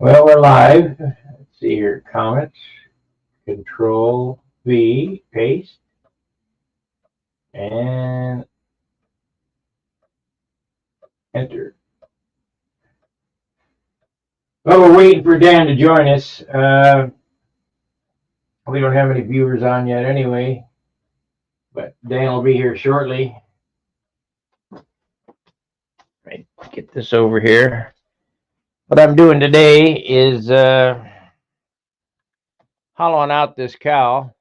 Well, we're live. Let's see here. Comments. Control V, paste, and enter. Well, we're waiting for Dan to join us. We don't have any viewers on yet anyway, but Dan will be here shortly. Right, get this over here. What I'm doing today is hollowing out this cowl,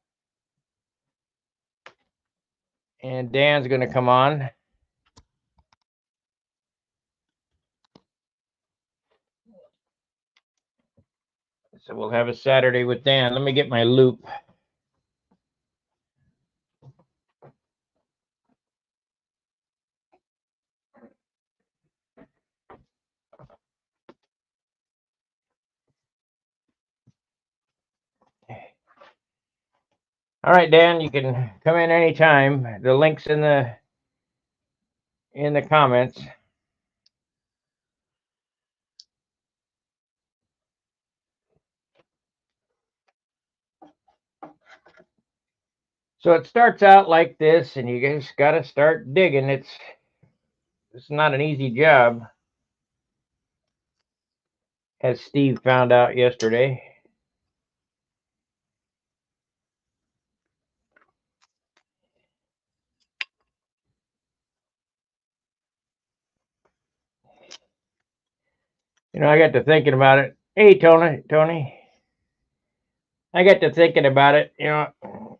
and Dan's going to come on. So we'll have a Saturday with Dan. Let me get my loop. All right, Dan, you can come in anytime. The link's in the comments. So it starts out like this, and you just got to start digging. It's not an easy job, as Steve found out yesterday. You know, I got to thinking about it. Hey, Tony. I got to thinking about it. You know,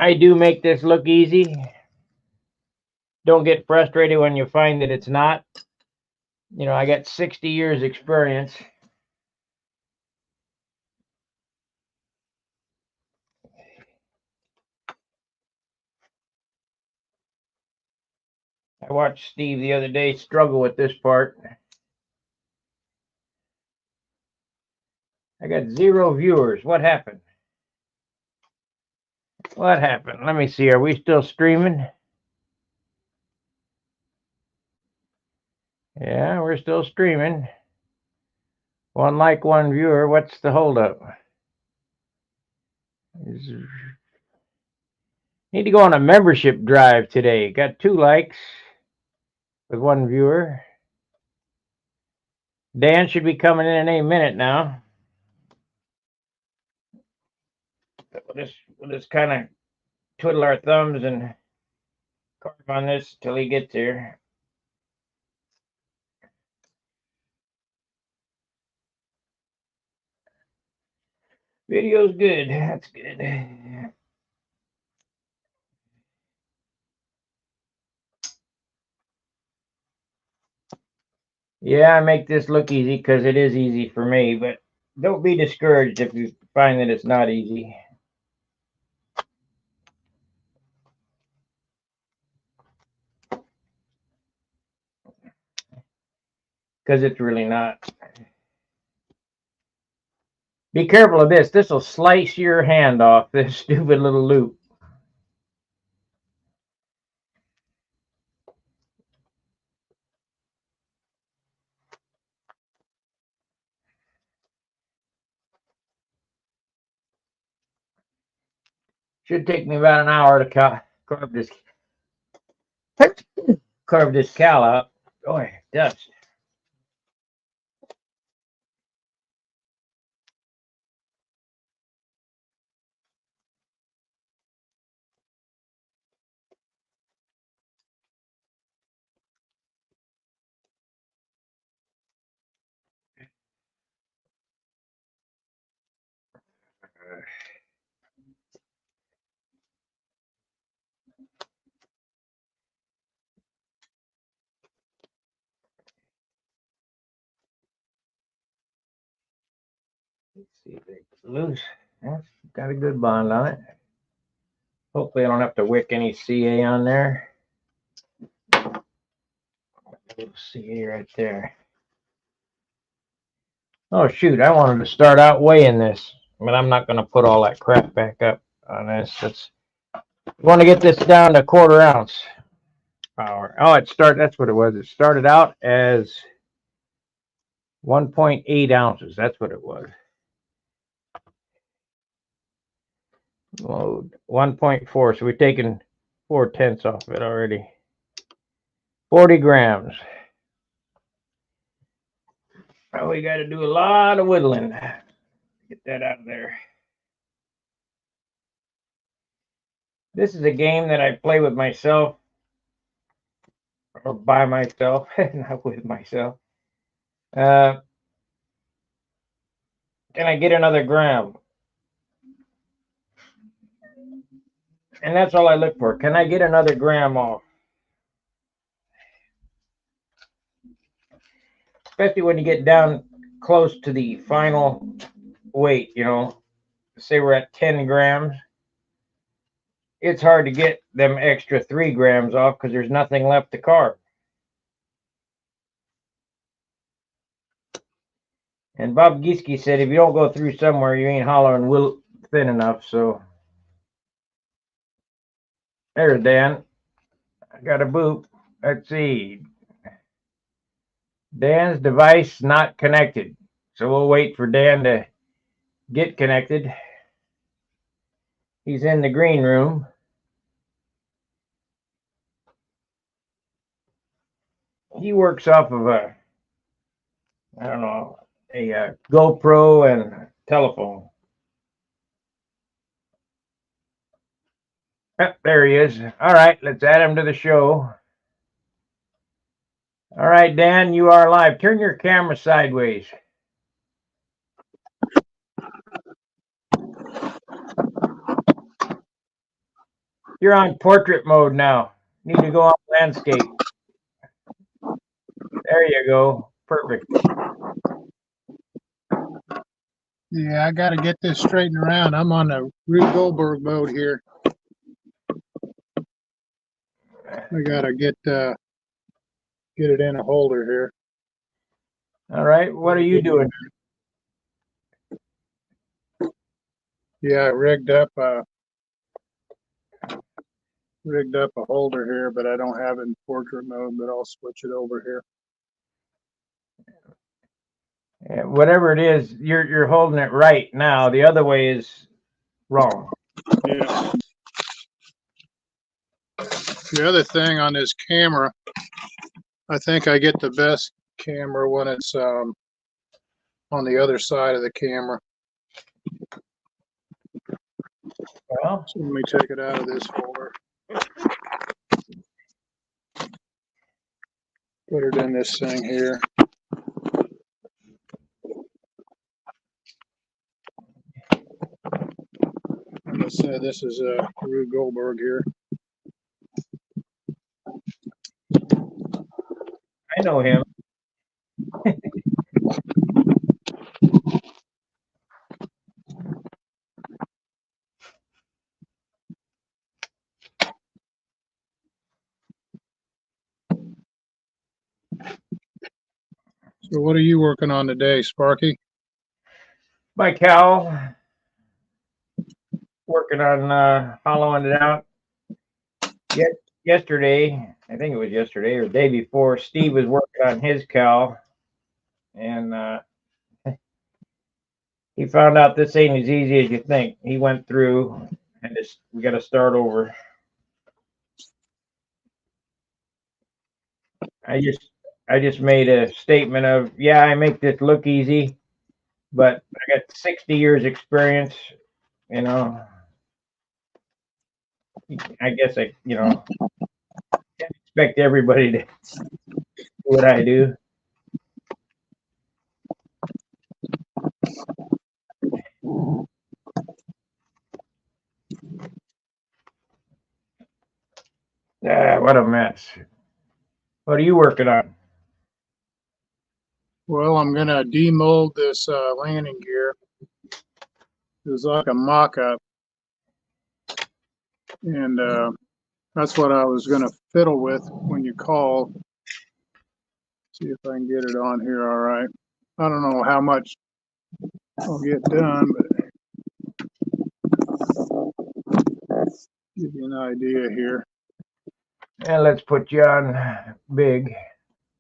I do make this look easy. Don't get frustrated when you find that it's not. You know, I got 60 years experience. I watched Steve the other day struggle with this part. I got 0 viewers. What happened? What happened? Let me see. Are we still streaming? Yeah, we're still streaming. 1 like, 1 viewer. What's the holdup? Need to go on a membership drive today. Got 2 likes with 1 viewer. Dan should be coming in any minute now. We'll just kind of twiddle our thumbs and carve on this till he gets here. Video's good. That's good. Yeah, I make this look easy because it is easy for me, but don't be discouraged if you find that it's not easy. Because it's really not. Be careful of this. This will slice your hand off, this stupid little loop. Should take me about an hour to carve this cowl out. Boy, dust. Let's see if it's loose. That's got a good bond on it. Hopefully I don't have to wick any CA on there. A little CA right there. Oh shoot, I wanted to start out weighing this, but I'm not going to put all that crap back up on this. I want to get this down to 1/4 ounce power. Oh, that's what it was. It started out as 1.8 ounces. That's what it was. Load 1.4. So we've taken 4/10 off it already. 40 grams. Oh, we got to do a lot of whittling. Get that out of there. This is a game that I play with myself, or by myself, not with myself. Can I get another gram? And that's all I look for. Can I get another gram off? Especially when you get down close to the final weight, you know, say we're at 10 grams. It's hard to get them extra 3 grams off because there's nothing left to carve. And Bob Gieske said, if you don't go through somewhere, you ain't hollering thin enough. So there's Dan. I got a boop. Let's see. Dan's device not connected. So we'll wait for Dan to get connected. He's in the green room. He works off of a, I don't know, a GoPro and telephone. There he is. All right, let's add him to the show. All right, Dan, you are live. Turn your camera sideways. You're on portrait mode now. Need to go on landscape. There you go. Perfect. Yeah, I got to get this straightened around. I'm on the Rube Goldberg mode here. I got to get it in a holder here. All right, what are you doing? Yeah, I rigged up a holder here, but I don't have it in portrait mode, but I'll switch it over here. Whatever it is, you're holding it right now. The other way is wrong. Yeah. The other thing on this camera, I think I get the best camera when it's on the other side of the camera. Well, so let me take it out of this holder. Put it in this thing here. Like I said, this is Rube Goldberg here. I know him. So what are you working on today, Sparky? My cowl. Working on hollowing it out. Yesterday, I think it was yesterday or the day before, Steve was working on his cowl, and he found out this ain't as easy as you think. He went through and we got to start over. I just made a statement of, yeah, I make this look easy, but I got 60 years experience, you know. I guess I can't expect everybody to do what I do. What a mess. What are you working on? Well, I'm going to demold this landing gear. It was like a mock-up. And that's what I was going to fiddle with when you called. See if I can get it on here all right. I don't know how much I'll get done, but give you an idea here. And let's put you on big.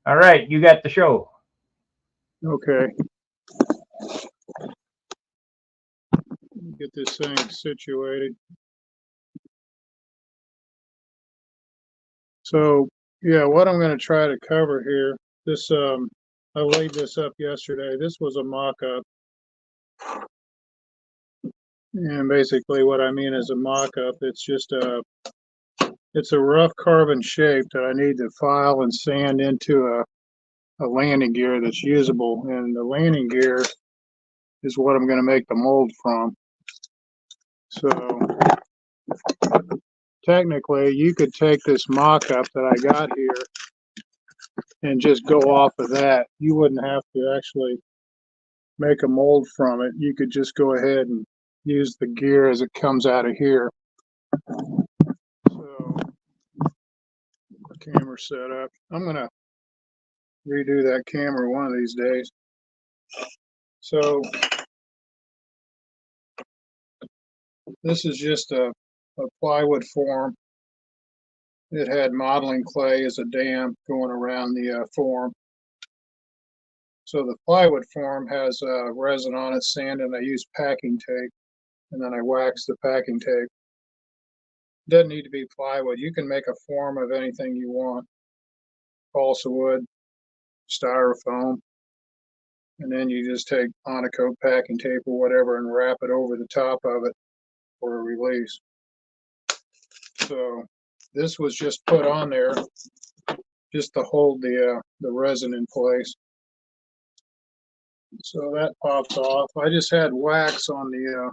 All right, you got the show. Okay. Get this thing situated. So yeah, what I'm going to try to cover here, this I laid this up yesterday. This was a mock-up, and basically what I mean is a mock-up. It's a rough carbon shape that I need to file and sand into a landing gear that's usable, and the landing gear is what I'm going to make the mold from. So technically, you could take this mock-up that I got here and just go off of that. You wouldn't have to actually make a mold from it. You could just go ahead and use the gear as it comes out of here. So the camera set up. I'm gonna redo that camera one of these days. So this is just a plywood form. It had modeling clay as a dam going around the form. So the plywood form has resin on it, sand, and I use packing tape, and then I wax the packing tape. Doesn't need to be plywood. You can make a form of anything you want. Balsa wood, styrofoam, and then you just take Coat packing tape or whatever and wrap it over the top of it for a release. So this was just put on there just to hold the resin in place. So that pops off. I just had wax on the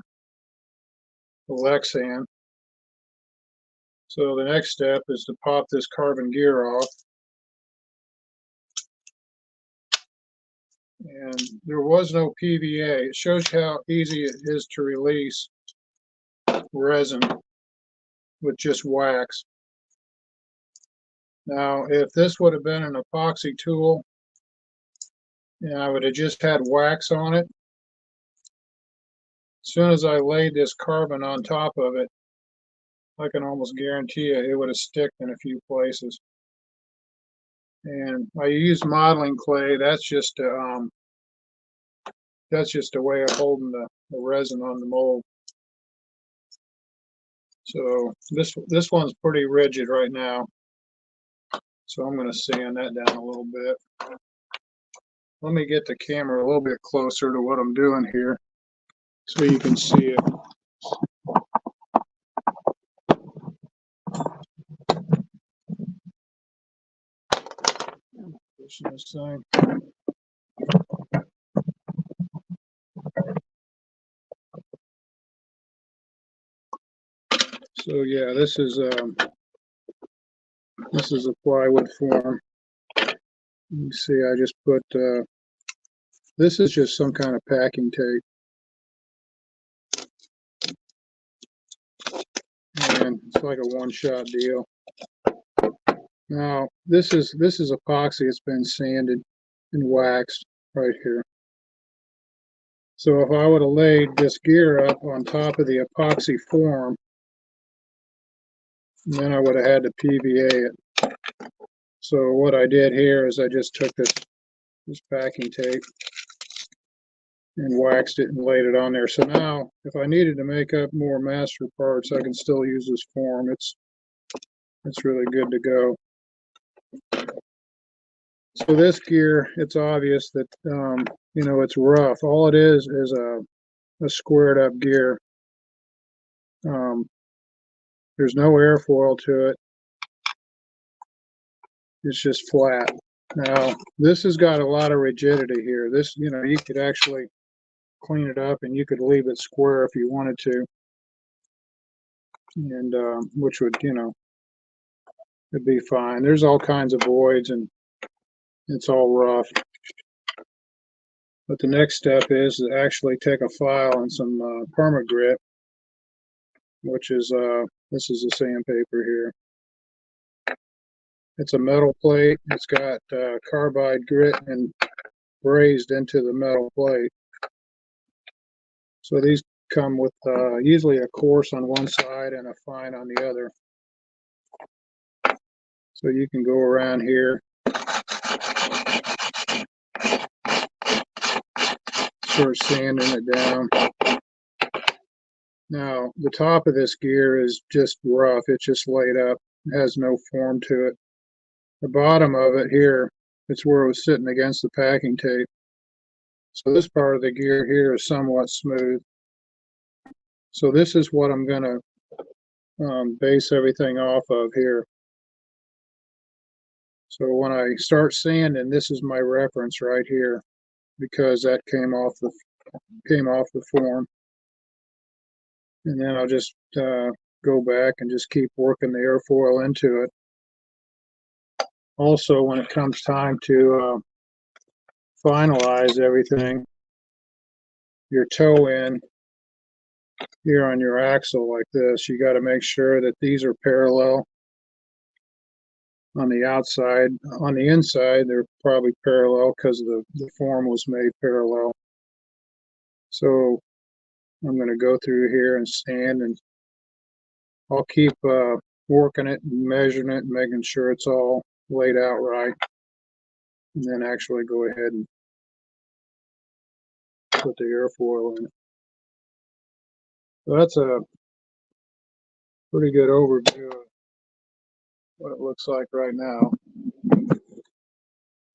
Lexan. So the next step is to pop this carbon gear off. And there was no PVA. It shows you how easy it is to release resin with just wax. Now, if this would have been an epoxy tool, and I would have just had wax on it, as soon as I laid this carbon on top of it, I can almost guarantee you it would have sticked in a few places. And I use modeling clay. That's just a way of holding the resin on the mold. So this one's pretty rigid right now. So I'm going to sand that down a little bit. Let me get the camera a little bit closer to what I'm doing here so you can see it. Pushing this thing. So yeah, this is a plywood form. You see, I just put this is just some kind of packing tape, and it's like a one-shot deal. Now this is epoxy. It's been sanded and waxed right here. So if I would have laid this gear up on top of the epoxy form, then I would have had to PVA it. So what I did here is I just took this packing tape and waxed it and laid it on there. So now if I needed to make up more master parts, I can still use this form. It's really good to go. So this gear, it's obvious that you know, it's rough. All it is a squared up gear. There's no airfoil to it. It's just flat. Now this has got a lot of rigidity here. This, you know, you could actually clean it up and you could leave it square if you wanted to, and which would, you know, it'd be fine. There's all kinds of voids and it's all rough. But the next step is to actually take a file and some perma-grit, which is this is a sandpaper here. It's a metal plate. It's got carbide grit and brazed into the metal plate. So these come with usually a coarse on one side and a fine on the other. So you can go around here start sanding it down. Now, the top of this gear is just rough. It's just laid up. It has no form to it. The bottom of it here, it's where it was sitting against the packing tape. So this part of the gear here is somewhat smooth. So this is what I'm going to base everything off of here. So when I start sanding, this is my reference right here, because that came off the form. And then I'll just go back and just keep working the airfoil into it. Also, when it comes time to finalize everything, your toe in here on your axle like this, you got to make sure that these are parallel on the outside. On the inside, they're probably parallel because the form was made parallel. So I'm going to go through here and sand, and I'll keep working it and measuring it and making sure it's all laid out right, and then actually go ahead and put the airfoil in it. So that's a pretty good overview of what it looks like right now.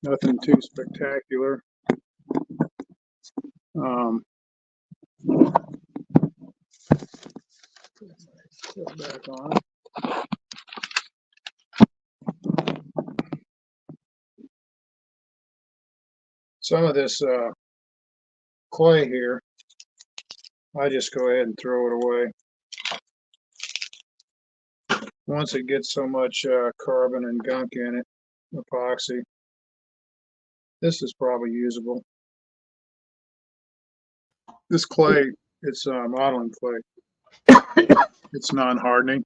Nothing too spectacular. Put back on. Some of this clay here, I just go ahead and throw it away. Once it gets so much carbon and gunk in it, epoxy, this is probably usable. This clay, it's modeling clay. It's non-hardening.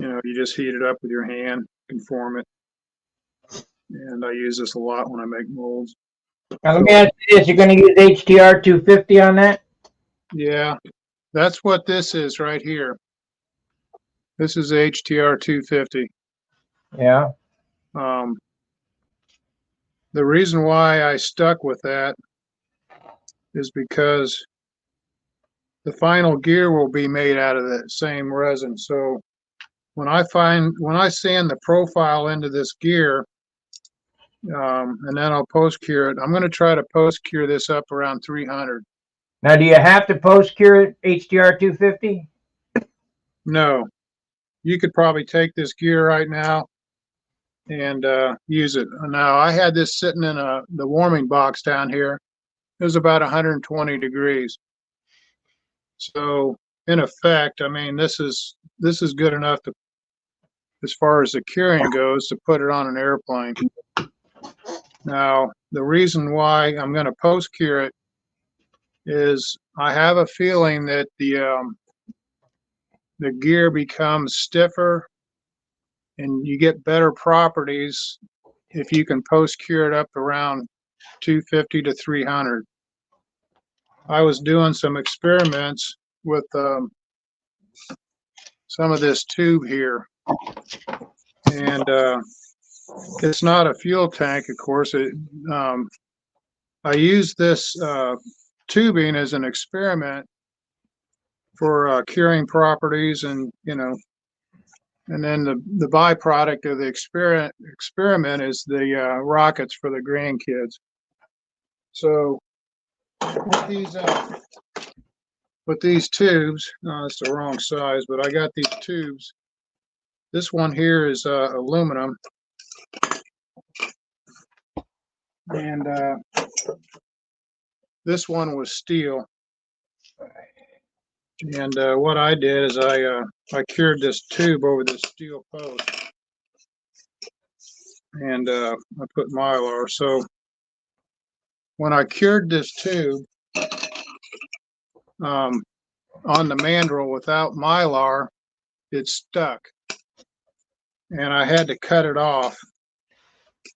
You know, you just heat it up with your hand, conform it. And I use this a lot when I make molds. Now let me ask you this, you're going to use HTR 250 on that? Yeah, that's what this is right here. This is HTR 250. Yeah. The reason why I stuck with that is because the final gear will be made out of the same resin. So when I sand the profile into this gear, and then I'll post cure it, I'm going to try to post cure this up around 300. Now, do you have to post cure it HDR 250? No, you could probably take this gear right now and use it. Now, I had this sitting in the warming box down here. It was about 120 degrees. So in effect, I mean, this is good enough to, as far as the curing goes, to put it on an airplane. Now, the reason why I'm going to post cure it is I have a feeling that the gear becomes stiffer and you get better properties if you can post cure it up around 250 to 300. I was doing some experiments with some of this tube here, and it's not a fuel tank, of course. I used this tubing as an experiment for curing properties, and and then the byproduct of the experiment is the rockets for the grandkids. So with these tubes, it's the wrong size, but I got these tubes. This one here is aluminum, and this one was steel. And what I did is I cured this tube over this steel post, and I put Mylar. So when I cured this tube on the mandrel without Mylar, it stuck, and I had to cut it off.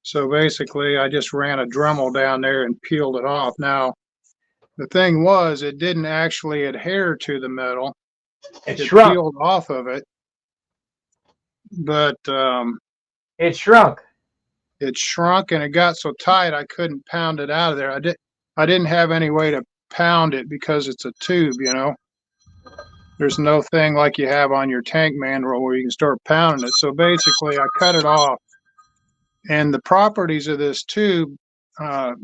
So basically, I just ran a Dremel down there and peeled it off. Now, the thing was, it didn't actually adhere to the metal. It shrunk. Peeled off of it, but it shrunk. It shrunk, and it got so tight I couldn't pound it out of there. I didn't have any way to pound it because it's a tube, you know. There's no thing like you have on your tank manual where you can start pounding it. So basically I cut it off, and the properties of this tube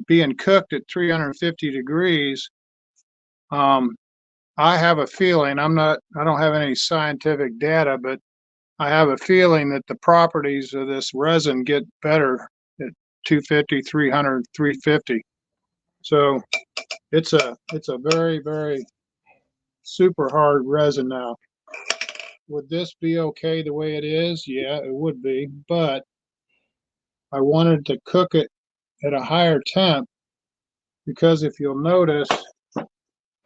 being cooked at 350 degrees, I have a feeling, I don't have any scientific data, but I have a feeling that the properties of this resin get better at 250, 300, 350. So it's a very, very super hard resin now. Would this be okay the way it is? Yeah, it would be, but I wanted to cook it at a higher temp because if you'll notice,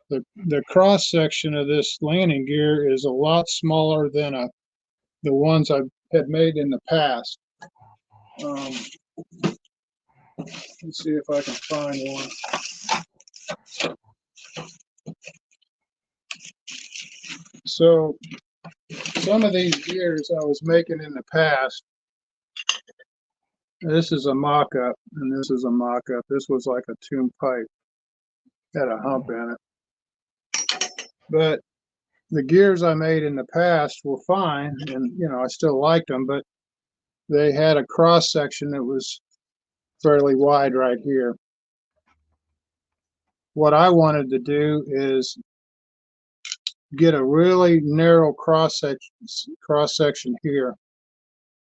the cross section of this landing gear is a lot smaller than the ones I had made in the past. Let's see if I can find one. So some of these gears I was making in the past, this is a mock-up and this is a mock-up. This was like a tune pipe, had a hump in it. But the gears I made in the past were fine, and you know, I still liked them, but they had a cross section that was fairly wide right here. What I wanted to do is get a really narrow cross section here,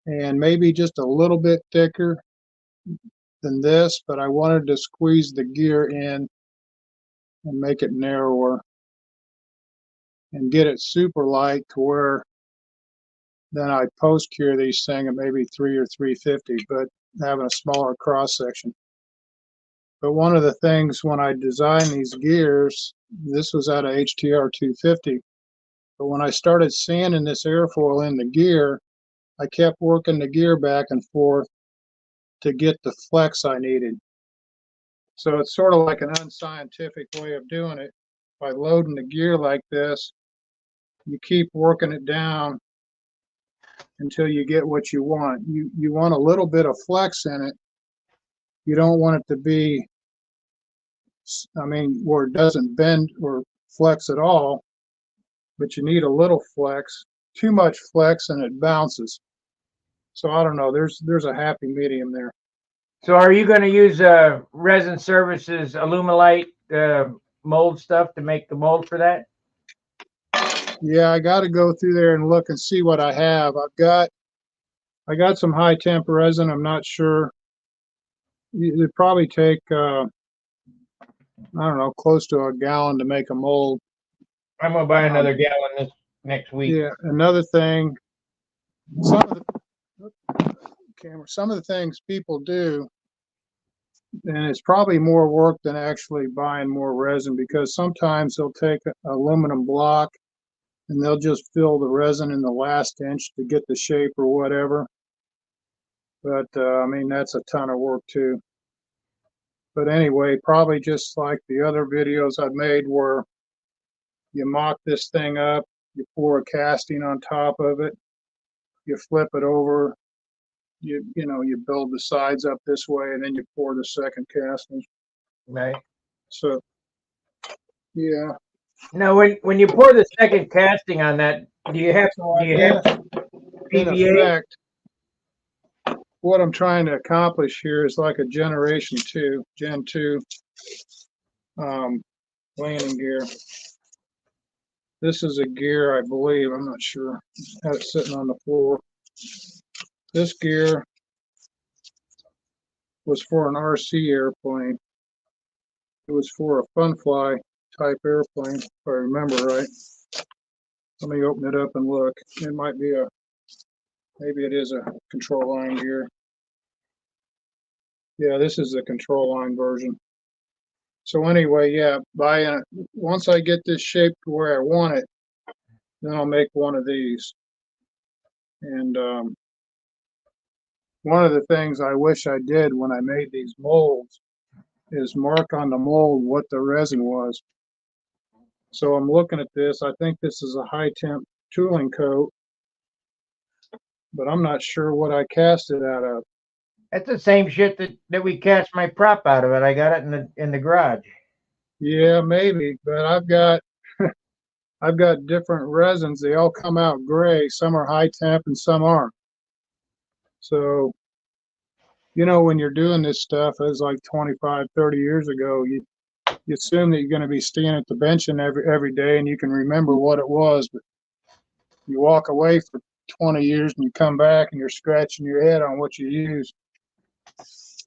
and maybe just a little bit thicker than this, but I wanted to squeeze the gear in and make it narrower and get it super light to where then I post cure these things at maybe 3 or 350, but having a smaller cross section. But one of the things when I designed these gears, this was out of HTR 250, but when I started sanding this airfoil in the gear, I kept working the gear back and forth to get the flex I needed. So it's sort of like an unscientific way of doing it. By loading the gear like this, you keep working it down until you get what you want. You want a little bit of flex in it. You don't want it to be, I mean, where it doesn't bend or flex at all, but you need a little flex. Too much flex and it bounces. So I don't know, there's a happy medium there. So are you going to use Resin Services Alumilite mold stuff to make the mold for that? Yeah, I got to go through there and look and see what I have. I got some high temp resin. I'm not sure. It'd probably take I don't know, close to a gallon to make a mold. I'm going to buy another gallon this next week. Yeah, another thing, some of the things people do, and it's probably more work than actually buying more resin, because sometimes they'll take an aluminum block and they'll just fill the resin in the last inch to get the shape or whatever. But I mean, that's a ton of work too. But anyway, probably just like the other videos I've made where you mock this thing up, you pour a casting on top of it, you flip it over, you know, you build the sides up this way, and then you pour the second casting. Right. So, yeah. Now, when you pour the second casting on that, do you have In PVA? effect, what I'm trying to accomplish here is like a Gen 2 landing gear. This is a gear, I believe, I'm not sure. I have it sitting on the floor. This gear was for an RC airplane. It was for a fun fly type airplane, if I remember right. Let me open it up and look. It might be maybe it is a control line gear. Yeah, this is the control line version. So anyway, yeah, once I get this shape to where I want it, then I'll make one of these. And one of the things I wish I did when I made these molds is mark on the mold what the resin was. So I'm looking at this. I think this is a high temp tooling coat, but I'm not sure what I cast it out of. That's the same shit that we cast my prop out of it. I got it in the garage. Yeah, maybe, but I've got different resins. They all come out gray. Some are high temp and some aren't. So, when you're doing this stuff, it was like 25, 30 years ago, you assume that you're going to be standing at the benching every day and you can remember what it was, but you walk away for 20 years and you come back and you're scratching your head on what you used.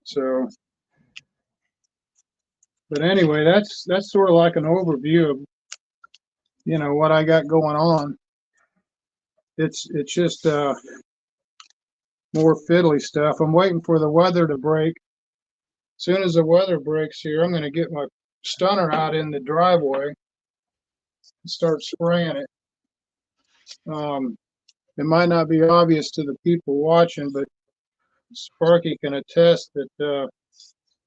So, but anyway, that's sort of like an overview of what I got going on. It's just more fiddly stuff. I'm waiting for the weather to break. As soon as the weather breaks here, I'm going to get my stunner out in the driveway and start spraying it. It might not be obvious to the people watching, but Sparky can attest that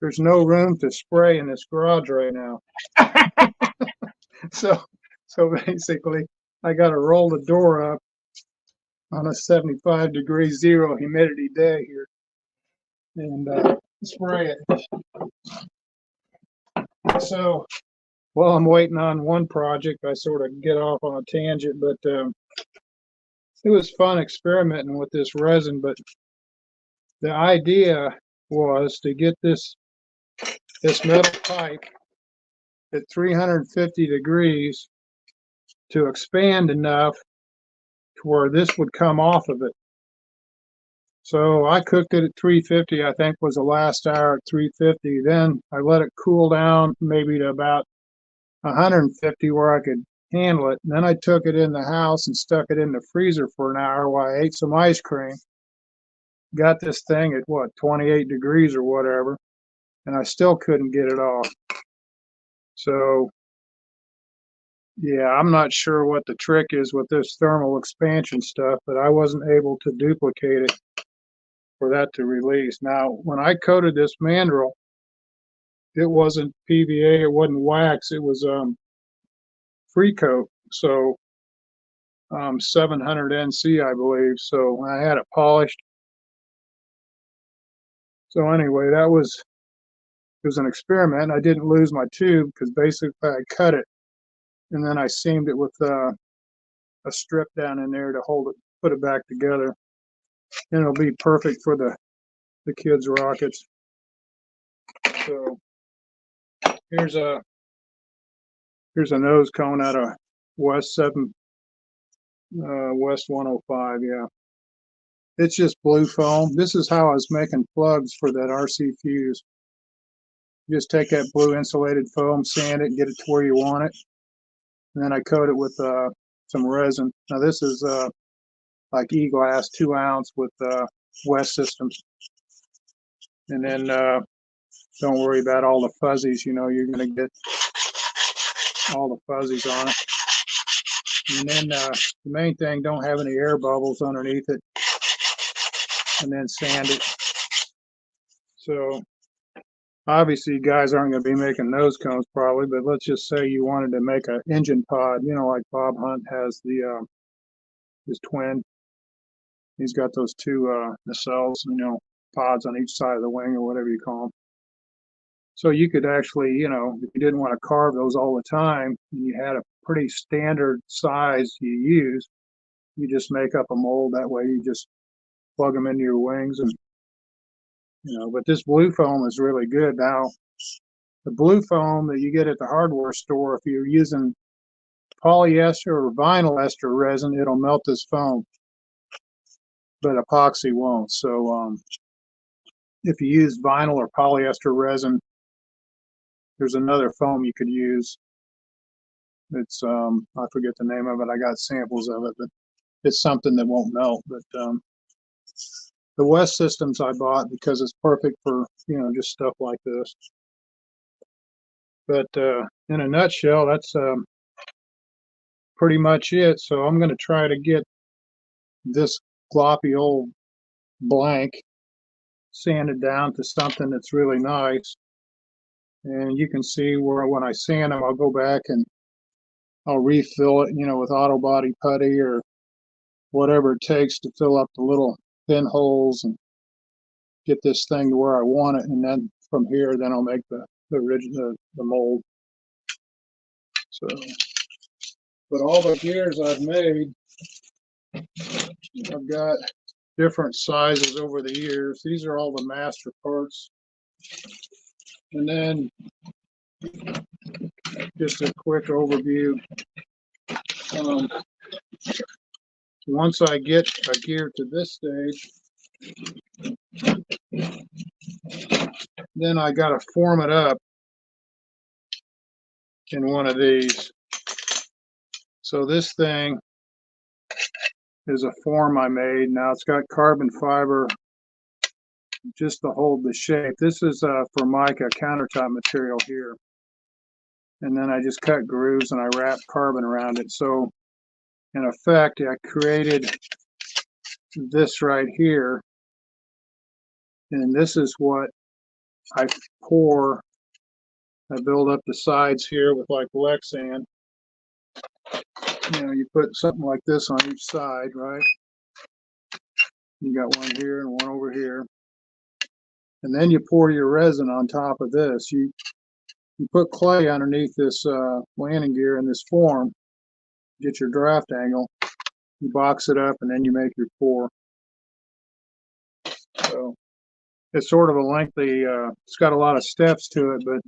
there's no room to spray in this garage right now. So basically, I got to roll the door up on a 75-degree zero humidity day here and spray it. So while I'm waiting on one project, I sort of get off on a tangent, but it was fun experimenting with this resin. But the idea was to get this metal pipe at 350 degrees to expand enough to where this would come off of it. So I cooked it at 350, I think was the last hour at 350. Then I let it cool down maybe to about 150 where I could handle it. And then I took it in the house and stuck it in the freezer for an hour while I ate some ice cream. Got this thing at 28 degrees or whatever, and I still couldn't get it off. So yeah, I'm not sure what the trick is with this thermal expansion stuff, but I wasn't able to duplicate it for that to release. Now, when I coated this mandrel, it wasn't PVA, it wasn't wax, it was free coat. So 700 NC, I believe. So I had it polished. So anyway, it was an experiment. I didn't lose my tube because basically I cut it and then I seamed it with a strip down in there to hold it, put it back together. And it'll be perfect for the kids' rockets. So here's a nose cone out of West 105. Yeah, it's just blue foam. This is how I was making plugs for that RC fuse. You just take that blue insulated foam, sand it, and get it to where you want it. And then I coat it with some resin. Now this is like E-glass, 2 ounce with West Systems. And then don't worry about all the fuzzies. You're going to get all the fuzzies on it. And then the main thing, don't have any air bubbles underneath it. And then sand it. So obviously you guys aren't going to be making nose cones probably, but let's just say you wanted to make an engine pod, like Bob Hunt has his twin. He's got those two nacelles, pods on each side of the wing or whatever you call them. So you could actually, if you didn't want to carve those all the time, and you had a pretty standard size you use, you just make up a mold. That way you just plug them into your wings and, but this blue foam is really good. Now, the blue foam that you get at the hardware store, if you're using polyester or vinyl ester resin, it'll melt this foam, but epoxy won't. So if you use vinyl or polyester resin, there's another foam you could use. It's I forget the name of it. I got samples of it, but it's something that won't melt. But the West Systems I bought because it's perfect for just stuff like this. But in a nutshell, that's pretty much it. So I'm going to try to get this gloppy old blank sanded down to something that's really nice. And you can see where when I sand them, I'll go back and I'll refill it, with auto body putty or whatever it takes to fill up the little pinholes and get this thing to where I want it, and then from here, then I'll make the mold. So, but all the gears I've made, I've got different sizes over the years. These are all the master parts. And then just a quick overview. Once I get a gear to this stage, then I got to form it up in one of these. So this thing is a form I made. Now it's got carbon fiber just to hold the shape. This is Formica countertop material here. And then I just cut grooves and I wrap carbon around it. So in effect, I created this right here. And this is what I pour. I build up the sides here with like Lexan. You know, you put something like this on each side, right? You got one here and one over here. And then you pour your resin on top of this. You put clay underneath this landing gear in this form, get your draft angle, you box it up, and then you make your pour. So it's sort of a lengthy, it's got a lot of steps to it, but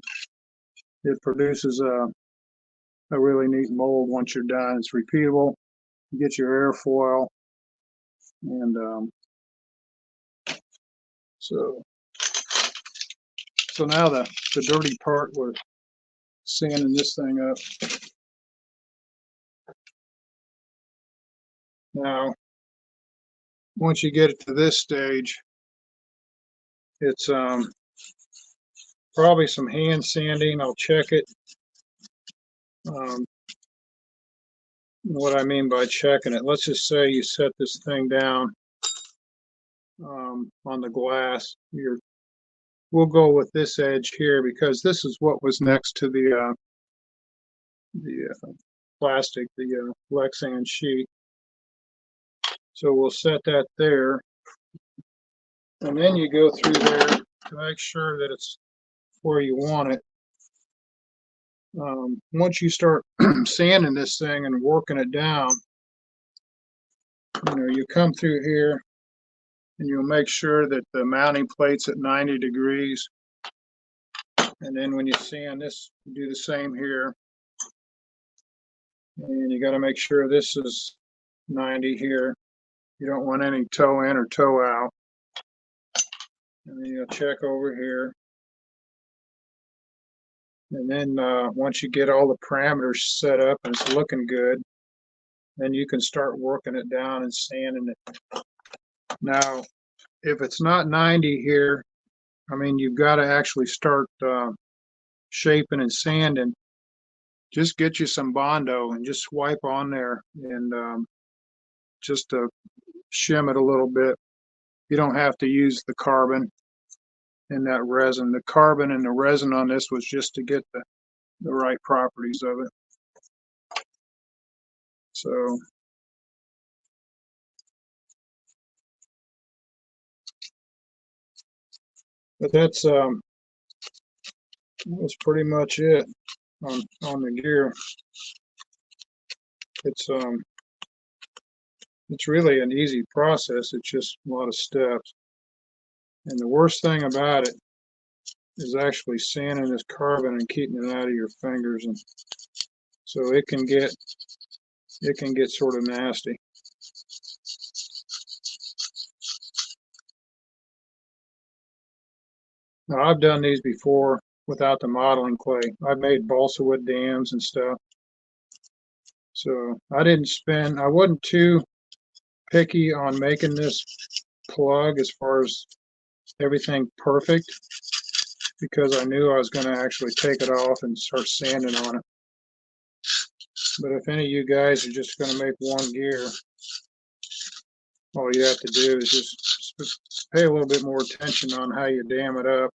it produces a really neat mold once you're done. It's repeatable. You get your airfoil, and so now the dirty part was sanding this thing up. Now, once you get it to this stage, it's probably some hand sanding. I'll check it. What I mean by checking it, let's just say you set this thing down on the glass. We'll go with this edge here because this is what was next to the plastic, the Lexan sheet. So we'll set that there, and then you go through there to make sure that it's where you want it. Once you start sanding this thing and working it down, you know, you come through here and you'll make sure that the mounting plate's at 90 degrees. And then when you sand this, you do the same here. And you got to make sure this is 90 here. You don't want any toe in or toe out. And then you'll check over here. And then once you get all the parameters set up and it's looking good, then you can start working it down and sanding it. Now, if it's not 90 here, I mean, you've got to actually start shaping and sanding. Just get you some Bondo and just swipe on there and just to shim it a little bit. You don't have to use the carbon and that resin. The carbon and the resin on this was just to get the right properties of it. So but that's pretty much it on the gear. It's really an easy process. It's just a lot of steps. And the worst thing about it is actually sanding this carbon and keeping it out of your fingers, and so it can get sort of nasty. Now I've done these before without the modeling clay. I've made balsa wood dams and stuff. So I wasn't too picky on making this plug as far as everything perfect, because I knew I was going to actually take it off and start sanding on it. But if any of you guys are just going to make one gear, all you have to do is just pay a little bit more attention on how you dam it up,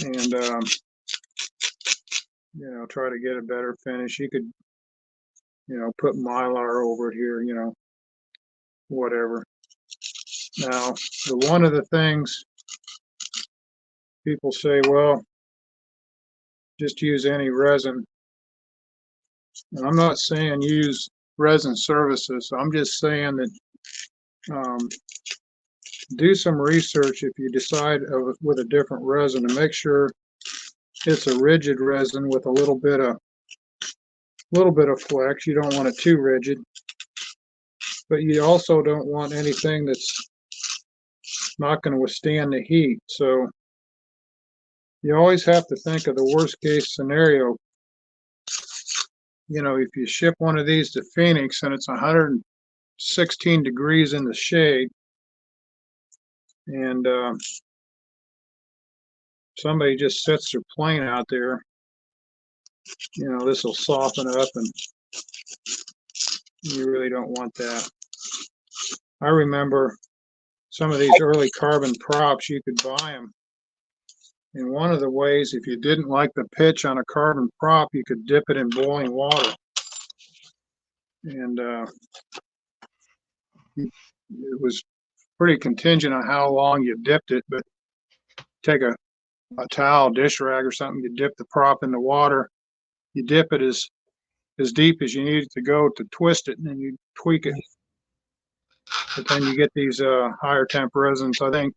and you know, try to get a better finish. You could, you know, put Mylar over it here, you know, whatever. Now, one of the things people say, well, just use any resin. And I'm not saying use resin services. I'm just saying that do some research if you decide with a different resin, to make sure it's a rigid resin with a little bit of flex. You don't want it too rigid, but you also don't want anything that's not going to withstand the heat. So you always have to think of the worst case scenario. You know, if you ship one of these to Phoenix and it's 116 degrees in the shade, and somebody just sets their plane out there, you know, this will soften up, and you really don't want that. I remember some of these early carbon props, you could buy them. And one of the ways, if you didn't like the pitch on a carbon prop, you could dip it in boiling water. And it was pretty contingent on how long you dipped it, but take a towel, dish rag or something, you dip the prop in the water, you dip it as deep as you need it to go to twist it, and then you tweak it. But then you get these higher temp resins. I think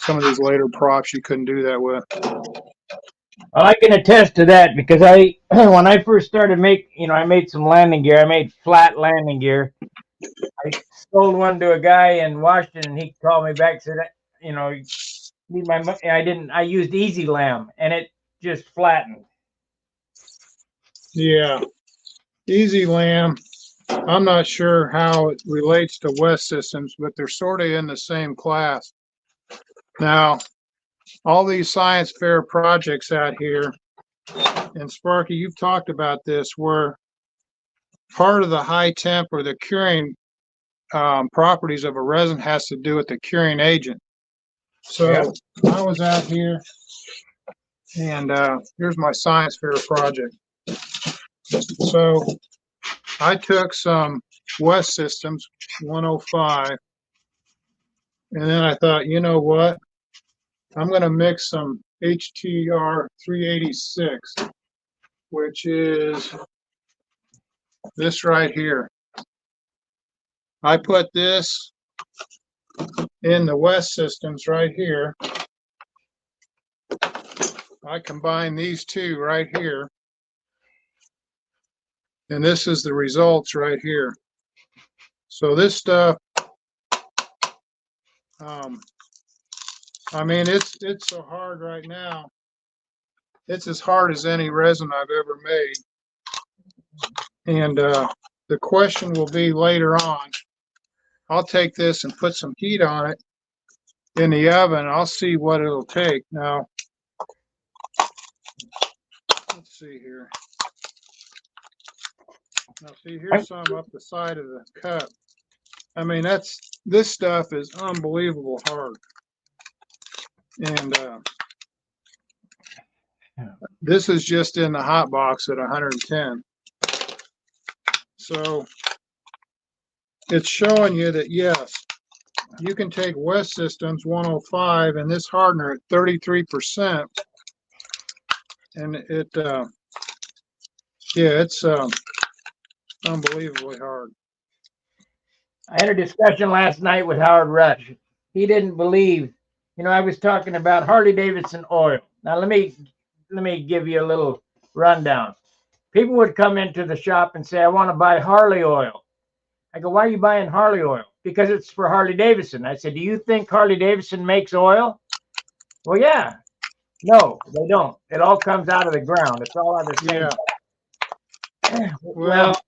some of these later props you couldn't do that with. Well, I can attest to that because when I first started I made some landing gear. I made flat landing gear. I sold one to a guy in Washington, and he called me back and said, you know, need my money. I used Easy Lamb, and it just flattened. Yeah, Easy Lamb. I'm not sure how it relates to West Systems, but they're sort of in the same class. Now, all these science fair projects out here, and Sparky, you've talked about this, where part of the high temp or the curing properties of a resin has to do with the curing agent. So yeah. I was out here, and here's my science fair project. So I took some West Systems 105, and then I thought, you know what? I'm going to mix some HTR 386, which is this right here. I put this in the West Systems right here. I combine these two right here. And this is the results right here. So this stuff, I mean, it's so hard right now. It's as hard as any resin I've ever made. And the question will be later on, I'll take this and put some heat on it in the oven. I'll see what it'll take. Now, let's see here. Now, see, here's some up the side of the cup. I mean, this stuff is unbelievable hard. And this is just in the hot box at 110. So it's showing you that, yes, you can take West Systems 105 and this hardener at 33%. And it, yeah, it's unbelievably hard. I had a discussion last night with Howard Rush. He didn't believe, I was talking about Harley Davidson oil. Now let me give you a little rundown. People would come into the shop and say, I want to buy Harley oil. I go, why are you buying Harley oil? Because it's for Harley Davidson. I said, do you think Harley Davidson makes oil? Well, yeah. No, they don't. It all comes out of the ground. It's all out of the same. Yeah. Well,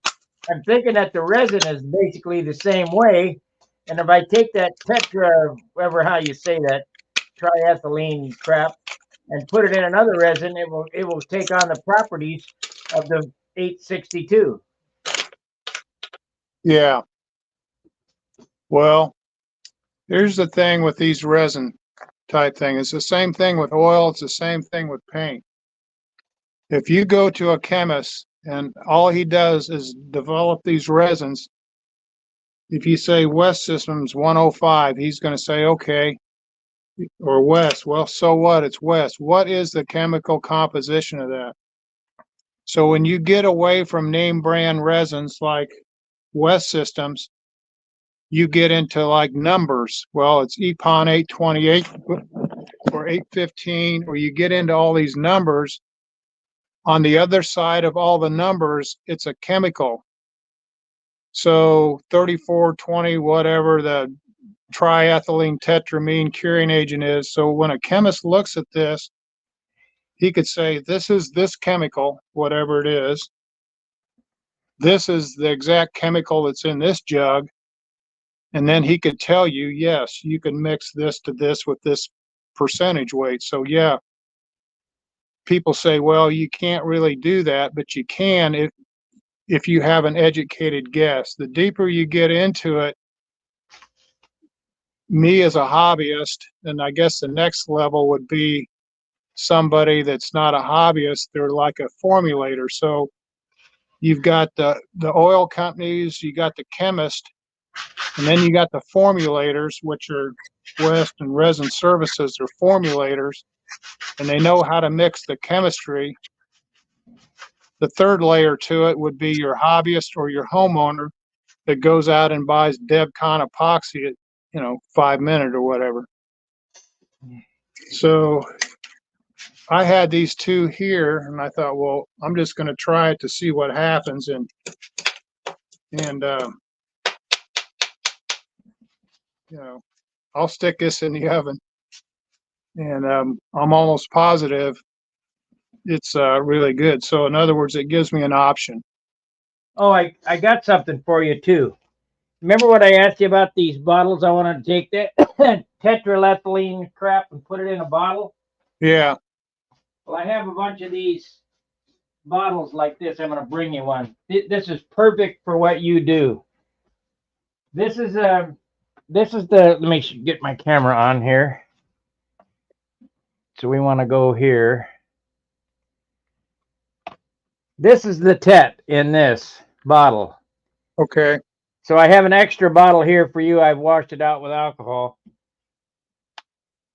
I'm thinking that the resin is basically the same way. And if I take that tetra, whatever how you say that, triethylene crap, and put it in another resin, it will take on the properties of the 862. Yeah. Well, here's the thing with these resin type thing. It's the same thing with oil. It's the same thing with paint. If you go to a chemist and all he does is develop these resins, if you say West Systems 105, he's going to say, okay, or West. Well, so what? It's West. What is the chemical composition of that? So when you get away from name brand resins like West Systems, you get into like numbers. Well, it's EPON 828 or 815, or you get into all these numbers. On the other side of all the numbers, it's a chemical. So 3420, whatever the triethylene tetramine curing agent is. So when a chemist looks at this, he could say, this is this chemical, whatever it is. This is the exact chemical that's in this jug. And then he could tell you, yes, you can mix this to this with this percentage weight. So yeah, people say, well, you can't really do that, but you can if you have an educated guess. The deeper you get into it, me as a hobbyist, and I guess the next level would be somebody that's not a hobbyist, they're like a formulator. So you've got the oil companies, you got the chemist, and then you got the formulators, which are West and Resin Services are formulators, and they know how to mix the chemistry. The third layer to it would be your hobbyist or your homeowner that goes out and buys DevCon epoxy at, 5-minute or whatever. So I had these two here, and I thought, well, I'm just going to try it to see what happens, and I'll stick this in the oven, and I'm almost positive it's really good. So in other words, it gives me an option. Oh, I got something for you too. Remember what I asked you about these bottles? I want to take that tetraethylene crap and put it in a bottle. Yeah. Well, I have a bunch of these bottles like this. I'm going to bring you one. This is perfect for what you do. This is the. Let me get my camera on here. So we want to go here. This is the tet in this bottle. Okay. So I have an extra bottle here for you. I've washed it out with alcohol.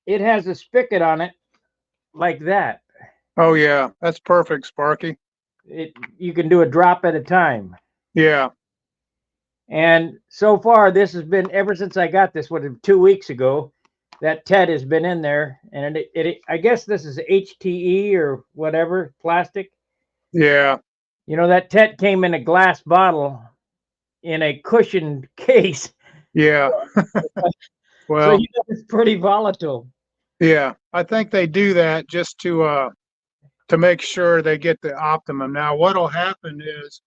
It has a spigot on it like that. Oh yeah, that's perfect, Sparky. You can do a drop at a time. Yeah. And so far, this has been, ever since I got this, 2 weeks ago, that tet has been in there. And I guess this is HTE or whatever, plastic. Yeah. That tet came in a glass bottle in a cushioned case. Yeah. So Well, it's pretty volatile. Yeah, I think they do that just to make sure they get the optimum. Now, what'll happen is,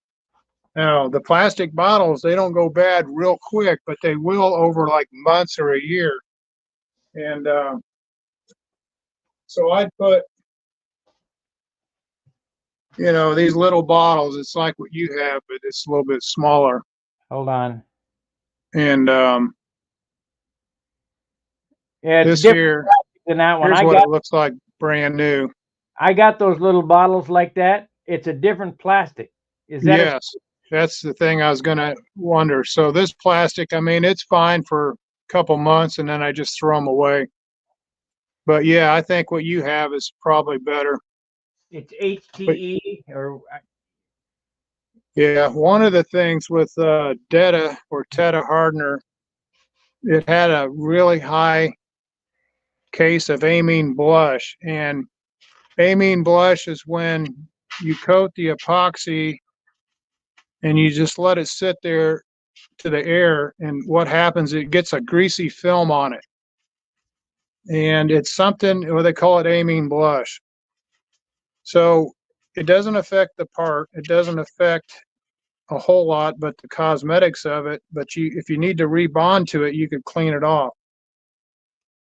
the plastic bottles, they don't go bad real quick, but they will over like months or a year. And so I'd put, these little bottles. It's like what you have, but it's a little bit smaller. Hold on. And Yeah, it's this different here, than that one. here's what it looks like brand new. I got those little bottles like that. It's a different plastic. Is that? Yes, that's the thing I was going to wonder. So this plastic, I mean, it's fine for a couple months and then I just throw them away. But yeah, I think what you have is probably better. It's HTE or. Yeah, one of the things with Detta or Teta hardener, it had a really high case of amine blush. And amine blush is when you coat the epoxy and you just let it sit there to the air, and what happens, it gets a greasy film on it. And it's something, what they call it, amine blush. So it doesn't affect the part, it doesn't affect a whole lot but the cosmetics of it, but if you need to rebond to it, you could clean it off.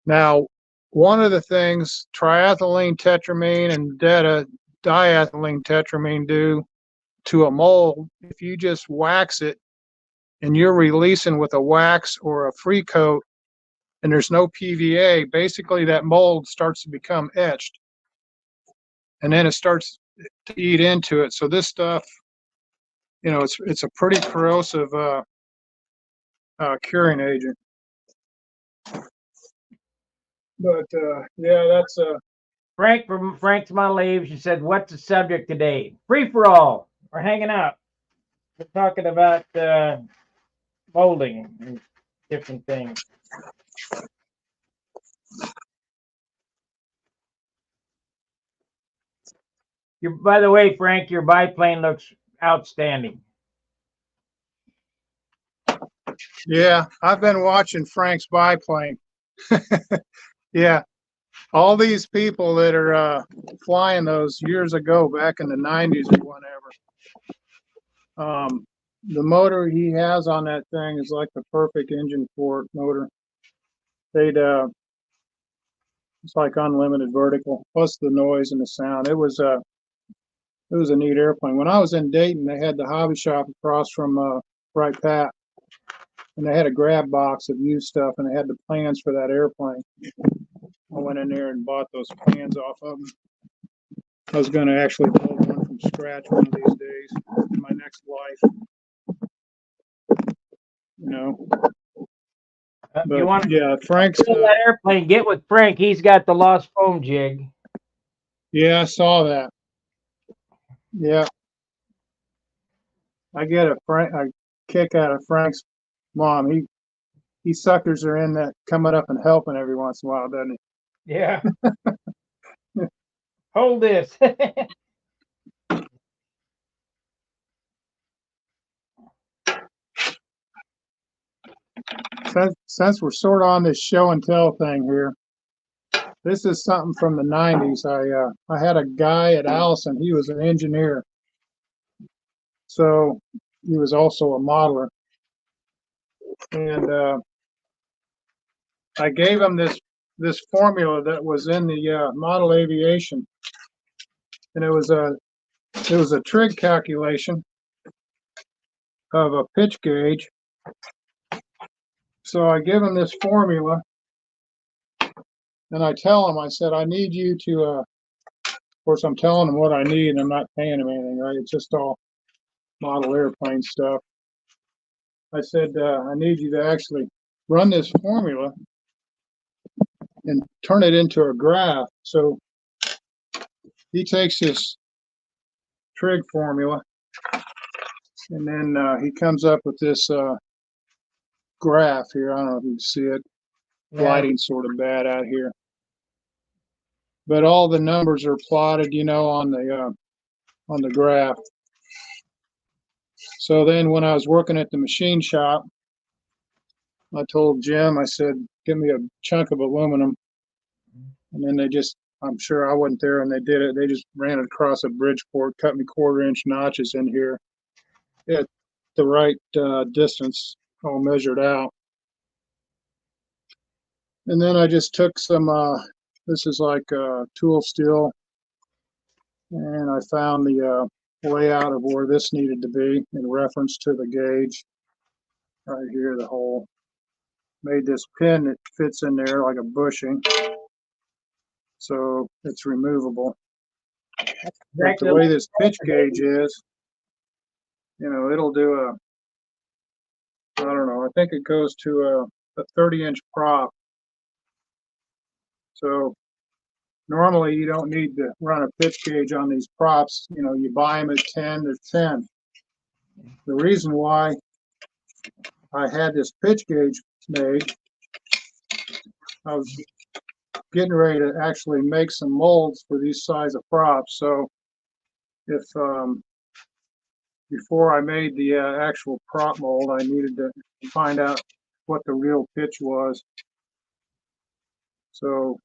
Now, one of the things triethylene tetramine and diethylene tetramine do to a mold, if you just wax it and you're releasing with a wax or a free coat and there's no PVA, basically that mold starts to become etched and then it starts to eat into it. So this stuff, it's a pretty corrosive curing agent. But yeah, that's Frank from Frank's Model Leaves, you said, what's the subject today? Free for all. We're hanging out. We're talking about molding and different things. By the way, Frank, your biplane looks outstanding. yeah. I've been watching Frank's biplane. Yeah, all these people that are flying those years ago, back in the '90s or whatever. The motor he has on that thing is like the perfect engine for it motor. They'd it's like unlimited vertical, plus the noise and the sound. It was a neat airplane. When I was in Dayton, they had the hobby shop across from Right Pat, and they had a grab box of used stuff, and they had the plans for that airplane. I went in there and bought those plans off of them. I was going to actually build one from scratch one of these days in my next life. You know. But you want yeah, Frank's that airplane? Get with Frank. He's got the lost foam jig. yeah, I saw that. Yeah, I get a kick out of Frank's mom. He suckers are in that coming up and helping every once in a while, doesn't he? Yeah. Hold this. Since we're sort of on this show and tell thing here, this is something from the '90s. I had a guy at Allison. He was an engineer, so he was also a modeler, and I gave him this formula that was in the model aviation, and it was a trig calculation of a pitch gauge. So I give him this formula, and I tell him, I said, I need you to, of course, I'm telling him what I need, and I'm not paying him anything, right? It's just all model airplane stuff. I said, I need you to actually run this formula and turn it into a graph. So he takes this trig formula, and then he comes up with this graph here. I don't know if you can see it. Lighting's sort of bad out here, but all the numbers are plotted, on the graph. So then when I was working at the machine shop, I told Jim, I said, give me a chunk of aluminum. And then I'm sure I wasn't there and they did it. They just ran it across a Bridgeport, cut me 1/4-inch notches in here at the right distance, all measured out. And then I just took some, this is like tool steel, and I found the layout of where this needed to be in reference to the gauge. Right here, the hole. Made this pin that fits in there like a bushing, so it's removable. But the way this pitch gauge is, it'll do I don't know, I think it goes to a 30-inch prop. So normally you don't need to run a pitch gauge on these props. You buy them at 10, they're 10. The reason why I had this pitch gauge made, I was getting ready to actually make some molds for these size of props. So if before I made the actual prop mold, I needed to find out what the real pitch was. So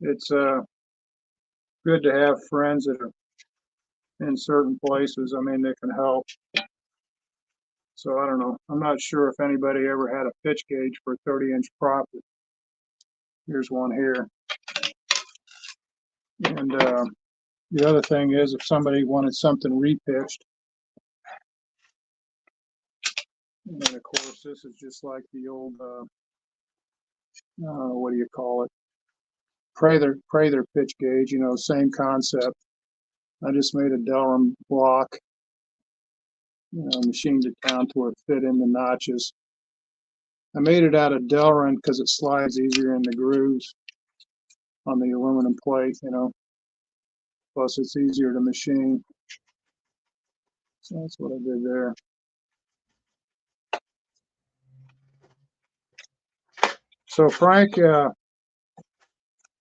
it's good to have friends that are in certain places. I mean, they can help. So I don't know. I'm not sure if anybody ever had a pitch gauge for a 30-inch prop. Here's one here. And the other thing is, if somebody wanted something repitched, and then of course this is just like the old, what do you call it? Prather pitch gauge, same concept. I just made a Delrin block machined it down to where it fit in the notches. I made it out of Delrin because it slides easier in the grooves on the aluminum plate, plus it's easier to machine. So that's what I did there. So Frank,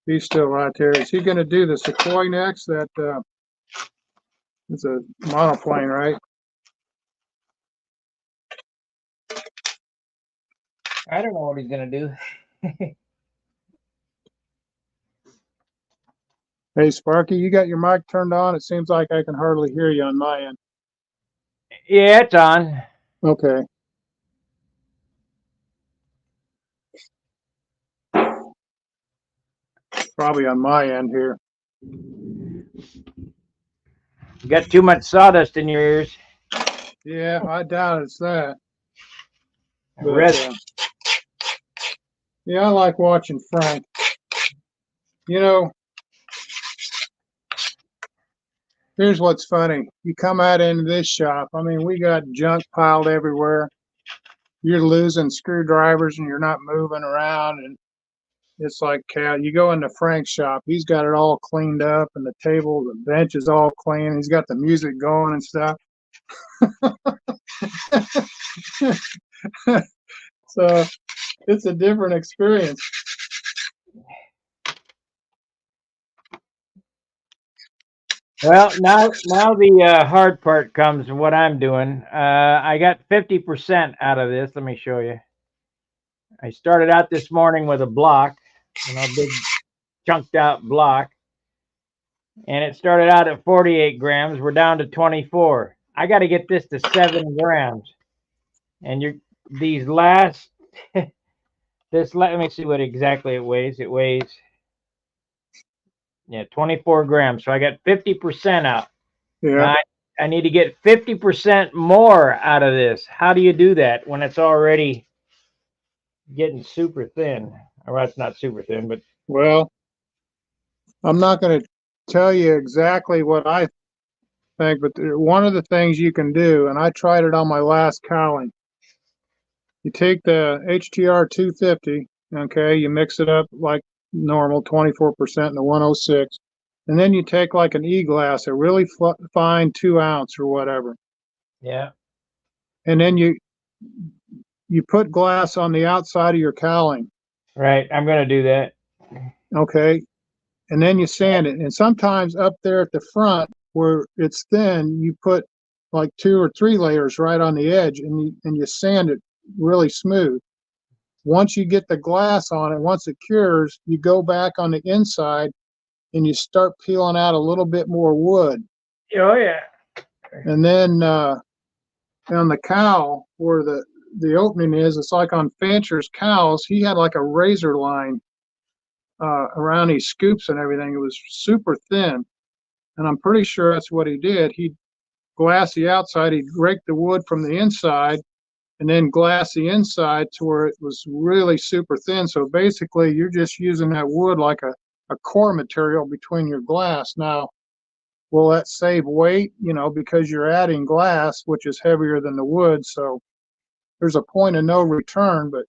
he's still right there. Is he going to do the Sequoia next? That it's a monoplane, right? I don't know what he's gonna do. Hey, Sparky, you got your mic turned on? It seems like I can hardly hear you on my end. Yeah, it's on. Okay. Probably on my end here. You got too much sawdust in your ears. Yeah, I doubt it's that. Resin. Yeah, I like watching Frank. Here's what's funny. You come out into this shop. I mean, we got junk piled everywhere. You're losing screwdrivers and you're not moving around. And it's like, you go into Frank's shop. He's got it all cleaned up and the table, the bench is all clean. He's got the music going and stuff. So it's a different experience. Well, now the hard part comes. What I'm doing. I got 50% out of this. Let me show you. I started out this morning with a block, big chunked out block, and it started out at 48 grams. We're down to 24. I got to get this to 7 grams, and these last. Let me see what exactly it weighs. It weighs 24 grams. So I got 50% out. Yeah. Now I need to get 50% more out of this. How do you do that when it's already getting super thin? Well, it's not super thin, but Well, I'm not going to tell you exactly what I think, but one of the things you can do, and I tried it on my last cowling. You take the HTR 250, okay, you mix it up like normal, 24% in the 106, and then you take like an E-glass, a really fine 2-ounce or whatever. yeah. And then you put glass on the outside of your cowling. Right, I'm going to do that. Okay, and then you sand it. And sometimes up there at the front where it's thin, you put like 2 or 3 layers right on the edge, and you sand it really smooth. Once you get the glass on it, once it cures, you go back on the inside and you start peeling out a little bit more wood. Oh yeah. And then on the cowl where the opening is, it's like on Fancher's cows, he had like a razor line around his scoops and everything. It was super thin. And I'm pretty sure that's what he did. He'd glass the outside, he'd rake the wood from the inside, and then glass the inside to where it was really super thin. So basically, you're just using that wood like a core material between your glass. Now, will that save weight? Because you're adding glass, which is heavier than the wood. So there's a point of no return. But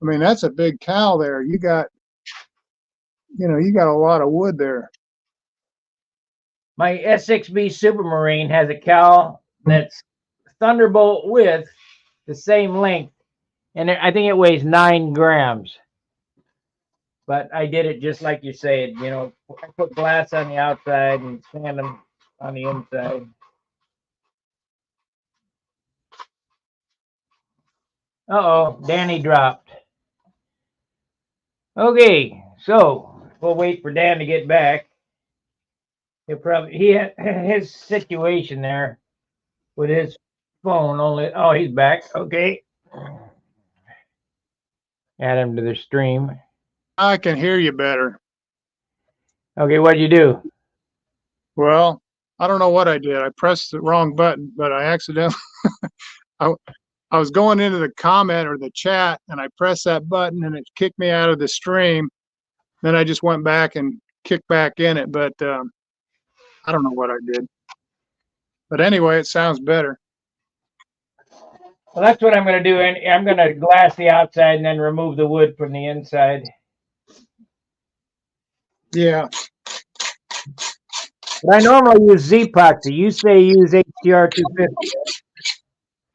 I mean, that's a big cow there. You got a lot of wood there. My S6B Supermarine has a cowl that's Thunderbolt width, the same length, and I think it weighs 9 grams. But I did it just like you said. I put glass on the outside and sand them on the inside. Uh-oh, Danny dropped. Okay, so we'll wait for Dan to get back. He had his situation there with his phone only. Oh, he's back. Okay. Add him to the stream. I can hear you better. Okay, what'd you do? Well, I don't know what I did. I pressed the wrong button, but I accidentally I was going into the comment or the chat, and I pressed that button, and it kicked me out of the stream. Then I just went back and kicked back in it, but I don't know what I did. But anyway, it sounds better. Well, that's what I'm going to do. And I'm going to glass the outside and then remove the wood from the inside. Yeah. But I normally use Z-epoxy. You say use HTR 250.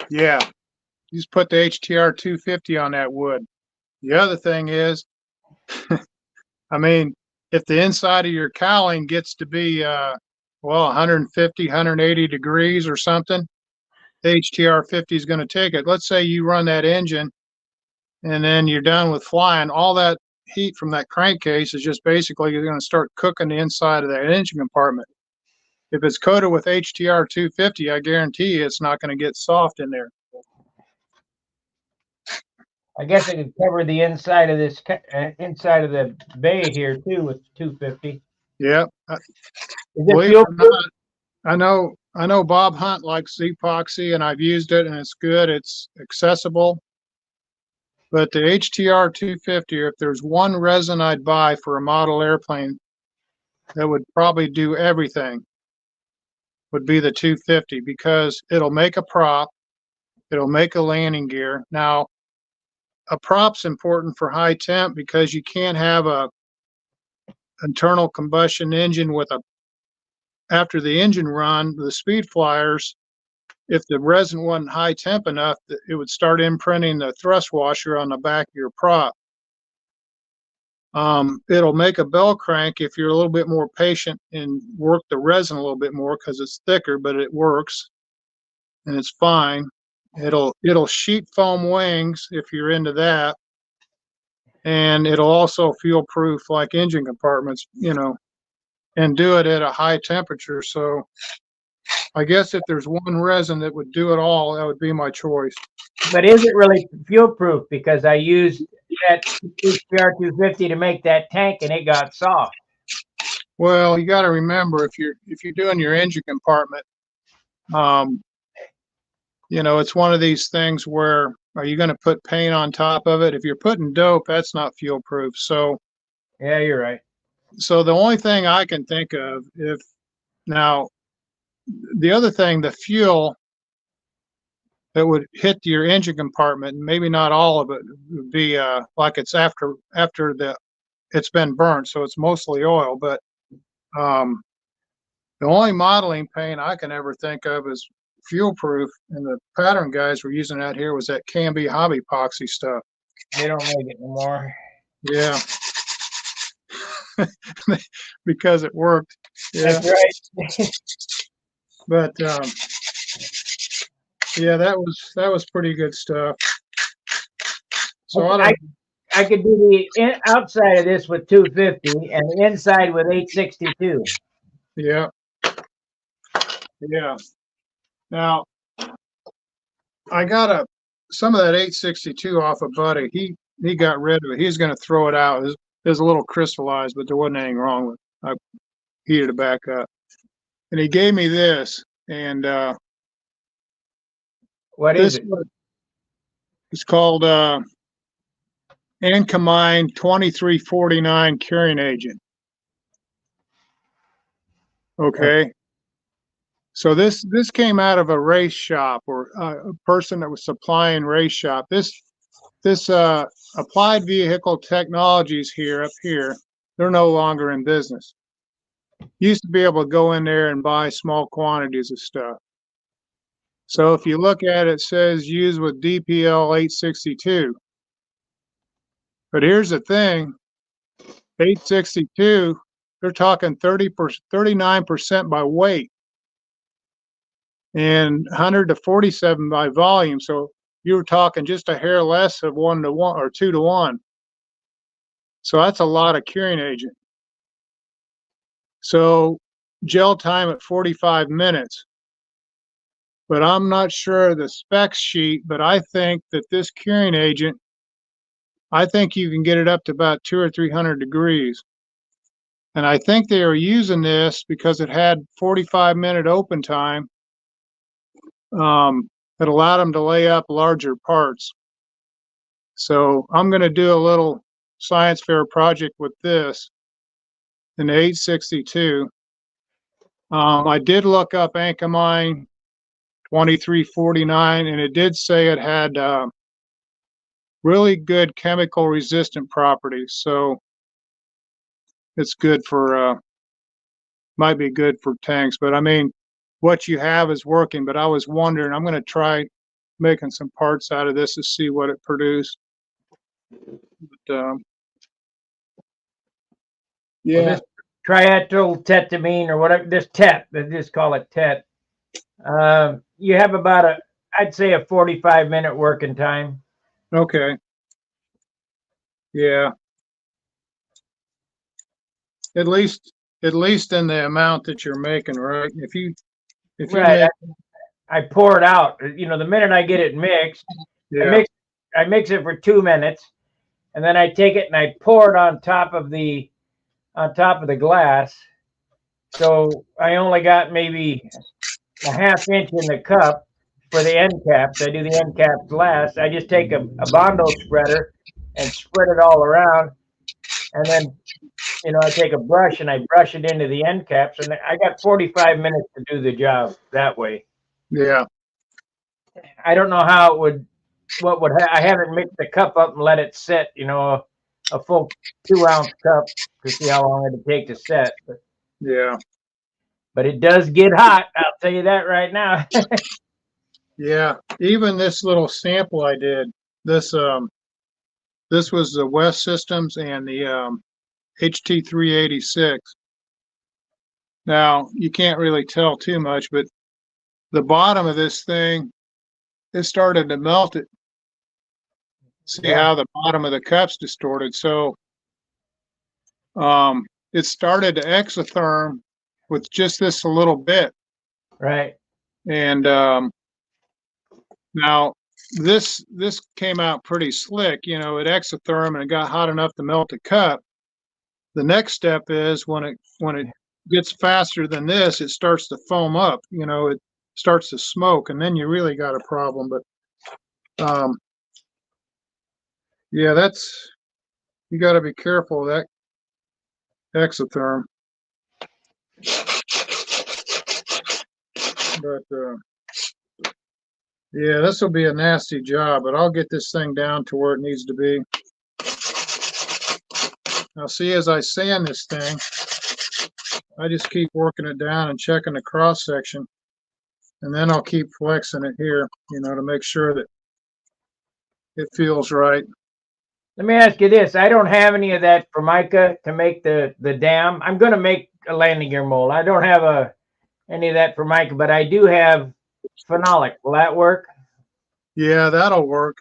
Yeah. You just put the HTR 250 on that wood. The other thing is, I mean, if the inside of your cowling gets to be, well, 150, 180 degrees or something, the HTR 50 is going to take it. Let's say you run that engine and then you're done with flying. All that heat from that crankcase is just basically you're going to start cooking the inside of that engine compartment. If it's coated with HTR 250, I guarantee you it's not going to get soft in there. I guess I could cover the inside of this inside of the bay here too with 250. Yeah. Is it Believe it fuel or not, I know Bob Hunt likes epoxy and I've used it and it's good. It's accessible. But the HTR 250, if there's one resin I'd buy for a model airplane that would probably do everything, would be the 250 because it'll make a prop, it'll make a landing gear. Now, a prop's important for high temp because you can't have a internal combustion engine with a, after the engine run, the speed flyers, if the resin wasn't high temp enough, it would start imprinting the thrust washer on the back of your prop. It'll make a bell crank if you're a little bit more patient and work the resin a little bit more because it's thicker, but it works and it's fine. It'll sheet foam wings if you're into that. And it'll also fuel proof like engine compartments, you know, and do it at a high temperature. So I guess if there's one resin that would do it all, that would be my choice. But is it really fuel proof? Because I used that HPR 250 to make that tank and it got soft. Well, you got to remember if you're doing your engine compartment, you know, it's one of these things where are you going to put paint on top of it? If you're putting dope, that's not fuel proof. So yeah, you're right. So the only thing I can think of, if now the other thing, the fuel that would hit your engine compartment, maybe not all of it, would be like it's after it's been burnt, so it's mostly oil. But the only modeling paint I can ever think of is fuel proof, and the pattern guys were using that here was that Canby hobby epoxy stuff. They don't make it anymore. Yeah. Because it worked. Yeah. That's right. But yeah, that was pretty good stuff. So I could do the outside of this with 250 and the inside with 862. Yeah. Yeah. Now I got some of that 862 off of Buddy. He got rid of it. He's going to throw it out. It was a little crystallized, but there wasn't anything wrong with it. I heated it back up. And he gave me this, and what is it? It's called Ancamine 2349 curing agent. Okay. So this came out of a race shop or a person that was supplying race shop. This Applied Vehicle Technologies up here, they're no longer in business. Used to be able to go in there and buy small quantities of stuff. So if you look at it, it says use with DPL 862. But here's the thing, 862, they're talking 39% by weight and 100 to 47 by volume. So you were talking just a hair less of 1 to 1 or 2 to 1. So that's a lot of curing agent. So gel time at 45 minutes. But I'm not sure of the specs sheet, but I think that this curing agent, I think you can get it up to about 200 or 300 degrees. And I think they were using this because it had 45-minute open time. It allowed them to lay up larger parts. So I'm going to do a little science fair project with this in 862. I did look up Ancamine 2349, and it did say it had really good chemical resistant properties. So it's good for, might be good for tanks. But I mean, what you have is working. But I was wondering, I'm going to try making some parts out of this to see what it produced. But, Well, yeah, this triethyltetamine or whatever, this TET, they just call it TET. You have about I'd say a 45-minute working time. okay. Yeah. At least in the amount that you're making, right? If you Right. make, I pour it out. You know, the minute I get it mixed, yeah, I mix it for 2 minutes, and then I take it and I pour it on top of the glass. So I only got maybe a half inch in the cup for the end caps. I do the end caps last. I just take a Bondo spreader and spread it all around, and then I take a brush and I brush it into the end caps, and I got 45 minutes to do the job that way. yeah, I don't know how it would, I haven't mixed the cup up and let it set, a full 2-ounce cup to see how long it'd take to set. yeah, But it does get hot. I'll tell you that right now. yeah. Even this little sample I did, this this was the West Systems and the HT386. Now you can't really tell too much, but the bottom of this thing, it started to melt it. See Yeah. how the bottom of the cup's distorted. So it started to exotherm with just this a little bit. Right. And now this came out pretty slick. You know, it exotherm and it got hot enough to melt the cup. The next step is when it gets faster than this, it starts to foam up. You know, it starts to smoke, and then you really got a problem. But yeah, that's, you got to be careful of that exotherm. But yeah, this will be a nasty job, but I'll get this thing down to where it needs to be. Now see, as I sand this thing, I just keep working it down and checking the cross section, and then I'll keep flexing it here, you know, to make sure that it feels right. Let me ask you this. I don't have any of that Formica to make the dam. I'm going to make a landing gear mold. I don't have any of that Formica, but I do have phenolic. Will that work? Yeah, that'll work.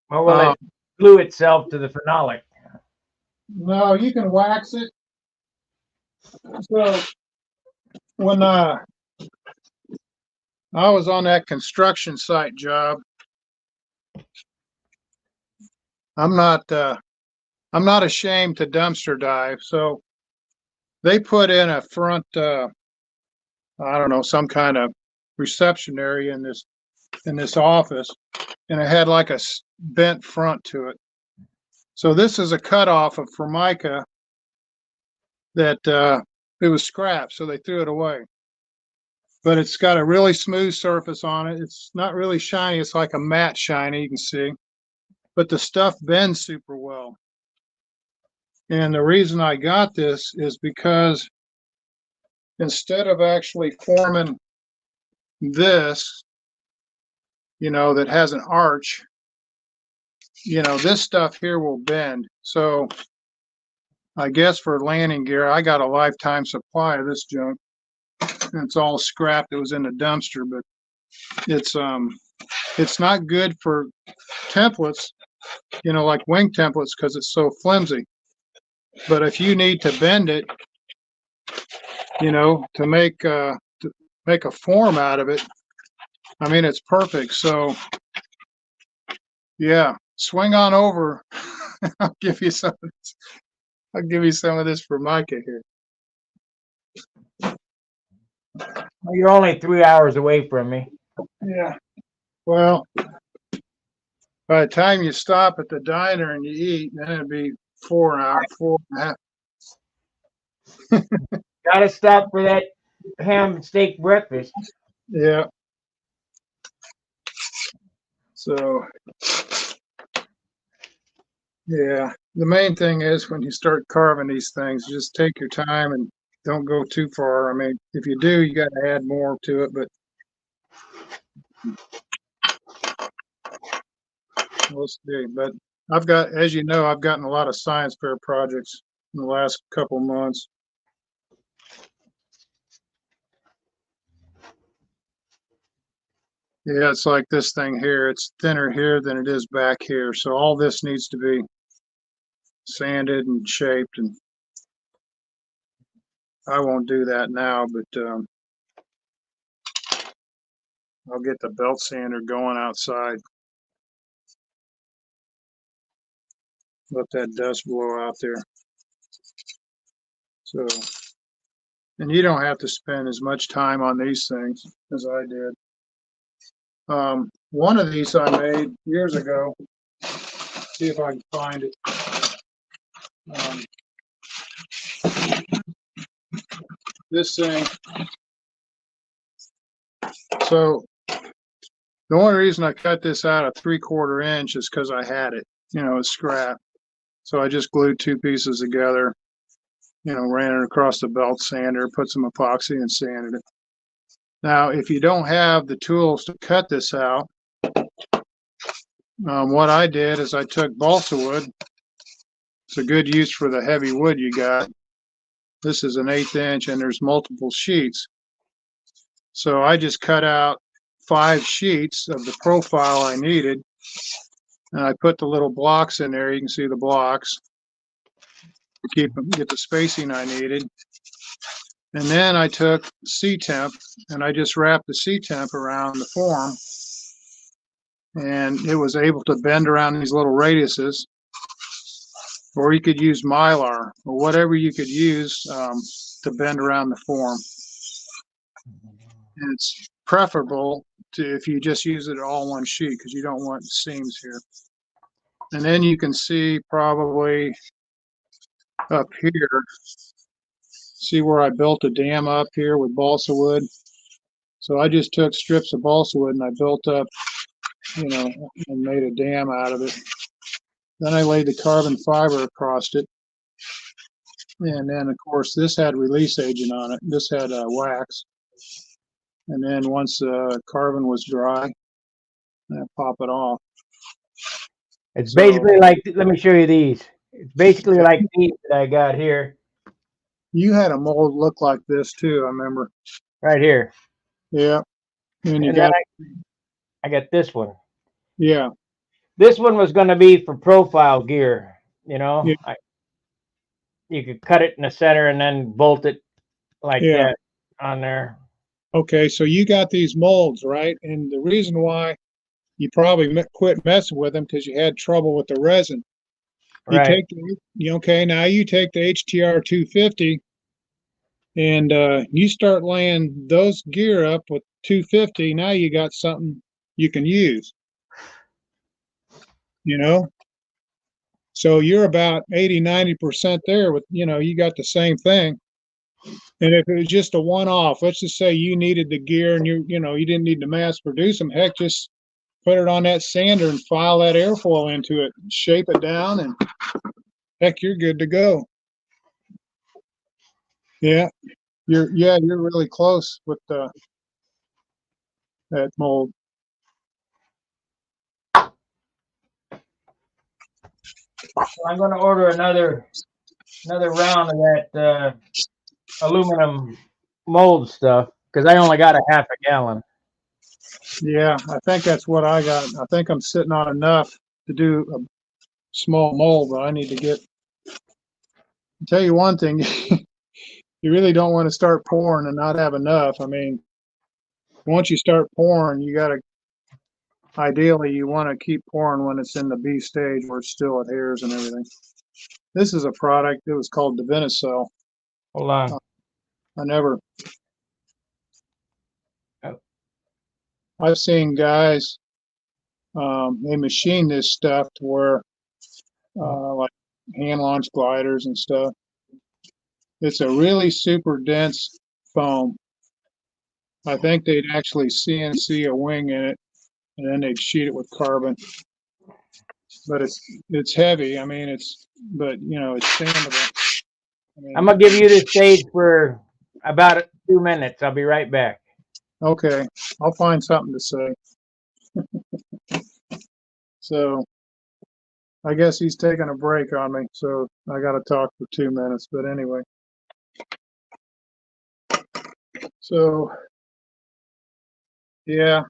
Or will it glue itself to the phenolic? No, you can wax it. So when I was on that construction site job, I'm not ashamed to dumpster dive. So they put in a front, I don't know, some kind of reception area in this office, and it had like a bent front to it. So this is a cutoff of Formica that it was scrap, so they threw it away. But it's got a really smooth surface on it. It's not really shiny. It's like a matte shiny, you can see. But the stuff bends super well. And the reason I got this is because instead of actually forming this, you know, that has an arch, you know, this stuff here will bend. So I guess for landing gear, I got a lifetime supply of this junk. And it's all scrap that was in the dumpster, but it's not good for templates, you know, like wing templates, because it's so flimsy. But if you need to bend it, you know, to make a form out of it, I mean, it's perfect. So yeah, swing on over. I'll give you some of this. I'll give you some of this Formica here. You're only 3 hours away from me. Yeah. Well, by the time you stop at the diner and you eat, then it'd be 4 hours, 4.5. Gotta stop for that ham and steak breakfast. Yeah. So, yeah, the main thing is when you start carving these things, just take your time and don't go too far. I mean, if you do, you got to add more to it, but we'll see. But I've got, as you know, I've gotten a lot of science fair projects in the last couple months. Yeah, it's like this thing here. It's thinner here than it is back here. So all this needs to be sanded and shaped, and I won't do that now, but I'll get the belt sander going outside. Let that dust blow out there. So, and you don't have to spend as much time on these things as I did. One of these I made years ago. See if I can find it. This thing. So the only reason I cut this out a 3/4 inch is because I had it. You know, it's scrap. So I just glued two pieces together. You know, ran it across the belt sander, put some epoxy, and sanded it. Now, if you don't have the tools to cut this out, what I did is I took balsa wood. It's a good use for the heavy wood you got. This is an 1/8 inch and there's multiple sheets. So I just cut out 5 sheets of the profile I needed. And I put the little blocks in there. You can see the blocks to get the spacing I needed. And then I took C-temp and I just wrapped the C-temp around the form. And it was able to bend around these little radiuses. Or you could use Mylar or whatever you could use to bend around the form. And it's preferable to if you just use it all one sheet because you don't want seams here. And then you can see probably up here, see where I built a dam up here with balsa wood. So I just took strips of balsa wood and I built up, you know, and made a dam out of it. Then I laid the carbon fiber across it. And then, of course, this had release agent on it. This had wax. And then once the carbon was dry, I pop it off. It's basically like, let me show you these. It's basically like these that I got here. You had a mold look like this too, I remember. Right here. Yeah. And you And got, I got this one. yeah. This one was going to be for profile gear, you know. Yeah. You could cut it in the center and then bolt it like that on there. Okay, so you got these molds, right? And the reason why you probably quit messing with them because you had trouble with the resin. You Right. take okay, now you take the HTR 250 and you start laying those gear up with 250. Now you got something you can use, you know? So you're about 80-90% there with, you know, you got the same thing. And if it was just a one-off, let's just say you needed the gear and you didn't need to mass produce them, heck, just put it on that sander and file that airfoil into it, shape it down, and heck, you're good to go. Yeah, you're really close with that mold. So I'm going to order another round of that aluminum mold stuff because I only got a half a gallon. Yeah, I think that's what I got. I think I'm sitting on enough to do a small mold, but I need to get. I'll tell you one thing, you really don't want to start pouring and not have enough. I mean, once you start pouring, you got to. Ideally, you want to keep pouring when it's in the B stage where it still adheres and everything. This is a product. It was called Divinicel. Hold on. I never. Oh. I've seen guys. They machine this stuff to where, like hand launch gliders and stuff. It's a really super dense foam. I think they'd actually CNC a wing in it, and then they'd sheet it with carbon. But it's heavy. I mean, but you know, it's sandable. I mean, I'm gonna give you the stage for about 2 minutes. I'll be right back. okay, I'll find something to say. So I guess he's taking a break on me, so I got to talk for 2 minutes. But anyway, so yeah,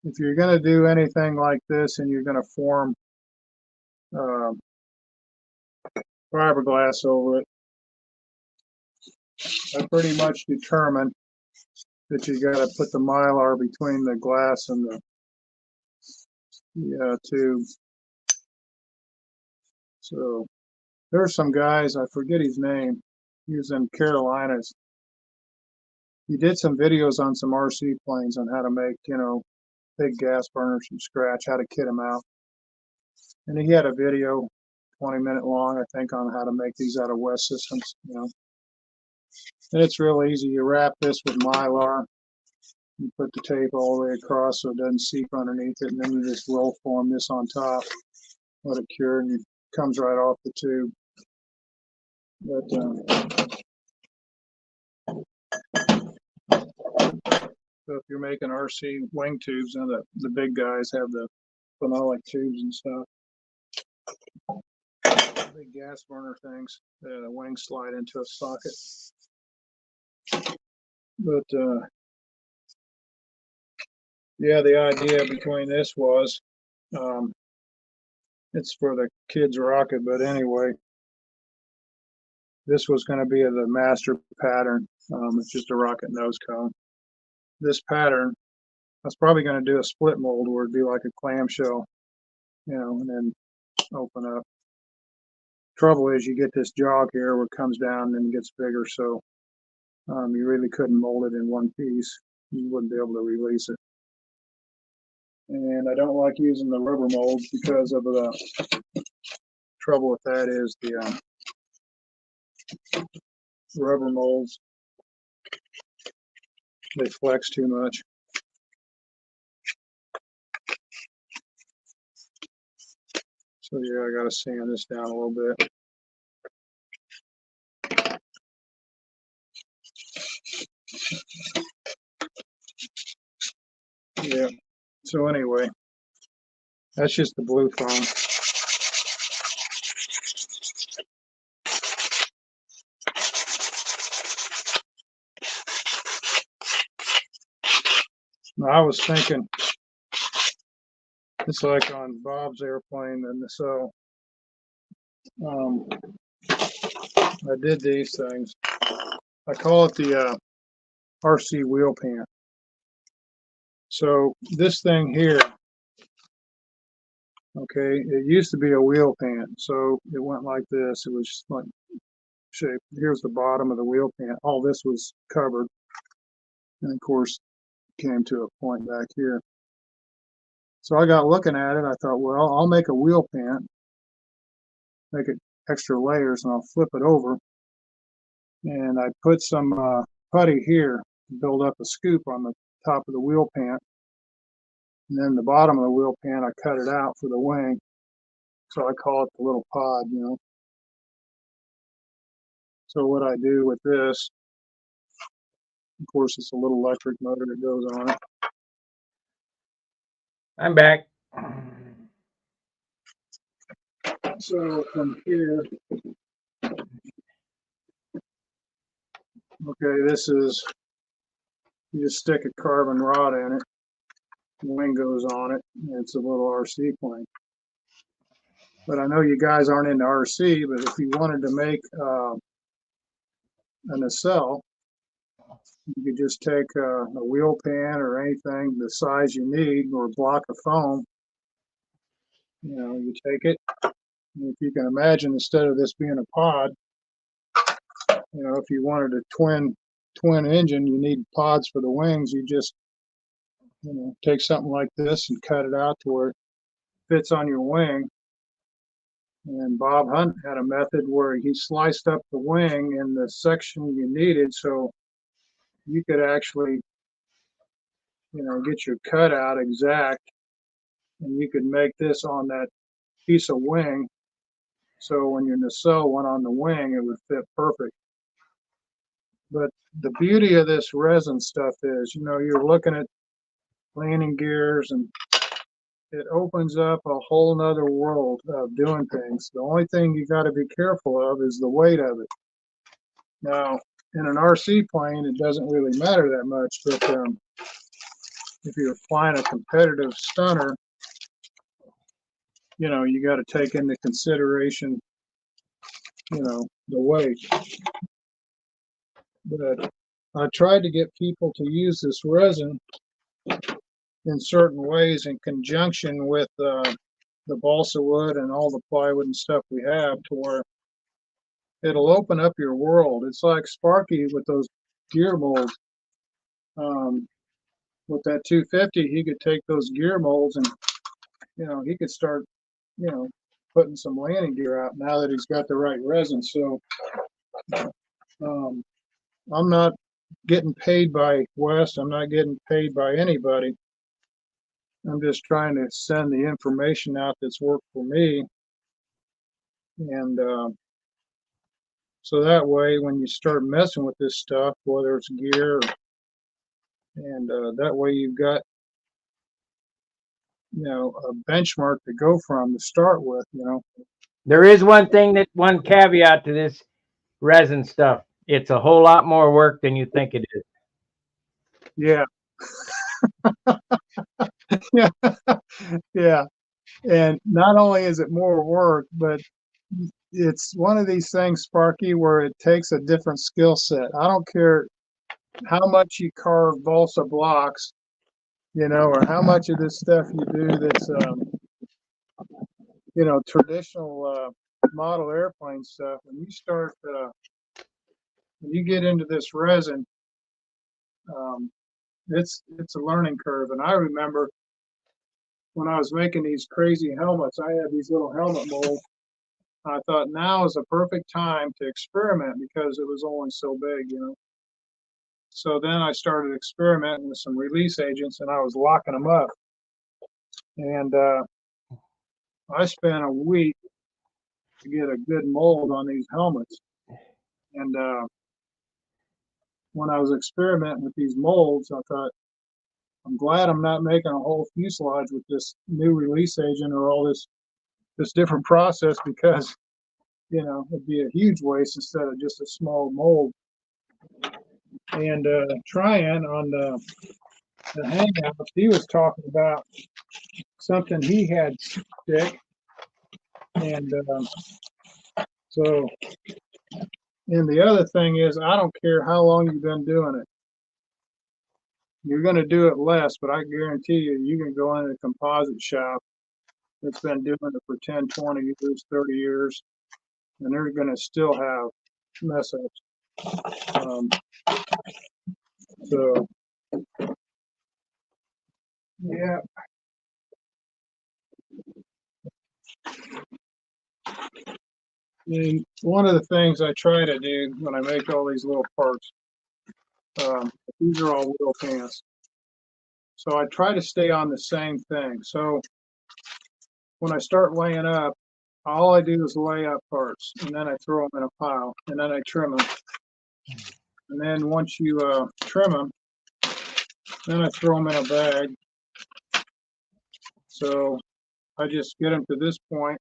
if you're going to do anything like this and you're going to form uh, fiberglass over it, I pretty much determined that you got to put the mylar between the glass and the tube. So there's some guys, I forget his name, he was in Carolinas. He did some videos on some RC planes on how to make, you know, big gas burners from scratch, how to kit them out. And he had a video, 20-minute long, I think, on how to make these out of West Systems, you know. And it's real easy. You wrap this with Mylar, you put the tape all the way across so it doesn't seep underneath it, and then you just roll form this on top, let it cure, and it comes right off the tube. But so if you're making RC wing tubes, and the big guys have the phenolic tubes and stuff. Big gas burner things, the wings slide into a socket. But yeah, the idea between this was, it's for the kids' rocket, but anyway, this was going to be the master pattern. It's just a rocket nose cone. This pattern, I was probably going to do a split mold where it'd be like a clamshell, you know, and then open up. Trouble is you get this jog here where it comes down and gets bigger, so you really couldn't mold it in one piece. You wouldn't be able to release it. And I don't like using the rubber molds because of the trouble with that is the rubber molds, they flex too much. So yeah, I gotta sand this down a little bit. Yeah, so anyway, that's just the blue foam. Now, I was thinking, it's like on Bob's airplane, and so I did these things. I call it the RC wheel pant. So this thing here, okay, it used to be a wheel pant, so it went like this. It was just like shape. Here's the bottom of the wheel pant. All this was covered, and of course, came to a point back here. So I got looking at it. I thought, well, I'll make a wheel pant, make it extra layers, and I'll flip it over. And I put some putty here to build up a scoop on the top of the wheel pant. And then the bottom of the wheel pant, I cut it out for the wing. So I call it the little pod, you know. So what I do with this, of course, it's a little electric motor that goes on it. I'm back. So from here, okay, this is, you just stick a carbon rod in it, the wing goes on it, and it's a little RC plane. But I know you guys aren't into RC, but if you wanted to make a nacelle, you could just take a wheel pan or anything the size you need, or a block of foam. You know, you take it. If you can imagine, instead of this being a pod, you know, if you wanted a twin engine, you need pods for the wings. You just, you know, take something like this and cut it out to where it fits on your wing. And Bob Hunt had a method where he sliced up the wing in the section you needed, so you could actually get your cutout exact, and you could make this on that piece of wing. So when your nacelle went on the wing, it would fit perfect. But the beauty of this resin stuff is, you're looking at landing gears, and it opens up a whole nother world of doing things. The only thing you got to be careful of is the weight of it. Now, in an RC plane, it doesn't really matter that much, but if you're flying a competitive stunner, you got to take into consideration, the weight. But I tried to get people to use this resin in certain ways in conjunction with the balsa wood and all the plywood and stuff we have, to where it'll open up your world. It's like Sparky with those gear molds. With that 250, he could take those gear molds and, he could start, putting some landing gear out now that he's got the right resin. So I'm not getting paid by Wes. I'm not getting paid by anybody. I'm just trying to send the information out that's worked for me. And so that way, when you start messing with this stuff, whether it's gear, and that way you've got, a benchmark to go from to start with, There is one caveat to this resin stuff. It's a whole lot more work than you think it is. Yeah. Yeah. Yeah. And not only is it more work, but it's one of these things, Sparky, where it takes a different skill set. I don't care how much you carve balsa blocks, or how much of this stuff you do that's, traditional model airplane stuff. When you get into this resin, it's a learning curve. And I remember when I was making these crazy helmets, I had these little helmet molds. I thought now is a perfect time to experiment because it was only so big, So then I started experimenting with some release agents, and I was locking them up. And I spent a week to get a good mold on these helmets. And when I was experimenting with these molds, I thought, I'm glad I'm not making a whole fuselage with this new release agent or all this different process, because it'd be a huge waste instead of just a small mold. And Tryon on the Hangouts, he was talking about something he had stick, and so. And the other thing is, I don't care how long you've been doing it. You're going to do it less, but I guarantee you can go in a composite shop that's been doing it for 10, 20 years, 30 years, and they're going to still have mess ups. So, yeah. And one of the things I try to do when I make all these little parts, these are all wheel pants. So I try to stay on the same thing. So when I start laying up, all I do is lay up parts, and then I throw them in a pile, and then I trim them. And then once you trim them, then I throw them in a bag. So I just get them to this point,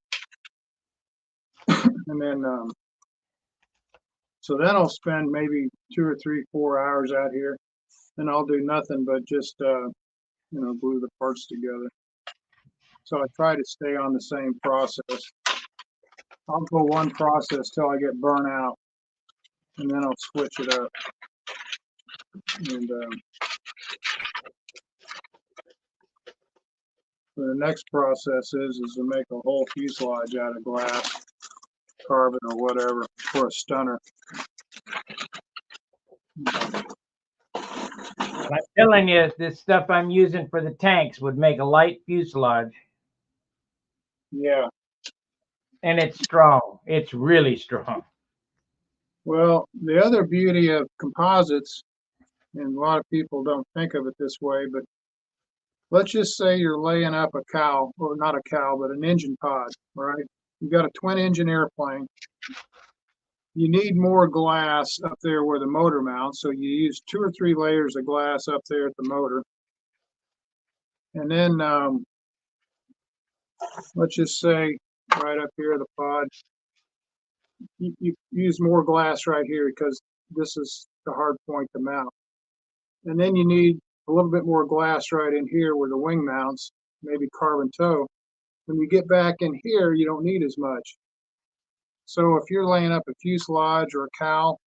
and then so then I'll spend maybe 2 or 3, 4 hours out here, and I'll do nothing but just glue the parts together. So I try to stay on the same process. I'll go one process till I get burnt out, and then I'll switch it up. And the next process is to make a whole fuselage out of glass, carbon, or whatever for a stunner. I'm telling you, this stuff I'm using for the tanks would make a light fuselage. Yeah. And it's strong. It's really strong. Well, the other beauty of composites, and a lot of people don't think of it this way, but let's just say you're laying up a cowl, or not a cowl, but an engine pod, right? You got a twin engine airplane. You need more glass up there where the motor mounts, so you use 2 or 3 layers of glass up there at the motor. And then let's just say right up here the pod, you use more glass right here because this is the hard point to mount. And then you need a little bit more glass right in here where the wing mounts, maybe carbon toe. When you get back in here, you don't need as much. So if you're laying up a fuselage or a cowl,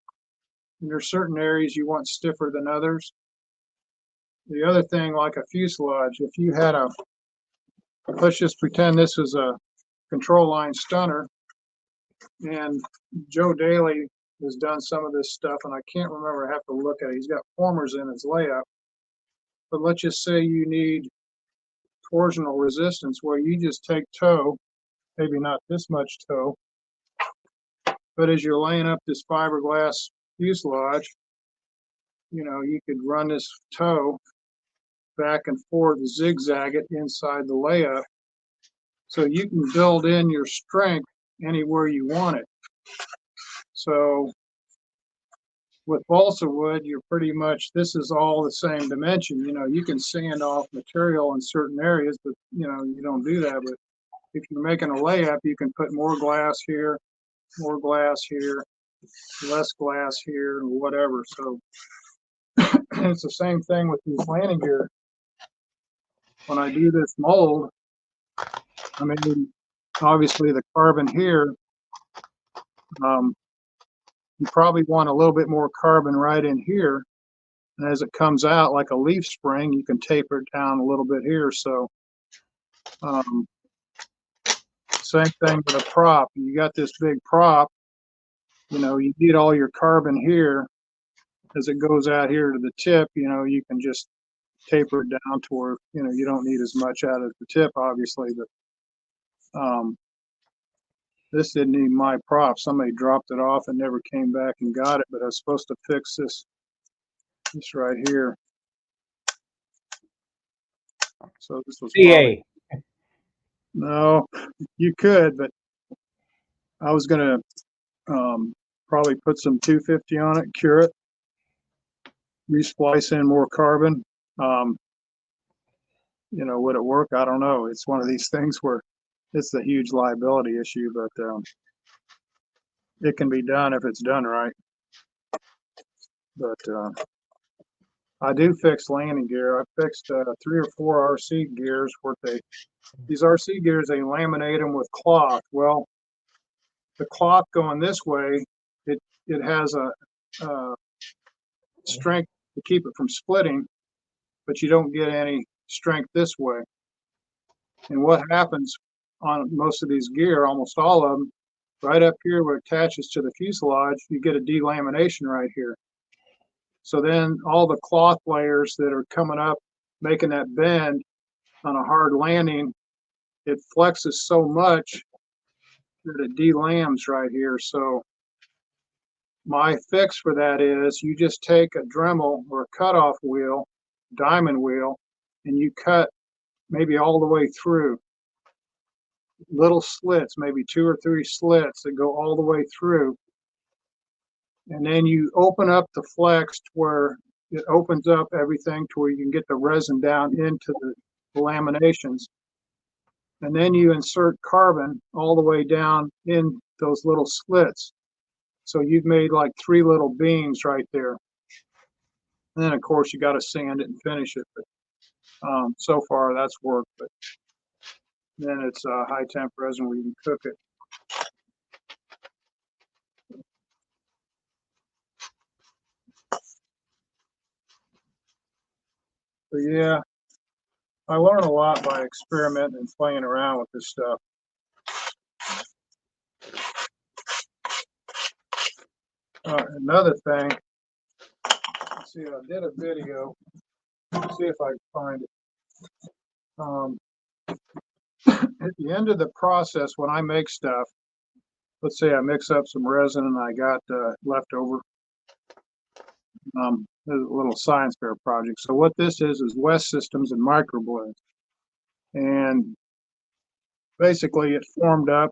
and there's certain areas you want stiffer than others. The other thing, like a fuselage, if you had a, let's just pretend this is a control line stunner, and Joe Daly has done some of this stuff, and I can't remember, I have to look at it. He's got formers in his layup. But let's just say you need torsional resistance where you just take toe, maybe not this much toe, but as you're laying up this fiberglass fuselage, you know, you could run this toe back and forth, zigzag it inside the layup. So you can build in your strength anywhere you want it. So with balsa wood, you're pretty much, this is all the same dimension. You know, you can sand off material in certain areas, but you know, you don't do that. But if you're making a layup, you can put more glass here, less glass here, or whatever. So it's the same thing with these landing gear. When I do this mold, I mean, obviously the carbon here, you probably want a little bit more carbon right in here. And as it comes out like a leaf spring, you can taper it down a little bit here. So same thing with a prop. You got this big prop, you know, you need all your carbon here. As it goes out here to the tip, you know, you can just taper it down to where, you know, you don't need as much out of the tip, obviously. But this didn't need my prop. Somebody dropped it off and never came back and got it, but I was supposed to fix this right here. So this was CA. No, you could, but I was gonna probably put some 250 on it, cure it, resplice in more carbon. You know, would it work? I don't know. It's one of these things where it's a huge liability issue, but it can be done if it's done right. But I do fix landing gear. I fixed 3 or 4 RC gears where these RC gears, they laminate them with cloth. Well, the cloth going this way, it has a strength to keep it from splitting, but you don't get any strength this way. And what happens on most of these gear, almost all of them, right up here where it attaches to the fuselage, you get a delamination right here. So then all the cloth layers that are coming up, making that bend on a hard landing, it flexes so much that it delams right here. So my fix for that is you just take a Dremel or a cutoff wheel, diamond wheel, and you cut maybe all the way through. Little slits, maybe 2 or 3 slits that go all the way through. And then you open up the flex to where it opens up everything to where you can get the resin down into the laminations. And then you insert carbon all the way down in those little slits. So you've made like 3 little beams right there. And then of course you got to sand it and finish it. But so far that's worked. But then it's high temp resin where you can cook it. But yeah, I learn a lot by experimenting and playing around with this stuff. Another thing, let's see, I did a video. Let's see if I can find it. At the end of the process, when I make stuff, let's say I mix up some resin and I got leftover. a little science fair project. So what this is West Systems and microblends. And basically it formed up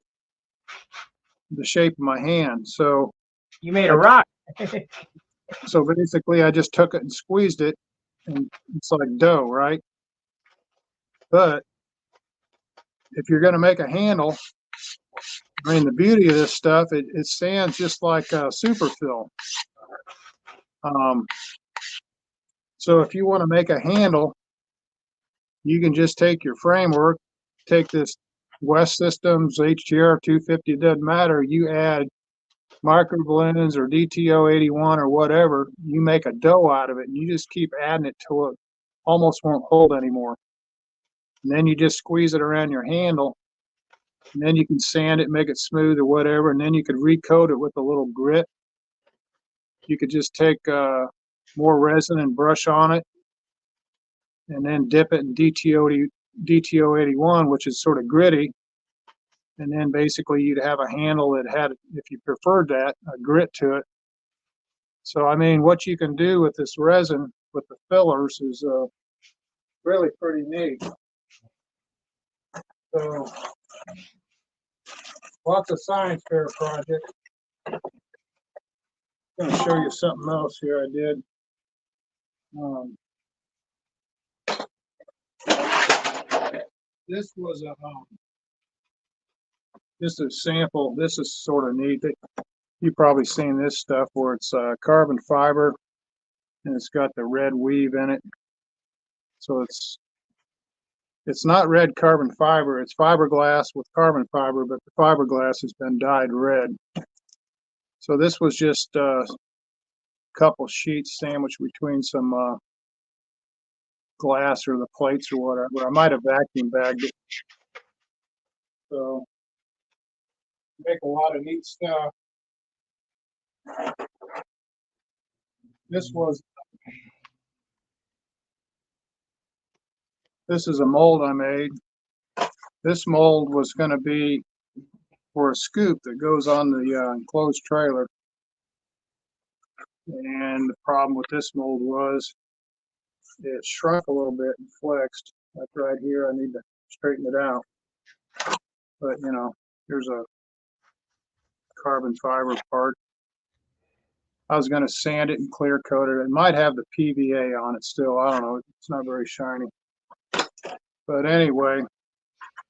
the shape of my hand. So You made a rock. so basically I just took it and squeezed it, and it's like dough, right? But if you're going to make a handle, I mean, the beauty of this stuff, it sands just like super fill. So if you want to make a handle, you can just take your framework, take this West Systems HTR 250, it doesn't matter. You add microblends or DTO 81 or whatever, you make a dough out of it, and you just keep adding it till it almost won't hold anymore. And then you just squeeze it around your handle, and then you can sand it, make it smooth or whatever, and then you could recoat it with a little grit. You could just take more resin and brush on it, and then dip it in DTO 81, which is sort of gritty. And then basically you'd have a handle that had, if you preferred that, a grit to it. So, I mean, what you can do with this resin, with the fillers, is really pretty neat. So, lots of science fair projects. I'm going to show you something else here I did. This was just a sample. This is sort of neat. You've probably seen this stuff where it's carbon fiber and it's got the red weave in it. So it's not red carbon fiber, it's fiberglass with carbon fiber, but the fiberglass has been dyed red. So this was just a couple sheets sandwiched between some glass or the plates or whatever. I might have vacuum bagged it. So make a lot of neat stuff. This is a mold I made. This mold was going to be for a scoop that goes on the enclosed trailer. And the problem with this mold was it shrunk a little bit and flexed. Like right here, I need to straighten it out. But you know, here's a carbon fiber part. I was going to sand it and clear coat it. It might have the PVA on it still. I don't know. It's not very shiny. But anyway,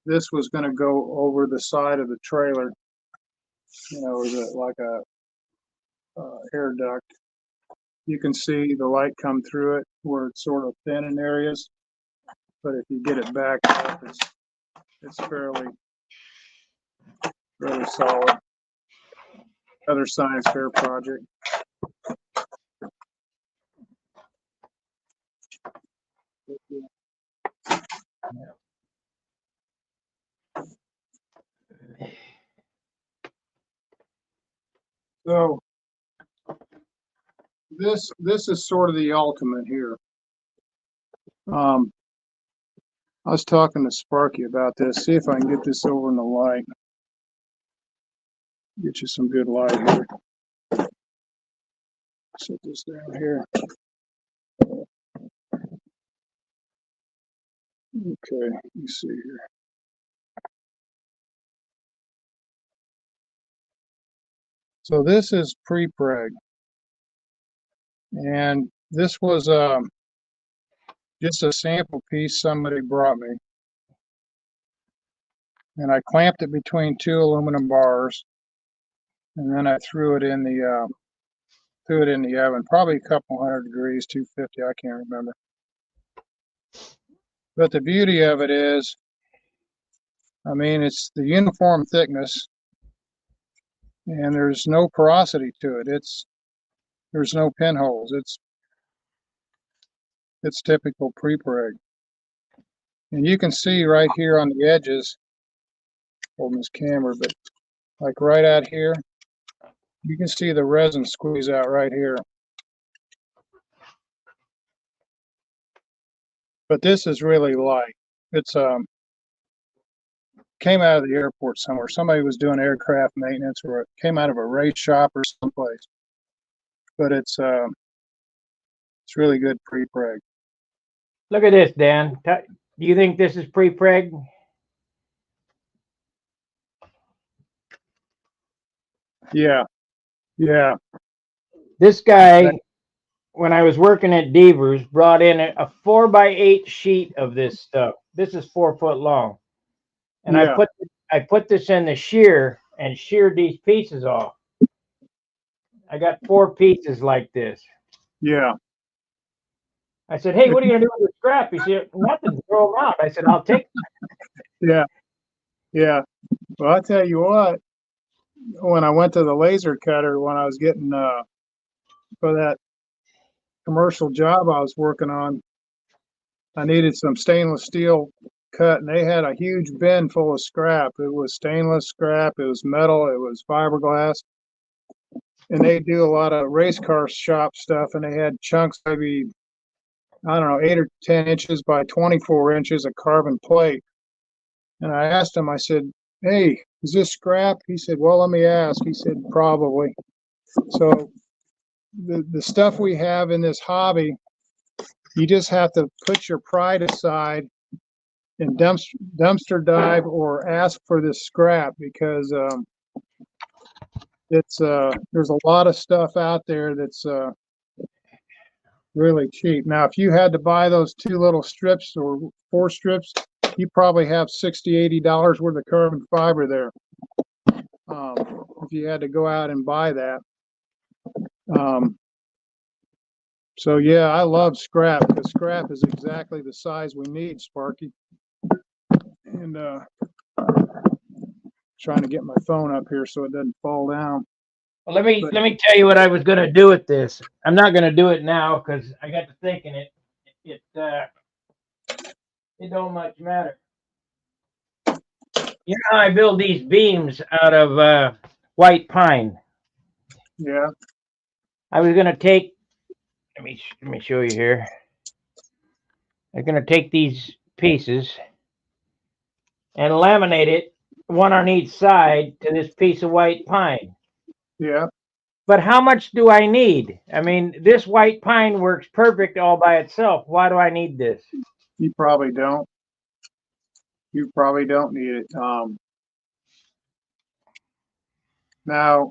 this was going to go over the side of the trailer. You know, like a air duct. You can see the light come through it where it's sort of thin in areas. But if you get it back up, it's fairly solid. Other science fair project. So this is sort of the ultimate here. I was talking to Sparky about this. See if I can get this over in the light. Get you some good light here. Set this down here. Okay, you see here. So this is pre-preg. And this was just a sample piece somebody brought me. And I clamped it between two aluminum bars. And then I threw it in the oven, probably a couple 100 degrees, 250, I can't remember. But the beauty of it is, I mean, it's the uniform thickness and there's no porosity to it. There's no pinholes. It's typical pre-preg. And you can see right here on the edges, holding this camera, but like right out here, you can see the resin squeeze out right here. But this is really light. It's came out of the airport somewhere. Somebody was doing aircraft maintenance, or it came out of a race shop or someplace. But it's It's really good pre-preg. Look at this, Dan. Do you think this is pre-preg? Yeah, yeah, This guy, when I was working at Devers, brought in a 4x8 sheet of this stuff. This is 4 foot long, and yeah, I put this in the shear and sheared these pieces off. I got 4 pieces like this. yeah. I said, "Hey, what are you gonna do with the scrap?" He said, "Nothing. Throw them out." I said, "I'll take them." Yeah, yeah. Well, I'll tell you what, when I went to the laser cutter, when I was getting for that commercial job I was working on, I needed some stainless steel cut, and they had a huge bin full of scrap. It was stainless scrap, it was metal, it was fiberglass, and they do a lot of race car shop stuff, and they had chunks maybe, I don't know, 8 or 10 inches by 24 inches of carbon plate. And I asked him, I said, "Hey, is this scrap?" He said, "Well, let me ask." He said, "Probably." So the stuff we have in this hobby, you just have to put your pride aside and dumpster dive or ask for this scrap, because it's there's a lot of stuff out there that's really cheap. Now, if you had to buy those 2 little strips or 4 strips, you probably have $60-$80 worth of carbon fiber there. If you had to go out and buy that. So yeah, I love scrap, because scrap is exactly the size we need, Sparky. And trying to get my phone up here so it doesn't fall down. Well, let me tell you what I was gonna do with this. I'm not gonna do it now because I got to thinking it don't much matter. You know how I build these beams out of white pine? Yeah, I was gonna take. Let me show you here. I'm gonna take these pieces and laminate it, one on each side, to this piece of white pine. yeah. But how much do I need? I mean, this white pine works perfect all by itself. Why do I need this? You probably don't. You probably don't need it. Now,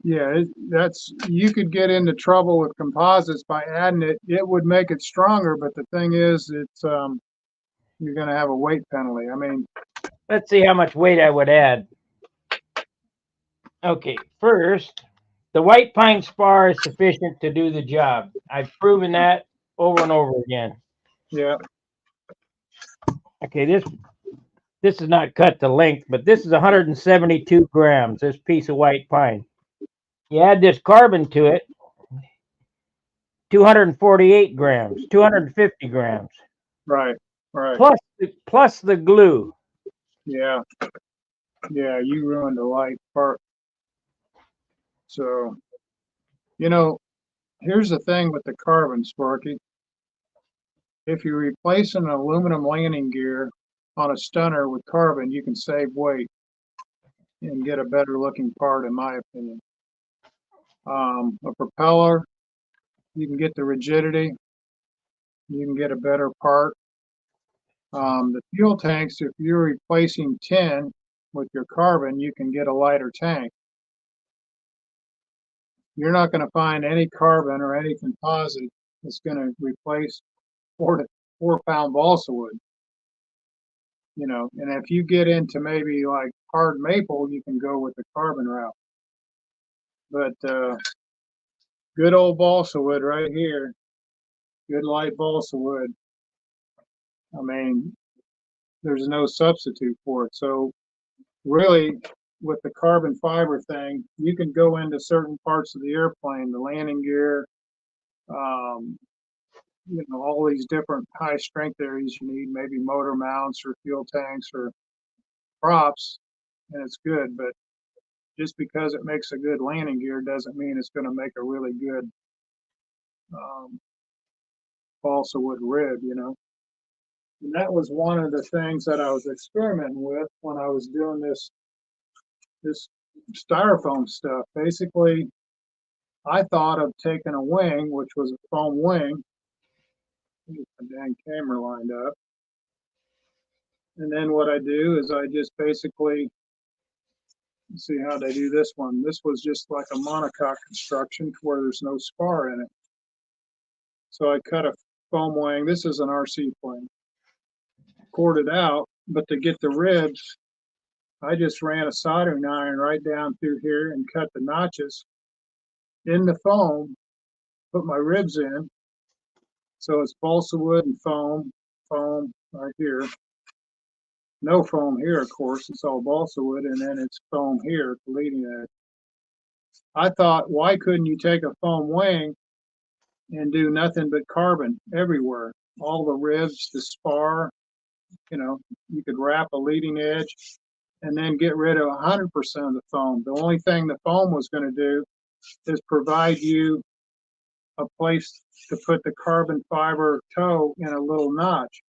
yeah, that's, you could get into trouble with composites by adding it. It would make it stronger, but the thing is, it's you're going to have a weight penalty. I mean, Let's see how much weight I would add. Okay, first, the white pine spar is sufficient to do the job. I've proven that over and over again. yeah, Okay, this is not cut to length, but this is 172 grams, this piece of white pine. You add this carbon to it, 248 grams, 250 grams, right, right. plus the glue. Yeah, yeah, you ruined the light part. So, you know, here's the thing with the carbon, Sparky. If you replace an aluminum landing gear on a stunner with carbon, you can save weight and get a better looking part, in my opinion. A propeller, you can get the rigidity, you can get a better part. The fuel tanks, if you're replacing tin with your carbon, you can get a lighter tank. You're not going to find any carbon or any composite that's going to replace 4 pound balsa wood. You know, and if you get into maybe like hard maple, you can go with the carbon route. But good old balsa wood right here, good light balsa wood. I mean, there's no substitute for it. So really, with the carbon fiber thing, you can go into certain parts of the airplane, the landing gear, um, you know, all these different high strength areas you need, maybe motor mounts or fuel tanks or props, and it's good. But just because it makes a good landing gear doesn't mean it's going to make a really good um, balsa wood rib, you know. And that was one of the things that I was experimenting with when I was doing this styrofoam stuff. Basically, I thought of taking a wing, which was a foam wing. Get the dang camera lined up. And then what I do is I just basically, let's see how they do this one. This was just like a monocoque construction where there's no spar in it. So I cut a foam wing. This is an RC plane. Cored it out, but to get the ribs, I just ran a soldering iron right down through here and cut the notches in the foam, put my ribs in. So it's balsa wood and foam right here. No foam here, of course, it's all balsa wood, and then it's foam here at the leading edge. I thought, why couldn't you take a foam wing and do nothing but carbon everywhere? All the ribs, the spar, you could wrap a leading edge and then get rid of 100% of the foam. The only thing the foam was going to do is provide you a place to put the carbon fiber toe in a little notch.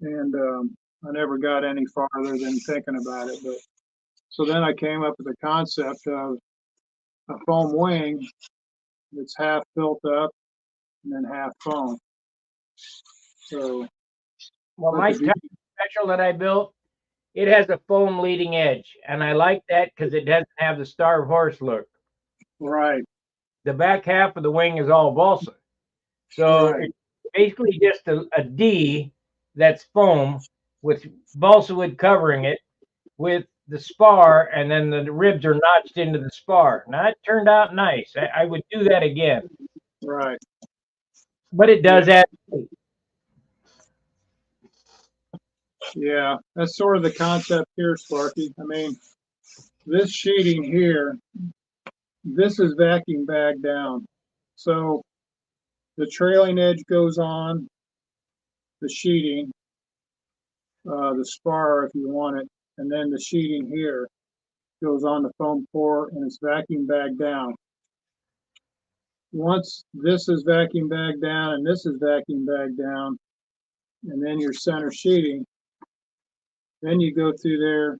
And I never got any farther than thinking about it. But so then I came up with the concept of a foam wing that's half built up and then half foam. So, Well, my special that I built, it has a foam leading edge, and I like that because it doesn't have the starved horse look. Right. The back half of the wing is all balsa. So Right. it's basically just a D that's foam with balsa wood covering it with the spar, and then the ribs are notched into the spar. Now, it turned out nice. I would do that again. Right. But it does add. Yeah, that's sort of the concept here, Sparky. I mean, this sheeting here, this is vacuum bagged down. So the trailing edge goes on the sheeting, the spar if you want it, and then the sheeting here goes on the foam core and it's vacuum bagged down. Once this is vacuum bagged down and this is vacuum bagged down, and then your center sheeting, then you go through there.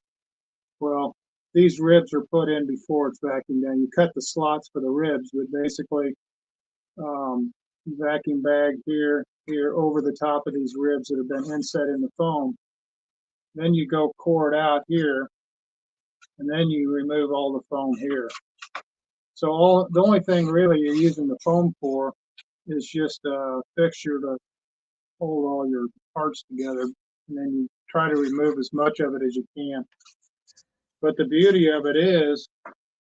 Well, these ribs are put in before it's vacuumed down. You cut the slots for the ribs, but basically vacuum bag here over the top of these ribs that have been inset in the foam. Then you go core it out here, and then you remove all the foam here. So the only thing really you're using the foam for is just a fixture to hold all your parts together, and then you try to remove as much of it as you can. But the beauty of it is,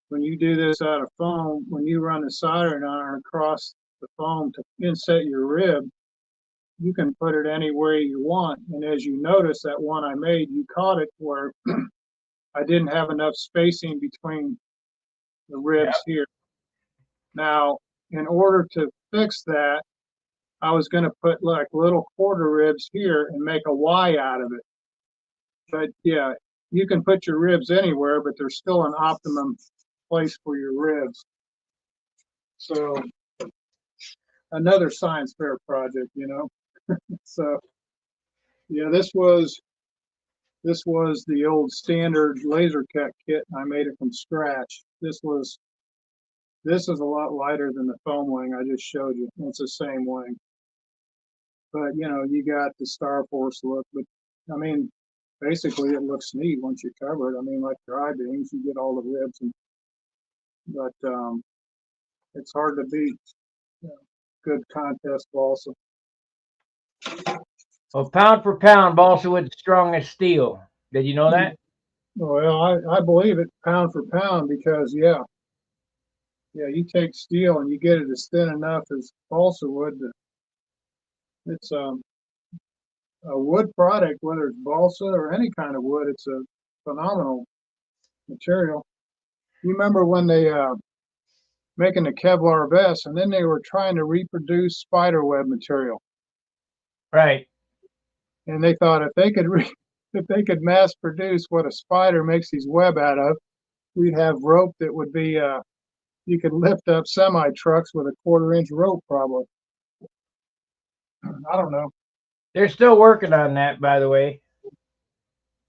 when you do this out of foam, when you run the soldering iron across the foam to inset your rib, you can put it anywhere you want. And as you notice, that one I made, you caught it where I didn't have enough spacing between the ribs here. Now, in order to fix that, I was going to put like little quarter ribs here and make a Y out of it. But yeah, you can put your ribs anywhere, but there's still an optimum place for your ribs. So another science fair project, So yeah, this was the old standard laser cut kit. I made it from scratch. This is a lot lighter than the foam wing I just showed you. It's the same wing. But you got the Star Force look, but I mean, basically it looks neat once you cover it. I mean, like your I-beams, you get all the ribs, but it's hard to beat. Good contest balsa. Well, pound for pound, balsa wood's strong as steel. Did you know that? Well, I believe it pound for pound because you take steel and you get it as thin enough as balsa wood. It's a wood product, whether it's balsa or any kind of wood. It's a phenomenal material. You remember when they making the Kevlar vest, and then they were trying to reproduce spider web material. Right. And they thought if they could mass produce what a spider makes his web out of, we'd have rope that would be you could lift up semi trucks with a 1/4-inch rope, probably. I don't know. They're still working on that, by the way.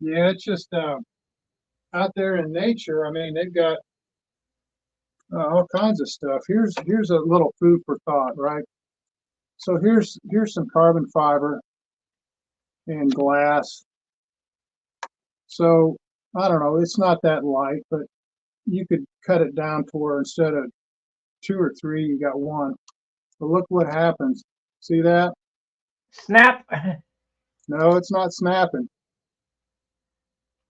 Yeah, it's just out there in nature. I mean, they've got all kinds of stuff. Here's a little food for thought, right? So here's some carbon fiber and glass. So I don't know, it's not that light, but you could cut it down to where instead of 2 or 3, you got 1. But look what happens. See that? Snap. No, it's not snapping.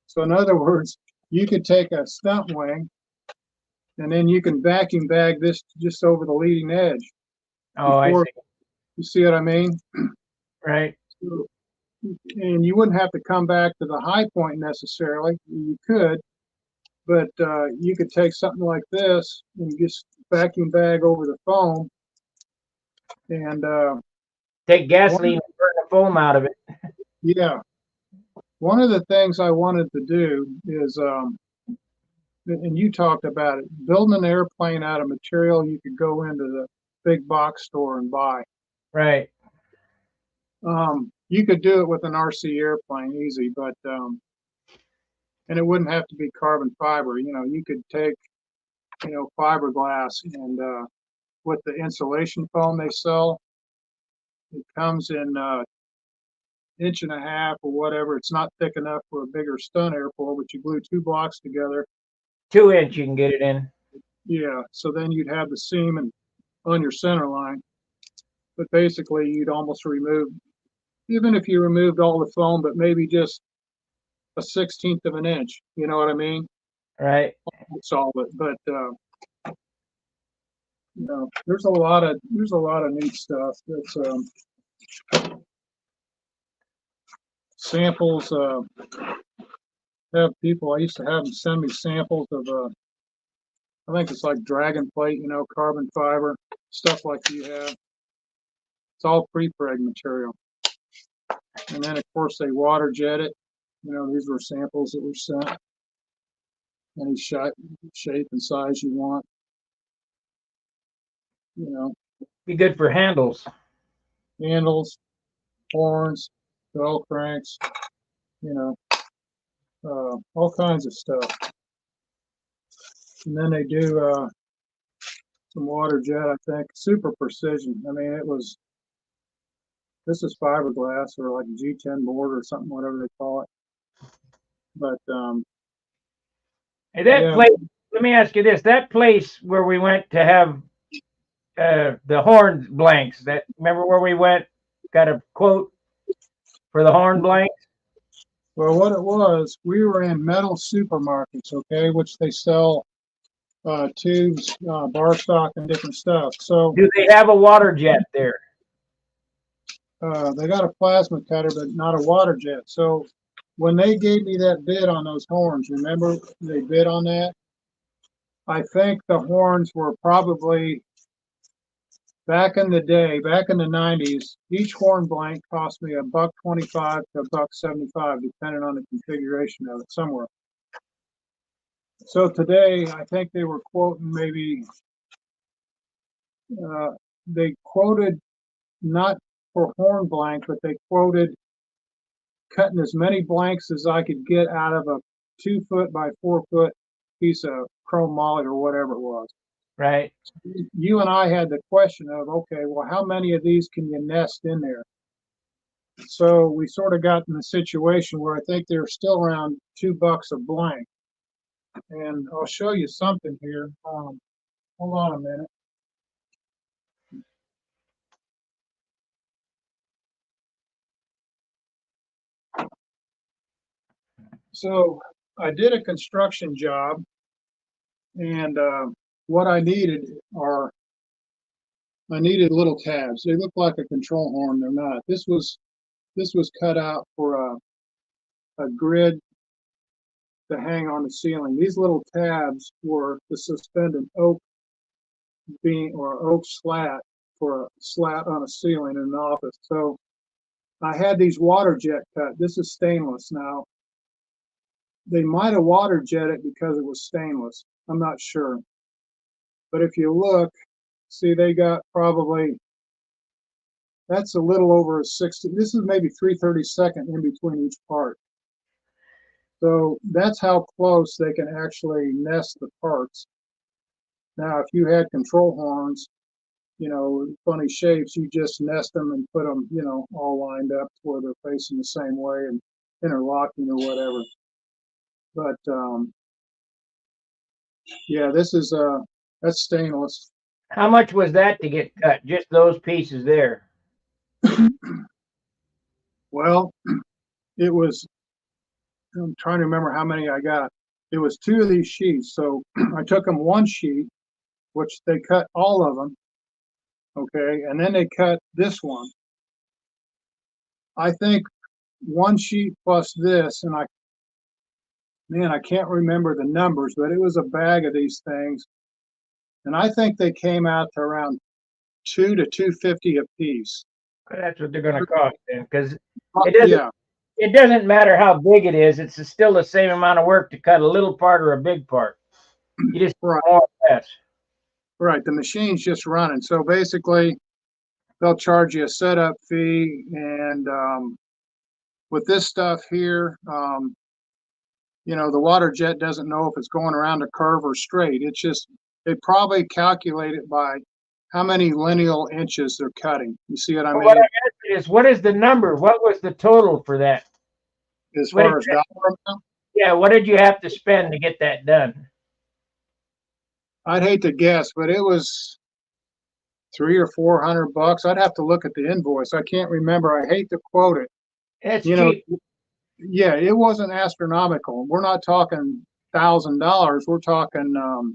So in other words, you could take a stump wing and then you can vacuum bag this just over the leading edge. Oh, I see. You see what I mean? Right. So, and you wouldn't have to come back to the high point necessarily. You could, but you could take something like this and just vacuum bag over the foam. And Take gasoline and burn the foam out of it. yeah, one of the things I wanted to do is, and you talked about it, building an airplane out of material you could go into the big box store and buy. Right. You could do it with an RC airplane easy, but and it wouldn't have to be carbon fiber. You know, you could take, fiberglass and with the insulation foam they sell, it comes in 1.5 inches or whatever. It's not thick enough for a bigger stun airfoil, but you glue 2 blocks together. 2 inch you can get it in. Yeah, so then you'd have the seam and on your center line. But basically, you'd almost remove, even if you removed all the foam, but maybe just a 1/16 of an inch. You know what I mean? Right. Solve it. But there's a lot of neat stuff. That's samples. Have people. I used to have them send me samples of. I think it's like dragon plate. Carbon fiber stuff like you have. It's all pre-preg material. And then of course they water jet it. These were samples that were sent. Any shape and size you want. Be good for handles. Handles, horns, bell cranks, all kinds of stuff. And then they do some water jet, I think, super precision. I mean, this is fiberglass or like a G10 board or something, whatever they call it. But Hey, that yeah. place, let me ask you this. That place where we went to have the horn blanks, remember where we went, got a quote for the horn blanks? Well, what it was, we were in metal supermarkets, okay, which they sell tubes, bar stock, and different stuff. So Do they have a water jet there? they got a plasma cutter, but not a water jet. So when they gave me that bid on those horns, remember they bid on that? I think the horns were probably, back in the day, back in the 90s, each horn blank cost me $1.25 to $1.75, depending on the configuration of it somewhere. So today, I think they were quoting maybe, they quoted not for horn blank, but they quoted cutting as many blanks as I could get out of a 2-foot by 4-foot piece of chrome moly or whatever it was. Right. You and I had the question of, okay, well, how many of these can you nest in there? So we sort of got in the situation where I think they're still around $2 a blank. And I'll show you something here. Hold on a minute. So I did a construction job, and what I needed little tabs. They look like a control horn. They're not. This was cut out for a grid to hang on the ceiling. These little tabs were to suspend an oak beam or oak slat for a slat on a ceiling in an office. So I had these water jet cut. This is stainless now. They might have water jet it because it was stainless. I'm not sure. But if you look, see, they got probably, that's a little over a 60. This is maybe 3/32 in between each part. So that's how close they can actually nest the parts. Now, if you had control horns, funny shapes, you just nest them and put them, all lined up where they're facing the same way and interlocking or whatever. But yeah, this is that's stainless. How much was that to get cut? Just those pieces there? Well, it was, I'm trying to remember how many I got. It was 2 of these sheets. So I took them one sheet, which they cut all of them. Okay. And then they cut this one. I think one sheet plus this, and I can't remember the numbers, but it was a bag of these things. And I think they came out to around $2 to $2.50 a piece. That's what they're going to cost then, because it doesn't. Yeah, It doesn't matter how big it is. It's still the same amount of work to cut a little part or a big part. You just right, more or less. right. The machine's just running. So basically, they'll charge you a setup fee. And with this stuff here, the water jet doesn't know if it's going around a curve or straight. It's just, they probably calculate it by how many lineal inches they're cutting. You see what I But what mean? I'm asking is, what is the number? What was the total for that? As What did far as you, dollar amount, yeah, what did you have to spend to get that done? I'd hate to guess, but it was 300 or 400 bucks. I'd have to look at the invoice. I can't remember. I hate to quote it. It's You know, cheap. yeah, it wasn't astronomical. We're not talking $1,000. We're talking,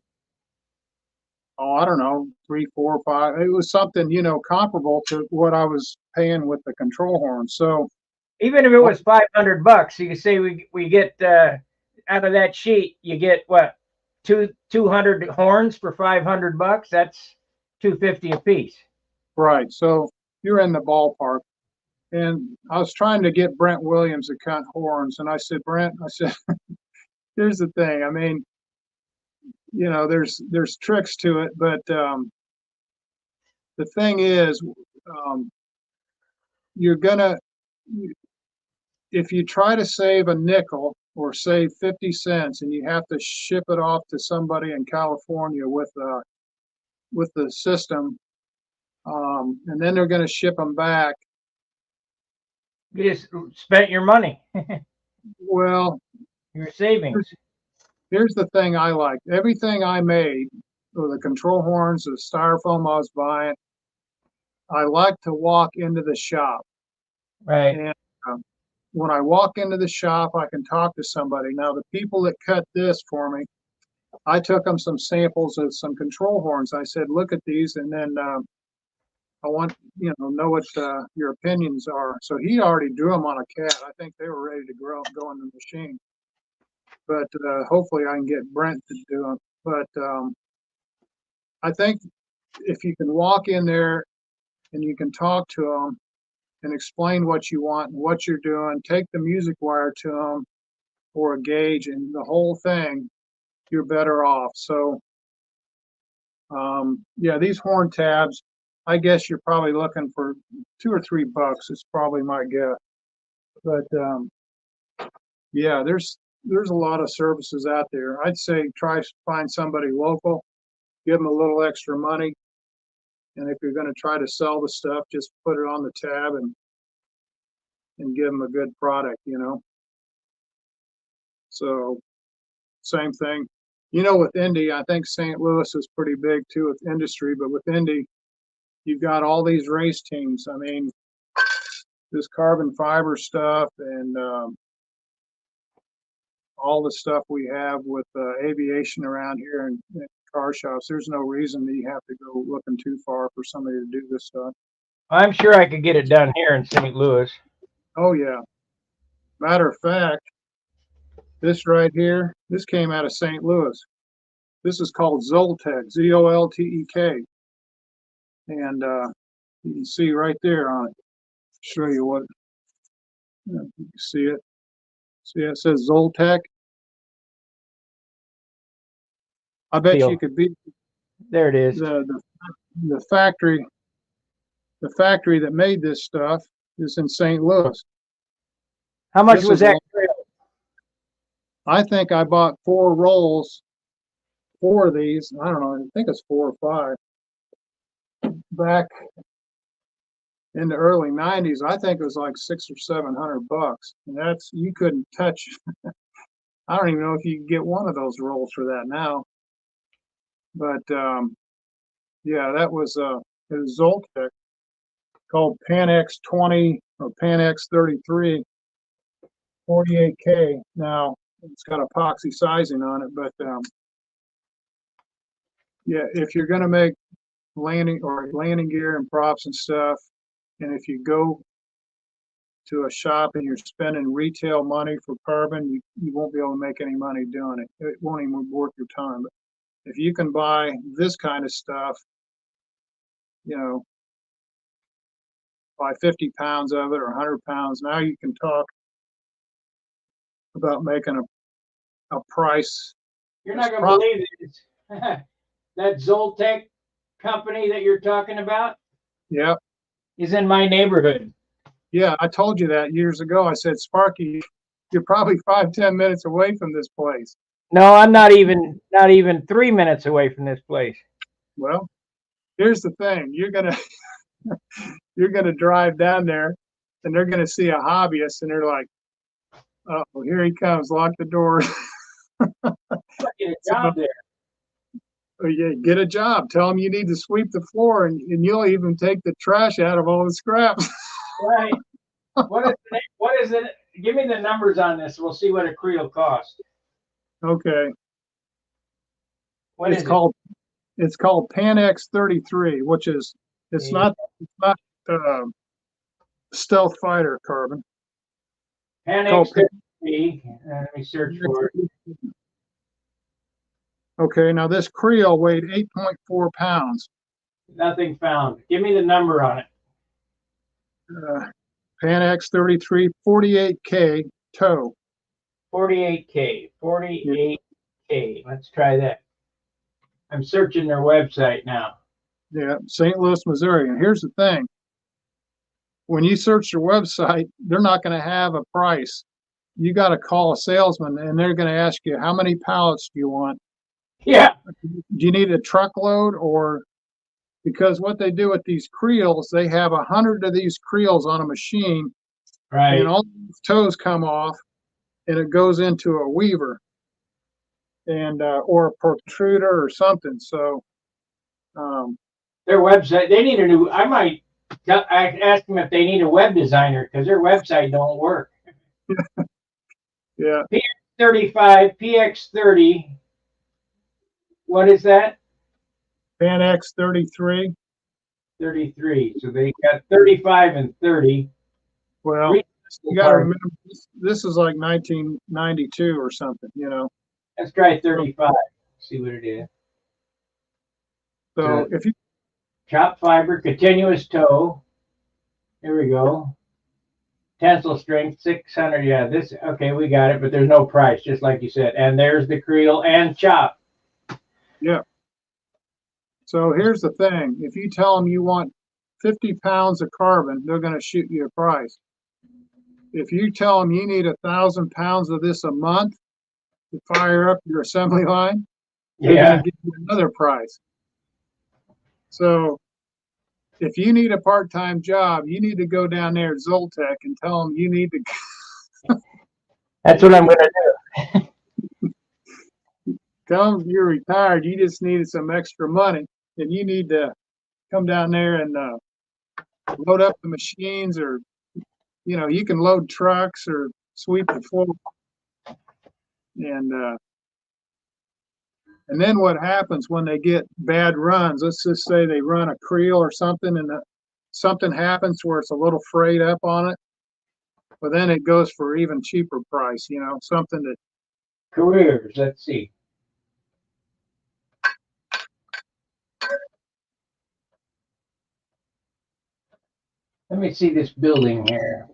I don't know, 3, 4, 5. It was something, comparable to what I was paying with the control horn. So, Even if it was $500, you can say we get out of that sheet, you get what, 200 horns for $500. That's $250 a piece. right. So you're in the ballpark. And I was trying to get Brent Williams to cut horns. And I said, Brent, here's the thing. I mean, there's tricks to it, but the thing is, um, you're gonna, if you try to save a nickel or save 50 cents and you have to ship it off to somebody in California with the system, and then they're going to ship them back. You just spent your money, Well, your savings. here's the thing I like. Everything I made, or the control horns, the styrofoam I was buying, I like to walk into the shop. Right. And when I walk into the shop, I can talk to somebody. Now, the people that cut this for me, I took them some samples of some control horns. I said, look at these, and then I want, know what your opinions are. So he already drew them on a CAD. I think they were ready to go in the machine. But hopefully I can get Brent to do them. But I think if you can walk in there and you can talk to them and explain what you want and what you're doing, take the music wire to them or a gauge and the whole thing, you're better off. So yeah, these horn tabs, I guess you're probably looking for $2 or $3. It's probably my guess. But yeah, there's a lot of services out there. I'd say try to find somebody local, give them a little extra money, and if you're going to try to sell the stuff, just put it on the tab and give them a good product. So same thing. With Indy, I think St. Louis is pretty big too with industry, but with Indy, you've got all these race teams. I mean, this carbon fiber stuff and all the stuff we have with aviation around here and car shops. There's no reason that you have to go looking too far for somebody to do this stuff. I'm sure I could get it done here in St. Louis. Oh yeah. Matter of fact, this right here, this came out of St. Louis. This is called Zoltek, Zoltek. And you can see right there on it. Show you what, you can see it. See, it says Zoltek. I bet you could beat There it is. the factory. The factory that made this stuff is in St. Louis. How much was that? I think I bought 4 rolls 4 of these. I don't know. I think it's 4 or 5. Back in the early 90s, I think it was like $600 or $700, and that's, you couldn't touch. I don't even know if you can get one of those rolls for that now. But yeah, that was it was Zoltec, called Pan X20 or Pan X33, 48K. Now it's got epoxy sizing on it, but yeah, if you're going to make landing gear and props and stuff, and if you go to a shop and you're spending retail money for carbon, you won't be able to make any money doing it. It won't even be worth your time. But if you can buy this kind of stuff, you know, buy 50 pounds of it or 100 pounds, now you can talk about making a price. You're not going to believe it. That Zoltec company that you're talking about, Yeah, is in my neighborhood. yeah, I told you that years ago. I said, Sparky, you're probably 5-10 minutes away from this place. No, I'm not even 3 minutes away from this place. Well, here's the thing. You're gonna drive down there and they're gonna see a hobbyist and they're like, oh, here he comes, lock the door. Get a job there. Yeah, get a job. Tell them you need to sweep the floor, and you'll even take the trash out of all the scraps. Right. What is it? Give me the numbers on this. We'll see what a creel costs. Okay. What it's is called it? It's called Pan X33, which is it's not stealth fighter carbon. Pan X33. Let me search for it. Okay, now this creel weighed 8.4 pounds. Nothing found. Give me the number on it. Pan X33, 48K tow. 48K. 48K. Let's try that. I'm searching their website now. Yeah, St. Louis, Missouri. And here's the thing. When you search their website, they're not going to have a price. You got to call a salesman and they're going to ask you, how many pallets do you want? Yeah. Do you need a truckload? Or because what they do with these creels, they have 100 of these creels on a machine, right, and all these toes come off and it goes into a weaver and or a protruder or something. So their website, they need a new, I might ask them if they need a web designer because their website don't work. Yeah. PX35, PX30. What is that? Pan X33. 33. So they got 35 and 30. Well, you got to remember, this is like 1992 or something, you know. Let's try 35. See what it is. So if you chop fiber, continuous tow. Here we go. Tensile strength 600. Yeah, this, okay, we got it, but there's no price, just like you said. And there's the creel and chop. Yeah. So here's the thing. If you tell them you want 50 pounds of carbon, they're going to shoot you a price. If you tell them you need 1,000 pounds of this a month to fire up your assembly line, they're going to give you another price. So if you need a part-time job, you need to go down there at Zoltec and tell them you need to. That's what I'm going to do. Tell them you're retired. You just needed some extra money, and you need to come down there and load up the machines, or you can load trucks or sweep the floor. And then what happens when they get bad runs? Let's just say they run a creel or something, and something happens where it's a little frayed up on it. But then it goes for even cheaper price. Something that. Careers. Let's see. Let me see this building here.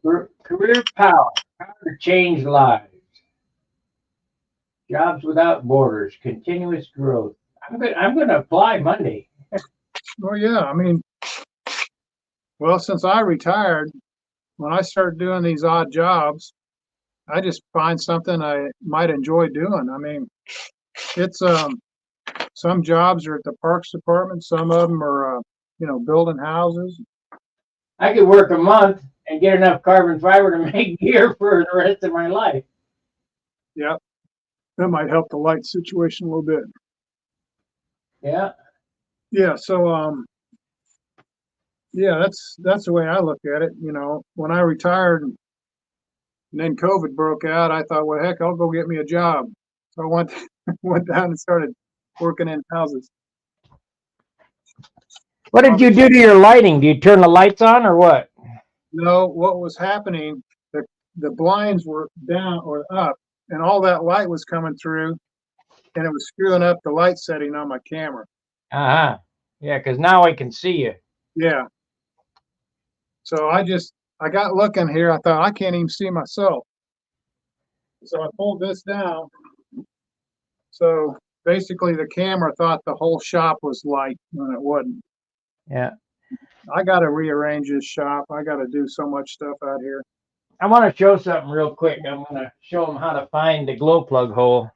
Career power. Power to change lives. Jobs without borders. Continuous growth. I'm going to apply Monday. Well, yeah. I mean, well, since I retired, when I started doing these odd jobs, I just find something I might enjoy doing. I mean, it's some jobs are at the Parks Department. Some of them are, you know, building houses. I could work a month and get enough carbon fiber to make gear for the rest of my life. Yep. That might help the light situation a little bit. Yeah. Yeah. So, yeah, that's the way I look at it. You know, when I retired and then COVID broke out, I thought, well, heck, I'll go get me a job. So I went down and started working in houses. What did you do to your lighting? Do you turn the lights on or what? No, what was happening, the blinds were down or up, and all that light was coming through, and it was screwing up the light setting on my camera. Uh-huh. Yeah, because now I can see you. Yeah. So I got looking here. I thought I can't even see myself. So I pulled this down. So basically, the camera thought the whole shop was light when it wasn't. Yeah. I got to rearrange this shop. I got to do so much stuff out here. I want to show something real quick. I'm going to show them how to find the glow plug hole.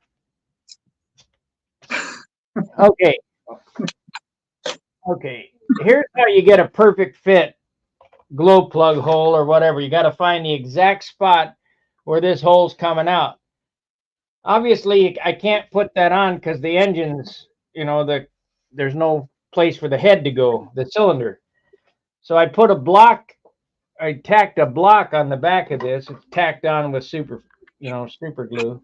Okay. Okay. Here's how you get a perfect fit glow plug hole or whatever. You got to find the exact spot where this hole's coming out. Obviously, I can't put that on because the engine's, you know, there's no place for the head to go, the cylinder. So I put a block, I tacked a block on the back of this. It's tacked on with super glue.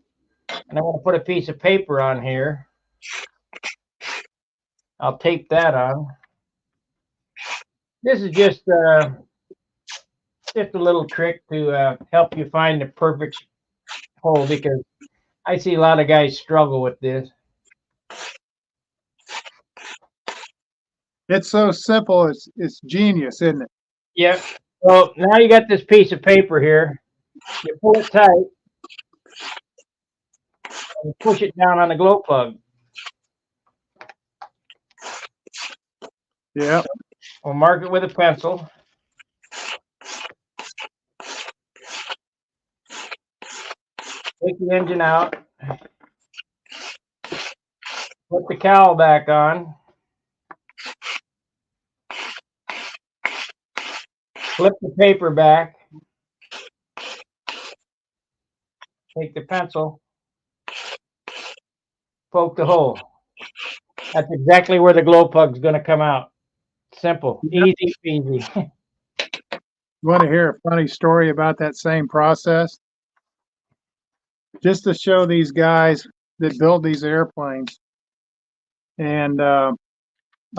And I'm going to put a piece of paper on here. I'll tape that on. This is just a little trick to help you find the perfect hole, because I see a lot of guys struggle with this. It's so simple. It's genius, isn't it? Yep. So now you got this piece of paper here. You pull it tight and push it down on the glow plug. Yeah. We'll mark it with a pencil. Take the engine out. Put the cowl back on. Flip the paper back. Take the pencil. Poke the hole. That's exactly where the glow plug's going to come out. Simple. Easy peasy. You want to hear a funny story about that same process? Just to show these guys that build these airplanes. And I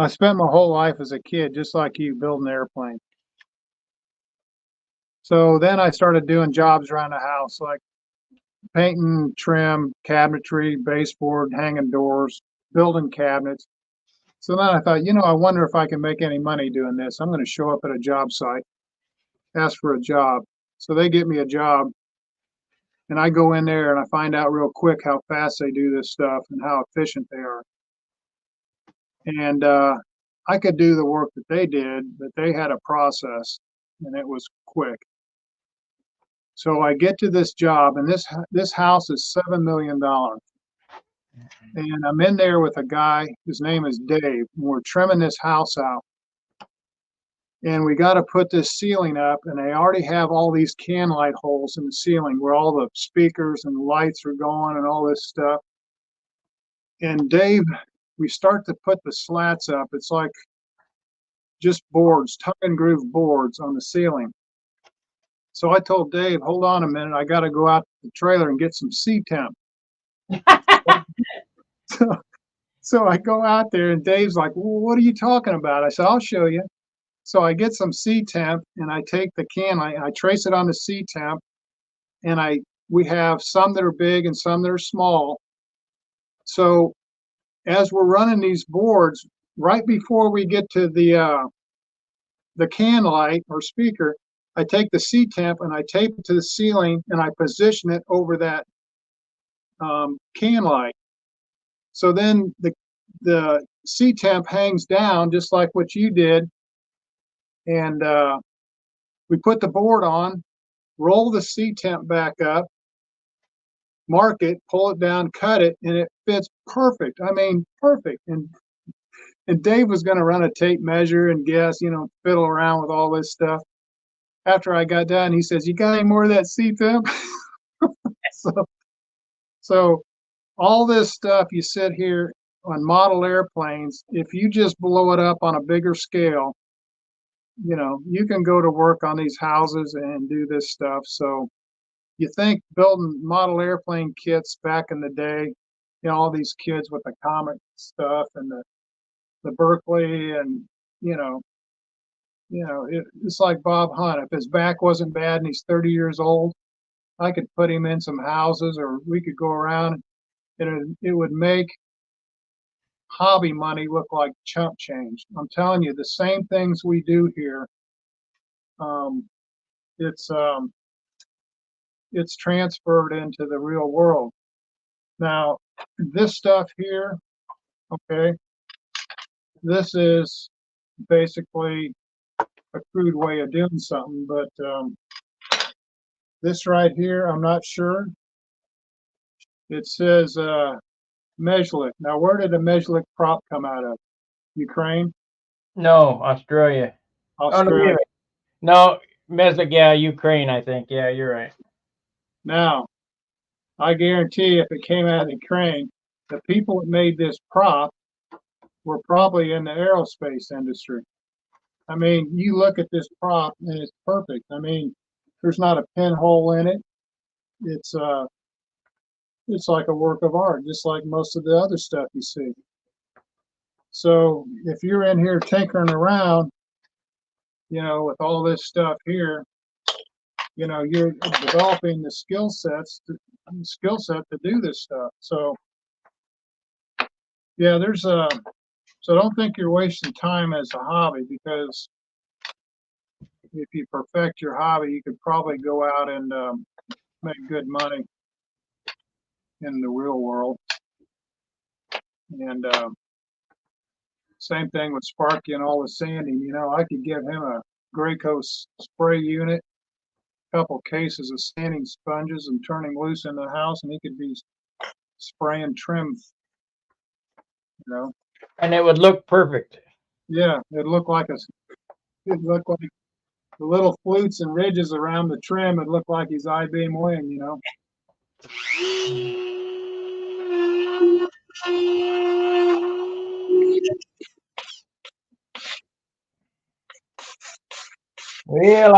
spent my whole life as a kid, just like you, building airplanes. So then I started doing jobs around the house, like painting, trim, cabinetry, baseboard, hanging doors, building cabinets. So then I thought, you know, I wonder if I can make any money doing this. I'm going to show up at a job site, ask for a job. So they get me a job, and I go in there and I find out real quick how fast they do this stuff and how efficient they are. And I could do the work that they did, but they had a process, and it was quick. So I get to this job, and this house is $7 million. And I'm in there with a guy, his name is Dave, and we're trimming this house out. And we got to put this ceiling up, and they already have all these can light holes in the ceiling where all the speakers and lights are going and all this stuff. And Dave, we start to put the slats up. It's like just boards, tongue and groove boards on the ceiling. So I told Dave, hold on a minute, I got to go out to the trailer and get some C-temp. So I go out there, and Dave's like, well, what are you talking about? I said, I'll show you. So I get some C-temp, and I take the can, I trace it on the C-temp, and we have some that are big and some that are small. So as we're running these boards, right before we get to the can light or speaker, I take the C-temp and I tape it to the ceiling, and I position it over that can light. So then the C-temp hangs down just like what you did, and we put the board on, roll the C-temp back up, mark it, pull it down, cut it, and it fits perfect. I mean, perfect. And Dave was going to run a tape measure and guess, fiddle around with all this stuff. After I got done, he says, "You got any more of that CFIB?" so, so all this stuff you sit here on model airplanes, if you just blow it up on a bigger scale, you can go to work on these houses and do this stuff. So you think building model airplane kits back in the day, all these kids with the comic stuff and the Berkeley and, it's like Bob Hunt. If his back wasn't bad and he's 30 years old, I could put him in some houses or we could go around and it would make hobby money look like chump change. I'm telling you, the same things we do here, um, it's it's transferred into the real world. Now, this stuff here, okay, this is basically a crude way of doing something, but this right here, I'm not sure. It says Mejlik. Now, where did the Mejlik prop come out of? Ukraine? No, Australia. Oh, no, Australia? really? No, Meslick, yeah, Ukraine, I think. Yeah, you're right. Now, I guarantee if it came out of Ukraine, the people that made this prop were probably in the aerospace industry. I mean, you look at this prop and it's perfect. I mean, there's not a pinhole in it. It's like a work of art, just like most of the other stuff you see. So if you're in here tinkering around, with all this stuff here, you're developing the skill set to do this stuff. So yeah, so don't think you're wasting time as a hobby, because if you perfect your hobby, you could probably go out and make good money in the real world. And same thing with Sparky and all the sanding. I could give him a Graco spray unit, a couple cases of sanding sponges, and turning loose in the house, and he could be spraying trim. And it would look perfect. Yeah, it looked like the little flutes and ridges around the trim. It looked like his I-beam wing. Well,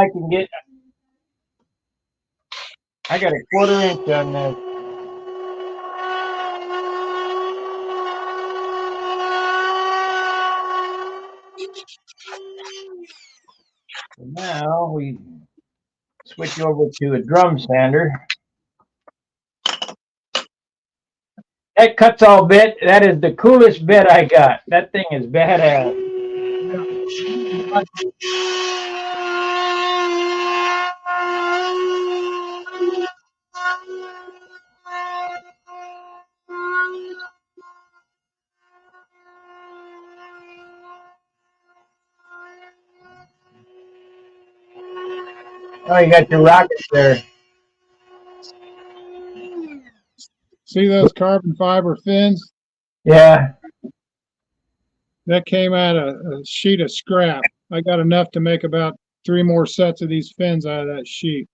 I got a 1/4 inch on this. So now we switch over to a drum sander. That cuts all bit. That is the coolest bit I got. That thing is badass. Oh, you got your rockets there. See those carbon fiber fins? Yeah. That came out of a sheet of scrap. I got enough to make about 3 more sets of these fins out of that sheet.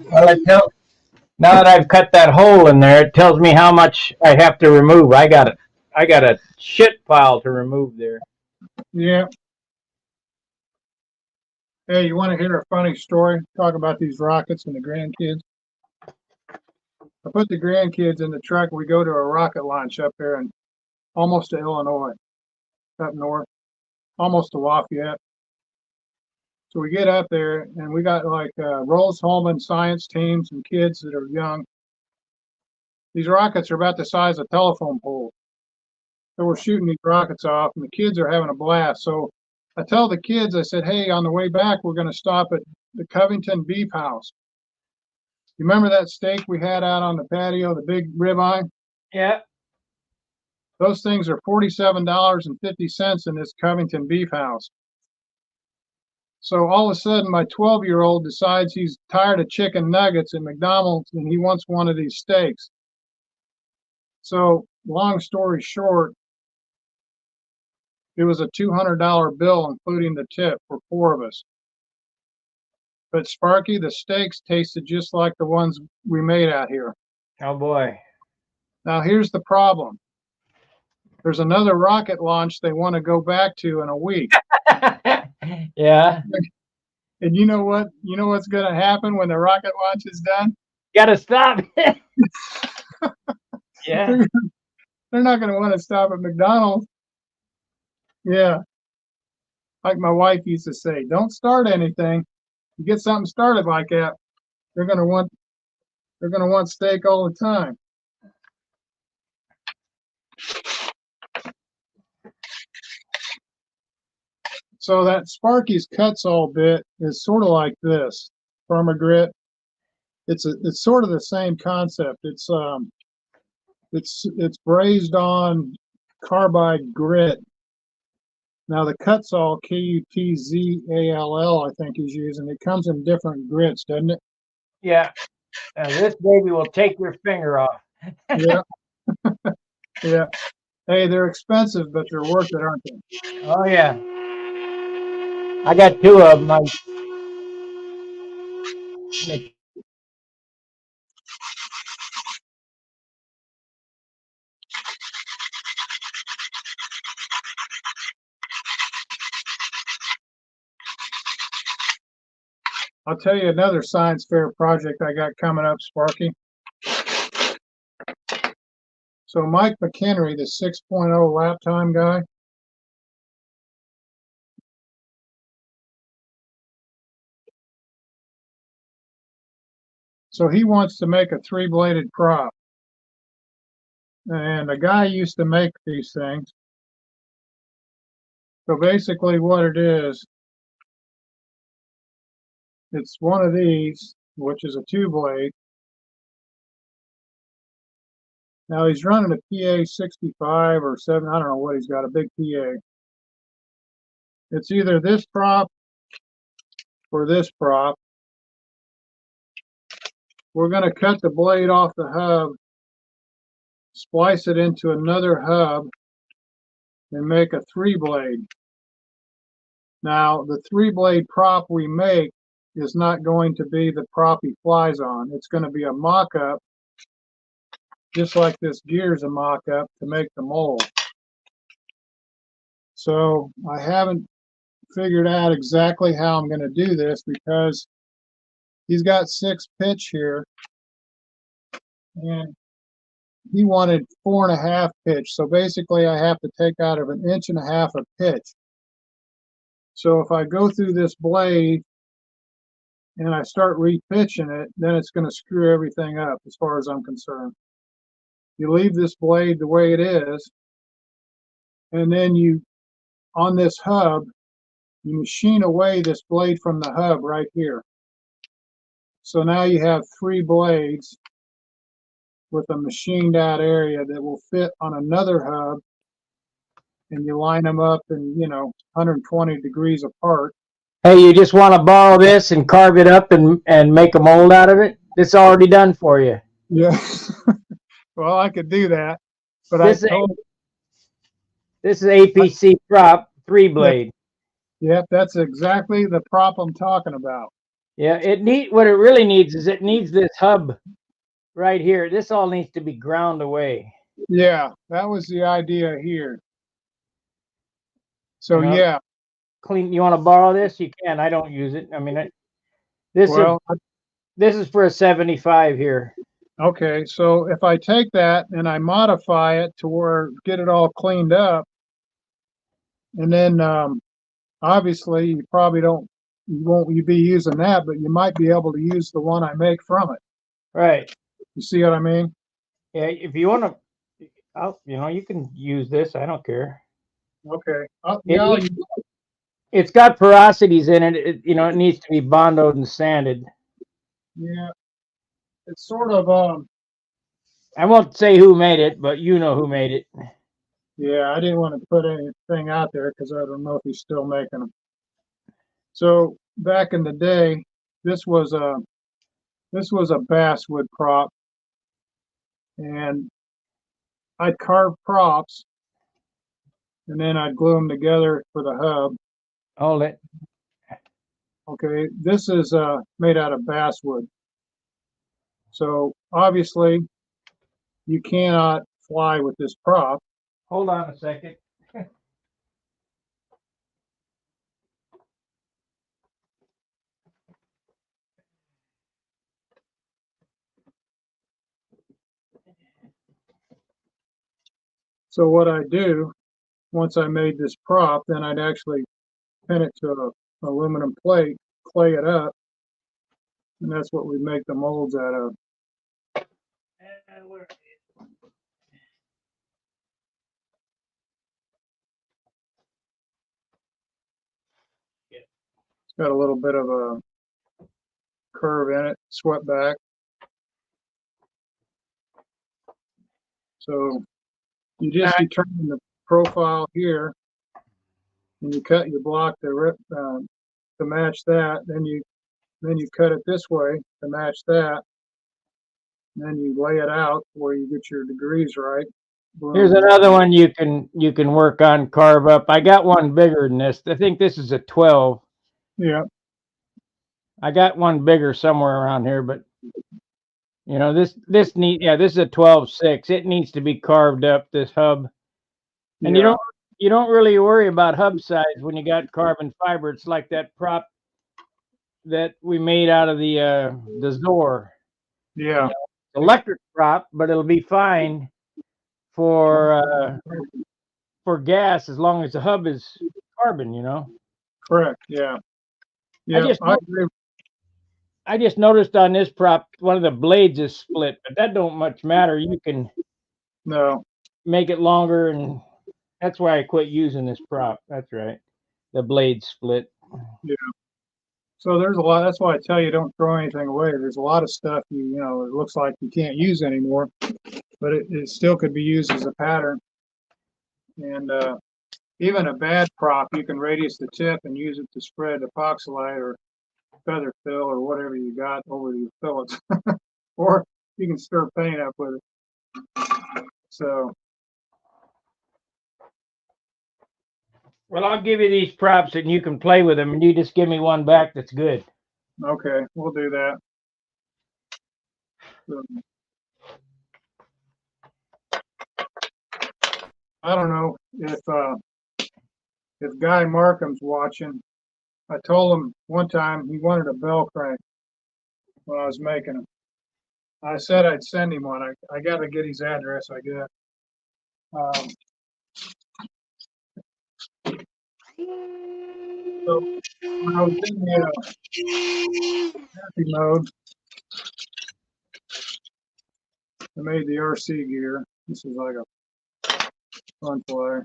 Well, now that I've cut that hole in there, it tells me how much I have to remove. I got a shit pile to remove there. Yeah. Hey, you want to hear a funny story? Talk about these rockets and the grandkids. I put the grandkids in the truck. We go to a rocket launch up there and almost to Illinois, up north, almost to Lafayette. So we get up there and we got like Rolls-Holman science teams and kids that are young. These rockets are about the size of telephone poles. So we're shooting these rockets off and the kids are having a blast. So I tell the kids, I said, hey, on the way back, we're going to stop at the Covington Beef House. You remember that steak we had out on the patio, the big ribeye? Yeah. Those things are $47.50 in this Covington Beef House. So all of a sudden, my 12-year-old decides he's tired of chicken nuggets at McDonald's and he wants one of these steaks. So long story short, it was a $200 bill, including the tip for 4 of us. But Sparky, the steaks tasted just like the ones we made out here. Oh boy. Now here's the problem. There's another rocket launch they want to go back to in a week. Yeah. And you know what? You know what's going to happen when the rocket launch is done? Gotta stop. Yeah. They're not going to want to stop at McDonald's. Yeah. Like my wife used to say, don't start anything. You get something started like that, they're going to want steak all the time. So that Sparky's Cuts-All bit is sort of like this, Permagrit. It's sort of the same concept. It's brazed on carbide grit. Now the Cuts-All, Kutzall, I think he's using. It comes in different grits, doesn't it? Yeah. Now this baby will take your finger off. Yeah. Yeah. Hey, they're expensive, but they're worth it, aren't they? Oh yeah. I got 2 of them. I'll tell you another science fair project I got coming up, Sparky. So Mike McHenry, the 6.0 lap time guy, so he wants to make a 3-bladed prop. And a guy used to make these things. So basically what it is, it's one of these, which is a 2-blade. Now he's running a PA 65 or 7, I don't know what he's got, a big PA. It's either this prop or this prop. We're going to cut the blade off the hub, splice it into another hub, and make a 3-blade. Now, the 3-blade prop we make is not going to be the prop he flies on. It's going to be a mock-up, just like this gear's a mock-up to make the mold. So I haven't figured out exactly how I'm going to do this because he's got 6 pitch here, and he wanted 4.5 pitch. So basically I have to take out of 1.5 inches of pitch. So if I go through this blade and I start repitching it, then it's going to screw everything up as far as I'm concerned. You leave this blade the way it is, and then you, on this hub, you machine away this blade from the hub right here. So now you have 3 blades with a machined out area that will fit on another hub, and you line them up in, 120 degrees apart. Hey, you just want to borrow this and carve it up and make a mold out of it? It's already done for you. Yeah. Well, I could do that, but I This told. this is APC prop 3-blade. Yeah, that's exactly the prop I'm talking about. Yeah, what it really needs is it needs this hub right here. This all needs to be ground away. Yeah, that was the idea here. So You know, yeah, clean. You want to borrow this? You can. I don't use it. I mean, this well, is for a 75 here. okay. So if I take that and I modify it to where get it all cleaned up, and then obviously you probably won't be using that, but you might be able to use the one I make from it. Right. You see what I mean? Yeah. If you want to, you can use this. I don't care. Okay. It Yeah, it's got porosities in it. It needs to be bondoed and sanded. yeah. It's sort of I won't say who made it, but you know who made it. yeah. I didn't want to put anything out there because I don't know if he's still making them. So back in the day, this was a basswood prop, and I'd carve props, and then I'd glue them together for the hub. Hold it. Okay, this is made out of basswood, so obviously you cannot fly with this prop. Hold on a second. So what I do once I made this prop, then I'd actually pin it to a aluminum plate, clay it up, and that's what we make the molds out of. It's got a little bit of a curve in it, swept back. So you just determine the profile here, and you cut your block to match that. Then you cut it this way to match that. And then you lay it out where you get your degrees right. Here's Boom. another one you can work on, carve up. I got one bigger than this. I think this is a 12. Yeah, I got one bigger somewhere around here, but this is a 12-6. It needs to be carved up, this hub. And yeah, you don't really worry about hub size when you got carbon fiber. It's like that prop that we made out of the Zor. yeah. Electric prop, but it'll be fine for gas as long as the hub is carbon. Correct. Yeah, I yeah. just I agree. I just noticed on this prop one of the blades is split, but that don't much matter. You can No, make it longer, and that's why I quit using this prop. That's right. The blade split. yeah. So there's a lot. That's why I tell you don't throw anything away. There's a lot of stuff it looks like you can't use anymore, but it still could be used as a pattern. And even a bad prop, you can radius the tip and use it to spread epoxylite or feather fill or whatever you got over your fillets, or you can stir paint up with it. So Well, I'll give you these props and you can play with them, and you just give me one back that's good. okay, we'll do that. So, I don't know if Guy Markham's watching. I told him one time he wanted a bell crank when I was making them. I said I'd send him one. I got to get his address, I guess. Um, so when I was in the happy mode, I made the RC gear. This is like a fun play.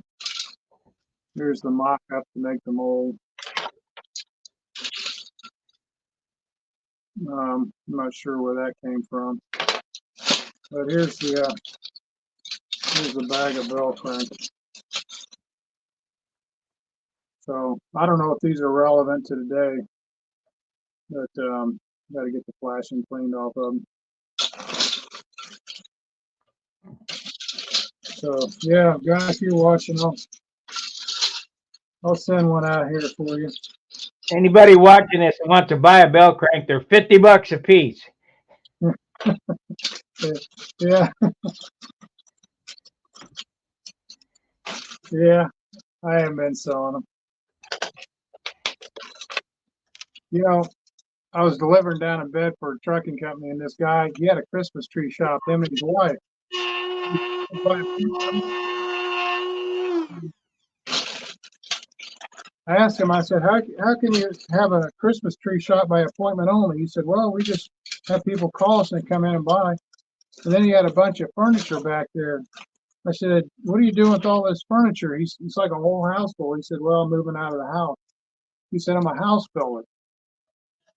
Here's the mock-up to make the mold. I'm not sure where that came from, but here's the bag of bell cranks. So I don't know if these are relevant to today, but got to get the flashing cleaned off of them. So yeah, guys, if you're watching, I'll send one out here for you. Anybody watching this and wants to buy a bell crank, they're $50 a piece. Yeah, yeah, I haven't been selling them. You know, I was delivering down in Bedford trucking company, and this guy, he had a Christmas tree shop, him and his wife. I asked him, I said, how can you have a Christmas tree shop by appointment only? He said, well, we just have people call us and they come in and buy. And then he had a bunch of furniture back there. I said, what are you doing with all this furniture? It's like a whole house full. He said, well, I'm moving out of the house. He said, I'm a house builder.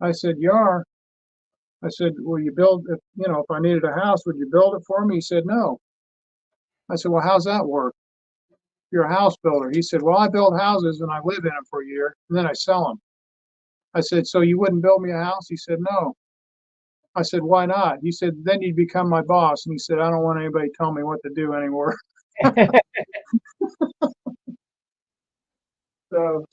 I said, you are? I said, will you build, if I needed a house, would you build it for me? He said, no. I said, well, how's that work? You're a house builder. He said, well, I build houses and I live in them for a year and then I sell them. I said, so you wouldn't build me a house? He said, no. I said, why not? He said, then you'd become my boss. And he said, I don't want anybody telling me what to do anymore. So,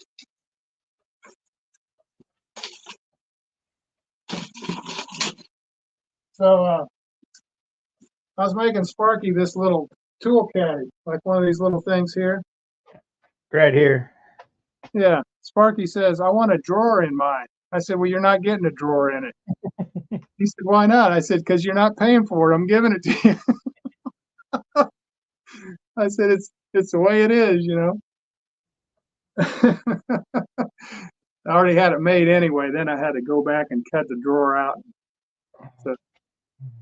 I was making Sparky this little tool caddy, like one of these little things here. Right here. Yeah. Sparky says, I want a drawer in mine. I said, well, you're not getting a drawer in it. He said, why not? I said, because you're not paying for it. I'm giving it to you. I said, it's the way it is, I already had it made anyway. Then I had to go back and cut the drawer out. So,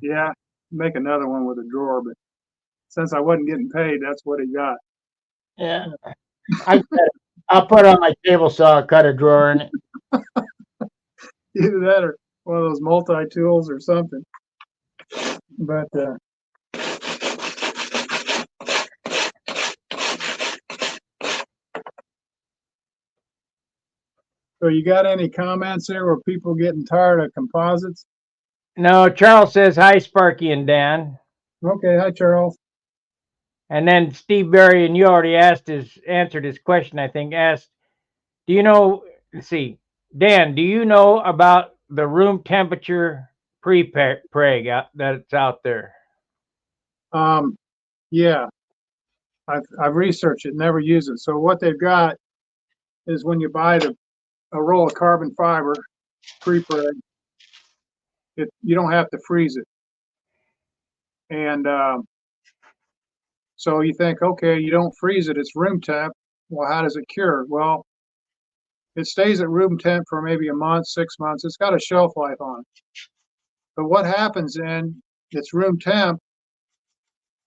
yeah, make another one with a drawer. But since I wasn't getting paid, that's what he got. Yeah. I'll put it on my table saw, cut a drawer in it. Either that or one of those multi-tools or something. But so you got any comments there where people getting tired of composites? No, Charles says, hi, Sparky and Dan. Okay, hi, Charles. And then Steve Berry, and you already answered his question, I think, asked, do you know, let's see, Dan, do you know about the room temperature pre-preg that's out there? Yeah, I've researched it, never used it. So what they've got is when you buy a roll of carbon fiber pre-preg, you don't have to freeze it. And so you think, okay, you don't freeze it, it's room temp. Well, how does it cure? Well, it stays at room temp for maybe a month, 6 months. It's got a shelf life on it. But what happens then, it's room temp,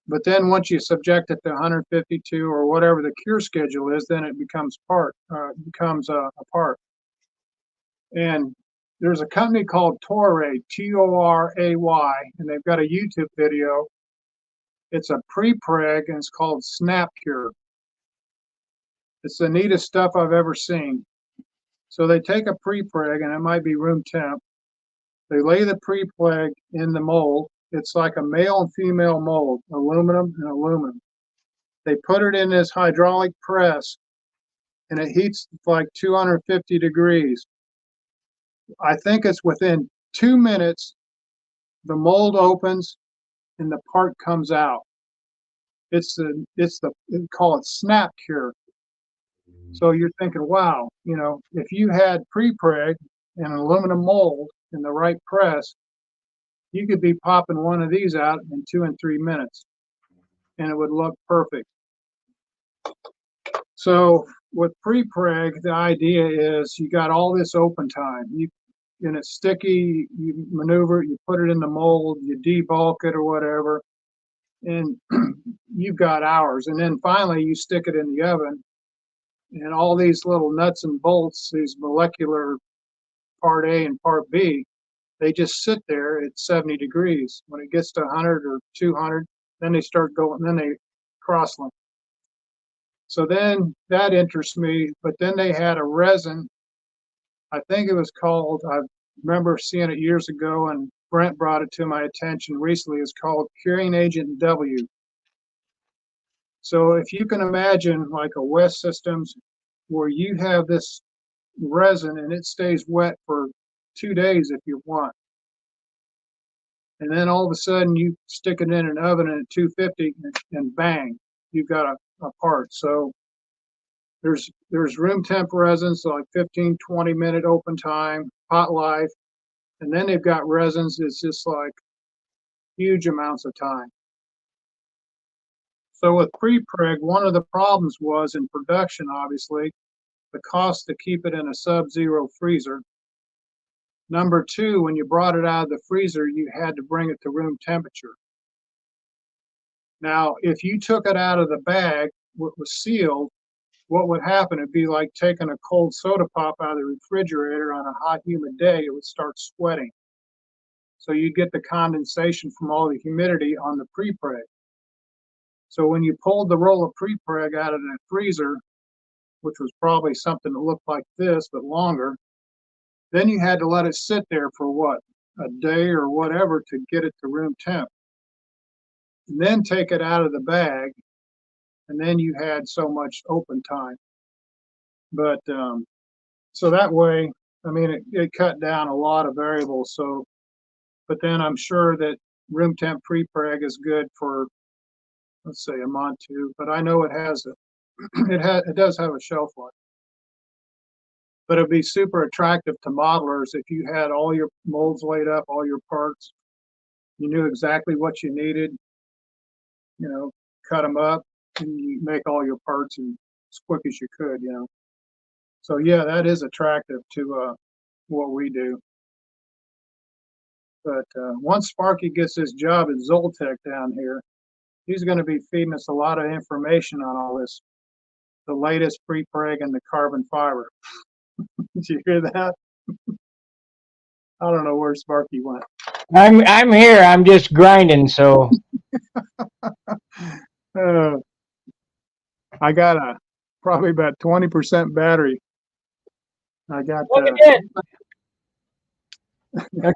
but then once you subject it to 152 or whatever the cure schedule is, then it becomes a part. And there's a company called Toray, Toray, and they've got a YouTube video. It's a pre-preg and it's called Snap Cure. It's the neatest stuff I've ever seen. So they take a pre-preg, and it might be room temp. They lay the pre-preg in the mold. It's like a male and female mold, aluminum and aluminum. They put it in this hydraulic press, and it heats like 250 degrees. I think it's within 2 minutes, the mold opens and the part comes out. They call it snap cure. So you're thinking, wow, if you had pre-preg and an aluminum mold in the right press, you could be popping one of these out in 2 and 3 minutes, and it would look perfect. So with pre-preg, the idea is you got all this open time. And it's sticky, you maneuver it, you put it in the mold, you debulk it or whatever, and you've got hours. And then finally you stick it in the oven, and all these little nuts and bolts, these molecular part A and part B, they just sit there at 70 degrees. When it gets to 100 or 200, then they start going, then they cross-link. So then that interests me, but then they had a resin, I think it was called, I remember seeing it years ago and Brent brought it to my attention recently. It's called Curing Agent W. So if you can imagine like a West Systems where you have this resin and it stays wet for 2 days if you want. And then all of a sudden you stick it in an oven at 250 and bang, you've got a part. So there's room temp resins, so like 15, 20-minute open time, hot life. And then they've got resins that's just like huge amounts of time. So with pre-preg, one of the problems was in production, obviously, the cost to keep it in a sub-zero freezer. Number two, when you brought it out of the freezer, you had to bring it to room temperature. Now, if you took it out of the bag, what was sealed, what would happen? It'd be like taking a cold soda pop out of the refrigerator on a hot, humid day. It would start sweating. So you'd get the condensation from all the humidity on the pre-preg. So when you pulled the roll of pre-preg out of the freezer, which was probably something that looked like this, but longer, then you had to let it sit there for what, a day or whatever to get it to room temp. And then take it out of the bag, and then you had so much open time. But so that way, I mean, it cut down a lot of variables. So, but then I'm sure that room temp pre-preg is good for, let's say, a month, too. But I know it has it does have a shelf life. But it'd be super attractive to modelers if you had all your molds laid up, all your parts. You knew exactly what you needed, you know, cut them up, and you make all your parts as quick as you could, you know. So yeah, that is attractive to what we do. But once Sparky gets his job at Zoltech down here, he's going to be feeding us a lot of information on all this, the latest pre-preg and the carbon fiber. Did you hear that? I don't know where Sparky went. I'm here. I'm just grinding. So I got probably about 20% battery. I got plug it in.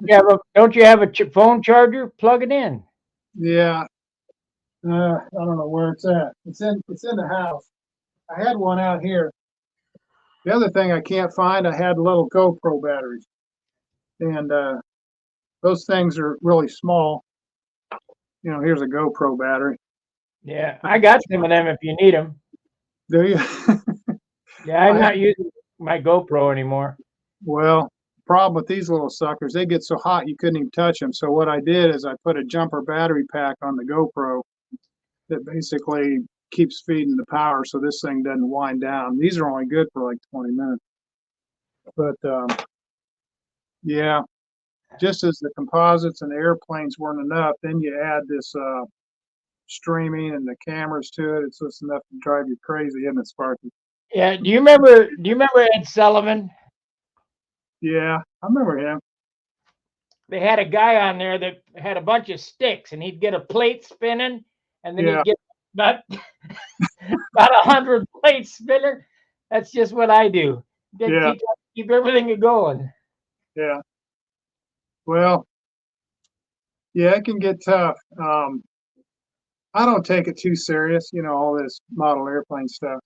Don't you have a phone charger? Plug it in. yeah. I don't know where it's at. It's in the house. I had one out here. The other thing I can't find, I had little GoPro batteries, and those things are really small. You know, here's a GoPro battery. Yeah, I got some of them if you need them. Do you? Yeah, I'm not using my GoPro anymore. Well, problem with these little suckers, they get so hot you couldn't even touch them. So what I did is I put a jumper battery pack on the GoPro that basically keeps feeding the power so this thing doesn't wind down. These are only good for like 20 minutes. But yeah, just as the composites and the airplanes weren't enough, then you add this streaming and the cameras to it. It's just enough to drive you crazy, isn't it, Sparky? Yeah. Do you remember Ed Sullivan? Yeah, I remember him. They had a guy on there that had a bunch of sticks, and he'd get a plate spinning, and then Yeah. he'd get about 100 plates spinning. That's just what I do. Yeah. Keep everything going. Yeah. Well, yeah, it can get tough. I don't take it too serious, you know, all this model airplane stuff.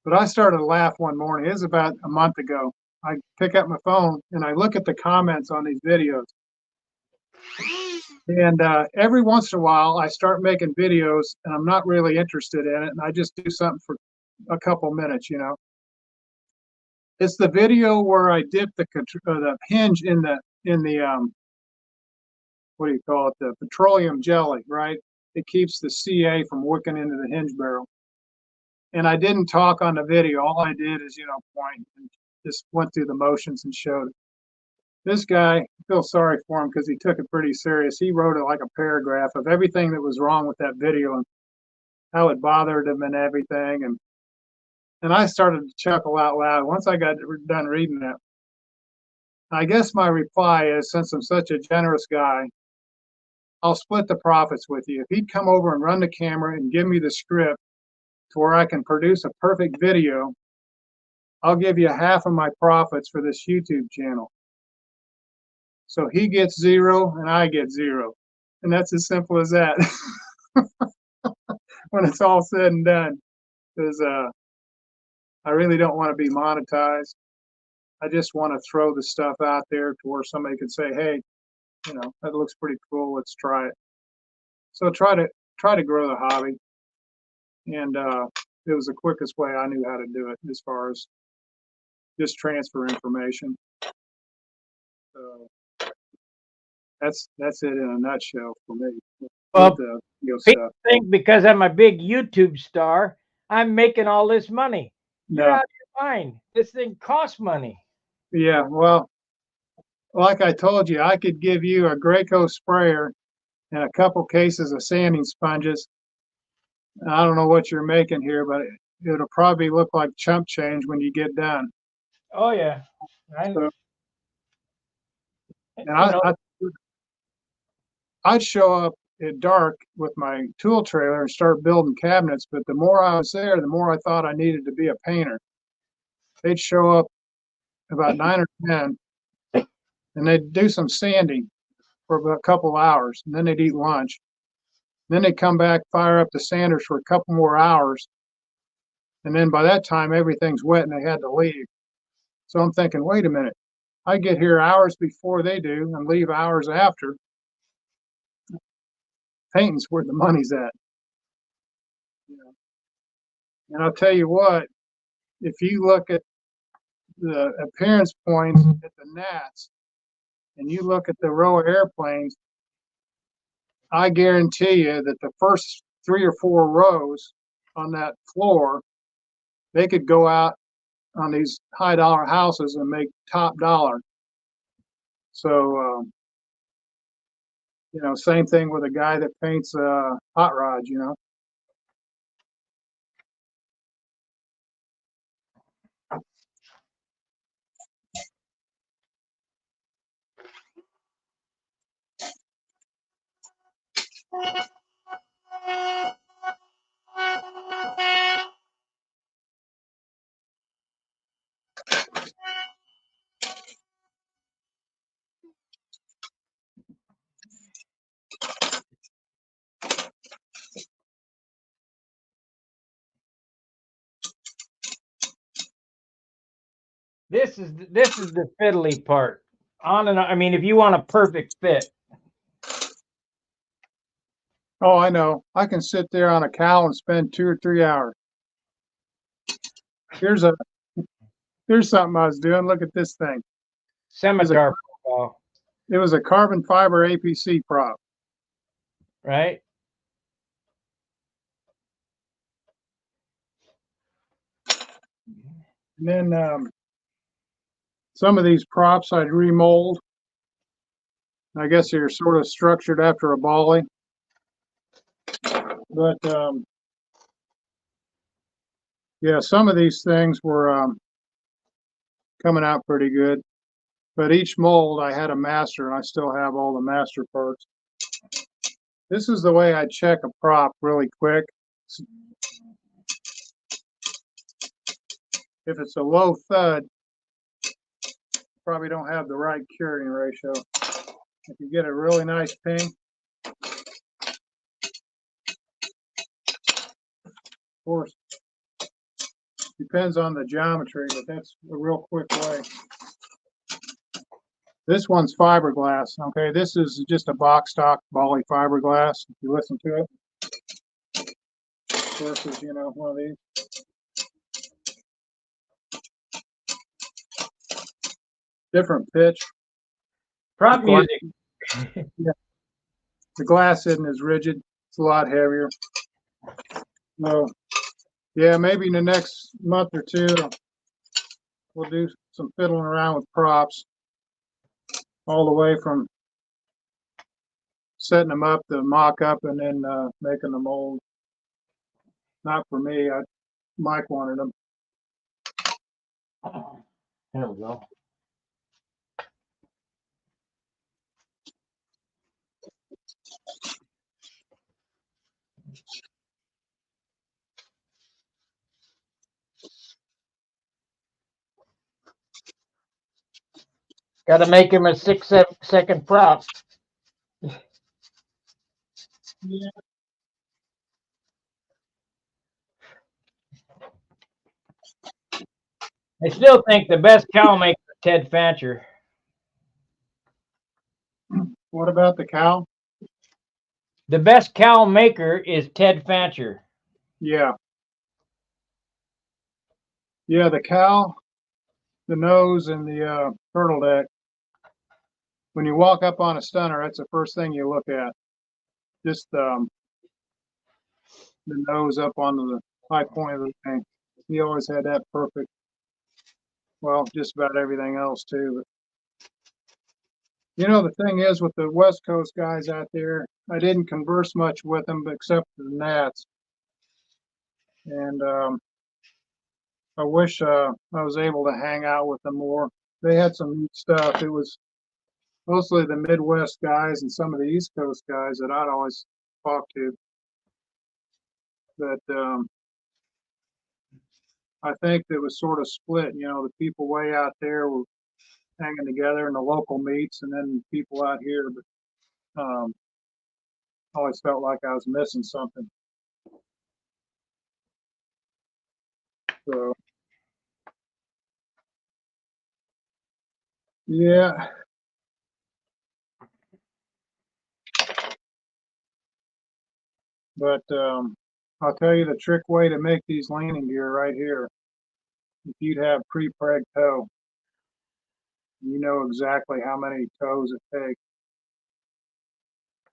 But I started to laugh one morning. It was about a month ago. I pick up my phone and I look at the comments on these videos. And every once in a while, I start making videos and I'm not really interested in it. And I just do something for a couple minutes, you know. It's the video where I dip the hinge in the what do you call it? The petroleum jelly, right? It keeps the CA from wicking into the hinge barrel. And I didn't talk on the video. All I did is, you know, point and just went through the motions and showed it. This guy, I feel sorry for him because he took it pretty serious. He wrote it like a paragraph of everything that was wrong with that video and how it bothered him and everything. And I started to chuckle out loud once I got done reading that. I guess my reply is, since I'm such a generous guy, I'll split the profits with you. If he'd come over and run the camera and give me the script to where I can produce a perfect video, I'll give you half of my profits for this YouTube channel. So he gets 0 and I get 0. And that's as simple as that. When it's all said and done. Because I really don't want to be monetized. I just want to throw the stuff out there to where somebody can say, hey, you know, that looks pretty cool, let's try it. So try to grow the hobby. And it was the quickest way I knew how to do it as far as just transfer information. So that's it in a nutshell for me. Well, With the video people stuff. think because I'm a big YouTube star, I'm making all this money. You're No, out of your mind. This thing costs money. yeah, well, like I told you, I could give you a Graco sprayer and a couple cases of sanding sponges. I don't know what you're making here, but it'll probably look like chump change when you get done. Oh yeah, So, and you know, I'd show up at dark with my tool trailer and start building cabinets, but the more I was there, the more I thought I needed to be a painter. They'd show up about 9 or 10, and they'd do some sanding for about a couple hours, and then they'd eat lunch. Then they'd come back, fire up the sanders for a couple more hours, and then by that time, everything's wet and they had to leave. So I'm thinking, wait a minute, I get here hours before they do and leave hours after. Painting's where the money's at. You know? And I'll tell you what, if you look at the appearance points at the gnats and you look at the row of airplanes, I guarantee you that the first 3 or 4 rows on that floor, they could go out on these high dollar houses and make top dollar. So, you know, same thing with a guy that paints hot rods, you know. this is the fiddly part. On and on. I mean, if you want a perfect fit, Oh, I know. I can sit there on a cow and spend 2 or 3 hours. Here's something I was doing. Look at this thing. scimitar profile, It was a carbon fiber APC prop. right? And then some of these props I'd remold. I guess they're sort of structured after a volley. But yeah, some of these things were coming out pretty good. But each mold I had a master, and I still have all the master parts. This is the way I check a prop really quick. If it's a low thud, probably don't have the right curing ratio. If you get a really nice ping, of course, depends on the geometry, but that's a real quick way. This one's fiberglass, okay? This is just a box stock volley fiberglass, if you listen to it. Versus, you know, one of these. Different pitch. Prop music. Yeah. The glass isn't as rigid. It's a lot heavier. So, yeah, maybe in the next month or two, we'll do some fiddling around with props, all the way from setting them up to mock up and then making the mold. Not for me. Mike wanted them. There we go. Got to make him a 6 second prop. Yeah. I still think the best cow maker is Ted Fancher. What about the cow? The best cow maker is Ted Fancher. Yeah. Yeah, the cow, the nose, and the turtle deck. When you walk up on a stunner, that's the first thing you look at. Just the nose up on the high point of the thing. He always had that perfect. Well, just about everything else too. But you know, the thing is with the West Coast guys out there, I didn't converse much with them except for the gnats. And I wish I was able to hang out with them more. They had some neat stuff. It was mostly the Midwest guys and some of the East Coast guys that I'd always talk to. But I think it was sort of split. You know, the people way out there were hanging together in the local meets, and then people out here. But I always felt like I was missing something. So yeah, but I'll tell you the trick way to make these landing gear right here. If you'd have pre-preg toe, you know exactly how many toes it takes.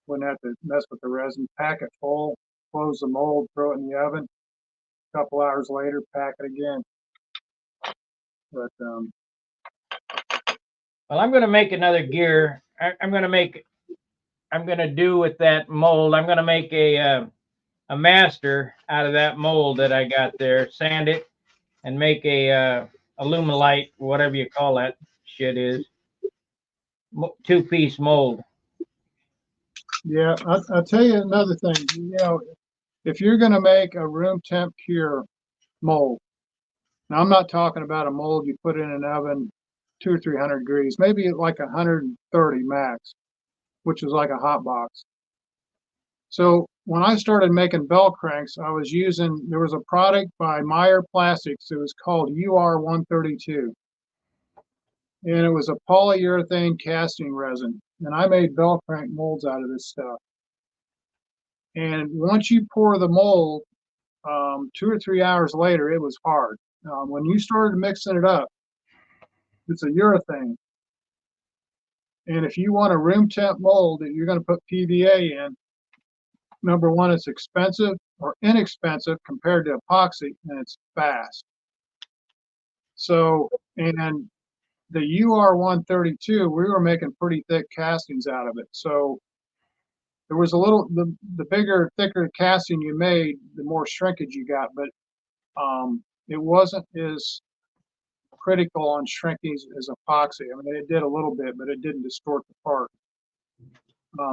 Wouldn't have to mess with the resin. Pack it full, close the mold, throw it in the oven. A couple hours later, pack it again. But Well, I'm going to make another gear. I'm going to do with that mold. I'm going to make a master out of that mold that I got there. Sand it and make a aluminite, whatever you call that shit is. 2-piece mold. yeah, I'll tell you another thing. You know, if you're going to make a room temp cure mold, now I'm not talking about a mold you put in an oven 200 or 300 degrees, maybe like 130 max, which is like a hot box. So when I started making bell cranks, I was using, there was a product by Meyer Plastics. It was called UR132. And it was a polyurethane casting resin. And I made bell crank molds out of this stuff. And once you pour the mold, 2 or 3 hours later, it was hard. When you started mixing it up, it's a urethane. And if you want a room temp mold that you're going to put PVA in, number one, it's expensive or inexpensive compared to epoxy, and it's fast. So, and the UR132, we were making pretty thick castings out of it. So there was a little, the bigger, thicker casting you made, the more shrinkage you got, but it wasn't as critical on shrinkage as epoxy. I mean, it did a little bit, but it didn't distort the part.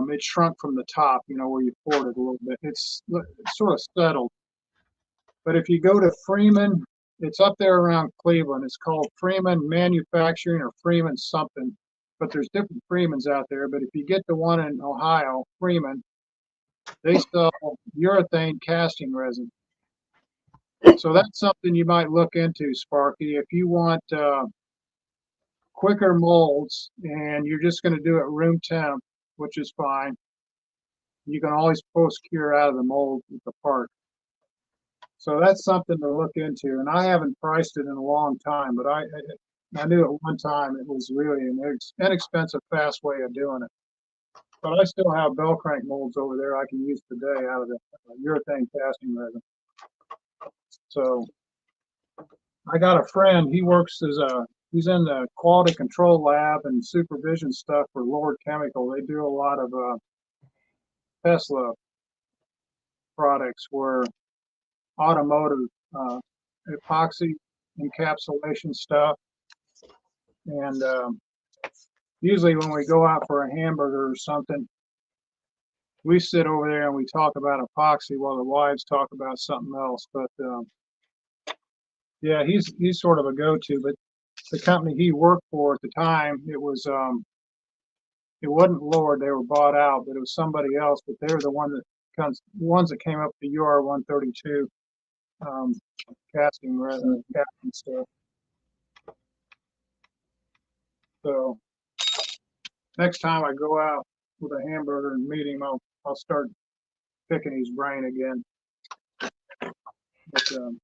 It shrunk from the top, you know, where you poured it a little bit. It's sort of settled. But if you go to Freeman, it's up there around Cleveland. It's called Freeman Manufacturing or Freeman something. But there's different Freemans out there. But if you get the one in Ohio, Freeman, they sell urethane casting resin. So that's something you might look into, Sparky. If you want quicker molds and you're just going to do it room temp, which is fine, you can always post cure out of the mold with the part. So that's something to look into. And I haven't priced it in a long time, but I knew at one time it was really an inexpensive, fast way of doing it. But I still have bell crank molds over there I can use today out of the urethane casting resin. So I got a friend, he works as he's in the quality control lab and supervision stuff for Lord Chemical. They do a lot of Tesla products where automotive epoxy encapsulation stuff. And usually when we go out for a hamburger or something, we sit over there and we talk about epoxy while the wives talk about something else. But yeah, he's sort of a go-to. But the company he worked for at the time, it wasn't Lord, they were bought out, but it was somebody else, but they were the ones that came up with the UR 132 casting stuff. So next time I go out with a hamburger and meet him, I'll start picking his brain again. But, so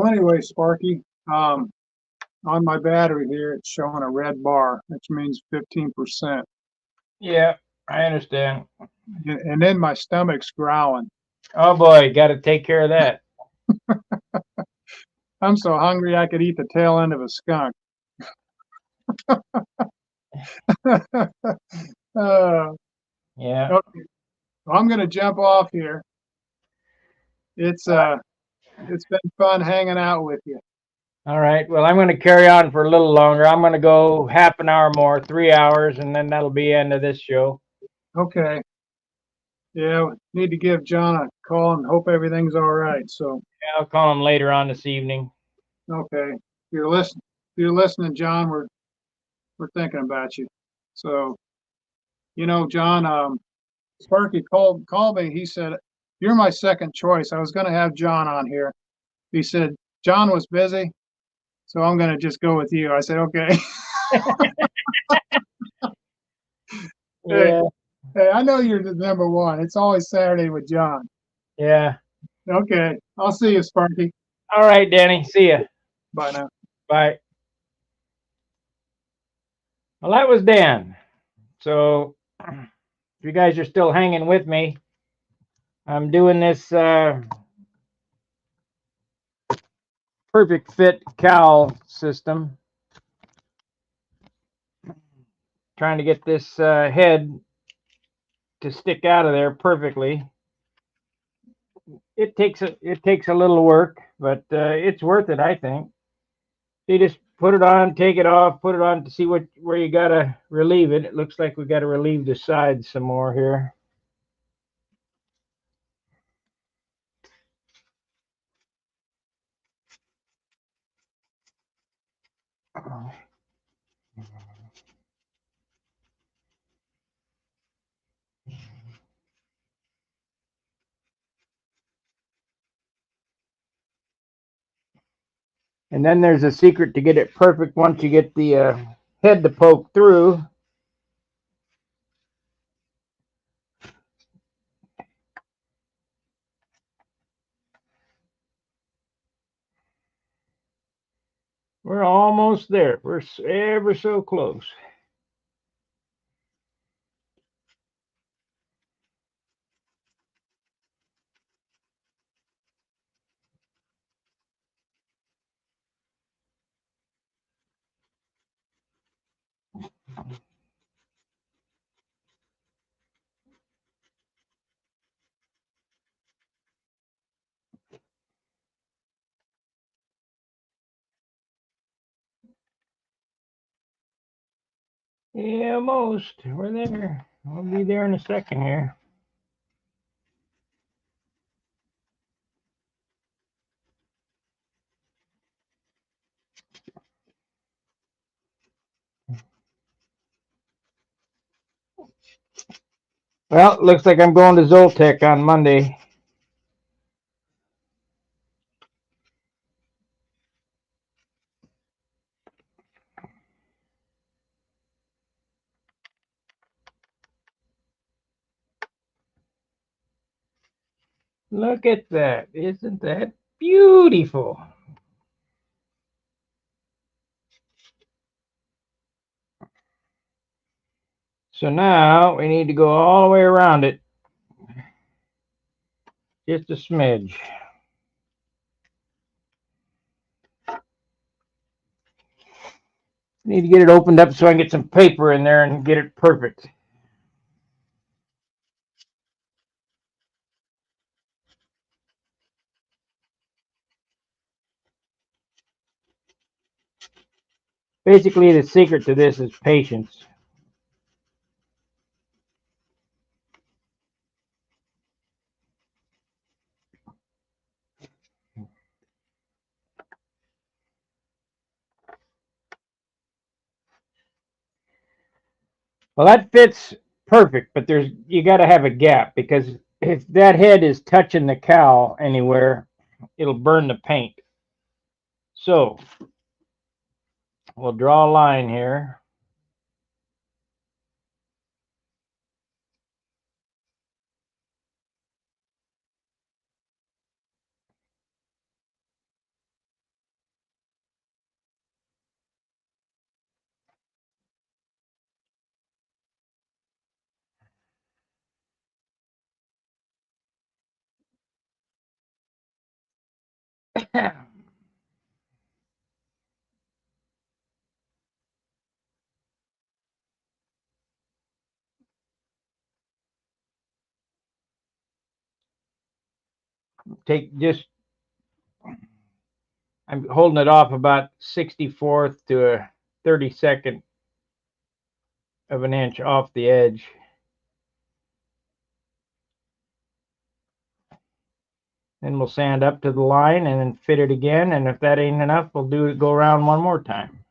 anyway, Sparky, on my battery here, it's showing a red bar, which means 15%. Yeah, I understand. And then my stomach's growling. Oh boy, got to take care of that. I'm so hungry I could eat the tail end of a skunk. Yeah. Okay. Well, I'm gonna jump off here. It's been fun hanging out with you. All right. Well, I'm going to carry on for a little longer. I'm going to go half an hour more, 3 hours, and then that'll be the end of this show. Okay. Yeah, need to give John a call and hope everything's all right. So Yeah, I'll call him later on this evening. okay. If you're listening, John, we're thinking about you. So, John, Sparky called me. He said, "You're my second choice." I was gonna have John on here. He said John was busy, so I'm gonna just go with you. I said, okay. Yeah. Hey, I know you're the number one. It's always Saturday with John. Yeah. Okay. I'll see you, Sparky. All right, Danny. See ya. Bye now. Bye. Well, that was Dan. So, if you guys are still hanging with me, I'm doing this perfect fit cowl system. Trying to get this head to stick out of there perfectly. It takes a little work, but it's worth it, I think. You just put it on, take it off, put it on to see where you gotta relieve it. It looks like we gotta relieve the sides some more here. And then there's a secret to get it perfect once you get the head to poke through. We're almost there. We're ever so close. Yeah, almost. We're there. We'll be there in a second here. Well, it looks like I'm going to Zoltec on Monday. Look at that. Isn't that beautiful? So now we need to go all the way around it. Just a smidge. Need to get it opened up so I can get some paper in there and get it perfect. Basically, the secret to this is patience. Well, that fits perfect, but you got to have a gap because if that head is touching the cowl anywhere, it'll burn the paint. So we'll draw a line here. Take just, I'm holding it off about 64th to a 32nd of an inch off the edge. Then we'll sand up to the line and then fit it again. And if that ain't enough, we'll go around one more time.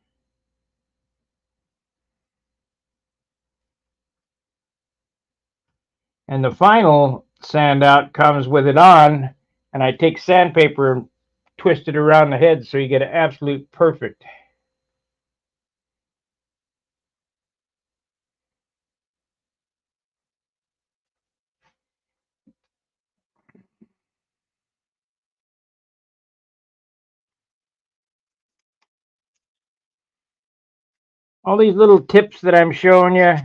And the final sand out comes with it on, and I take sandpaper and twist it around the head so you get an absolute perfect. All these little tips that I'm showing you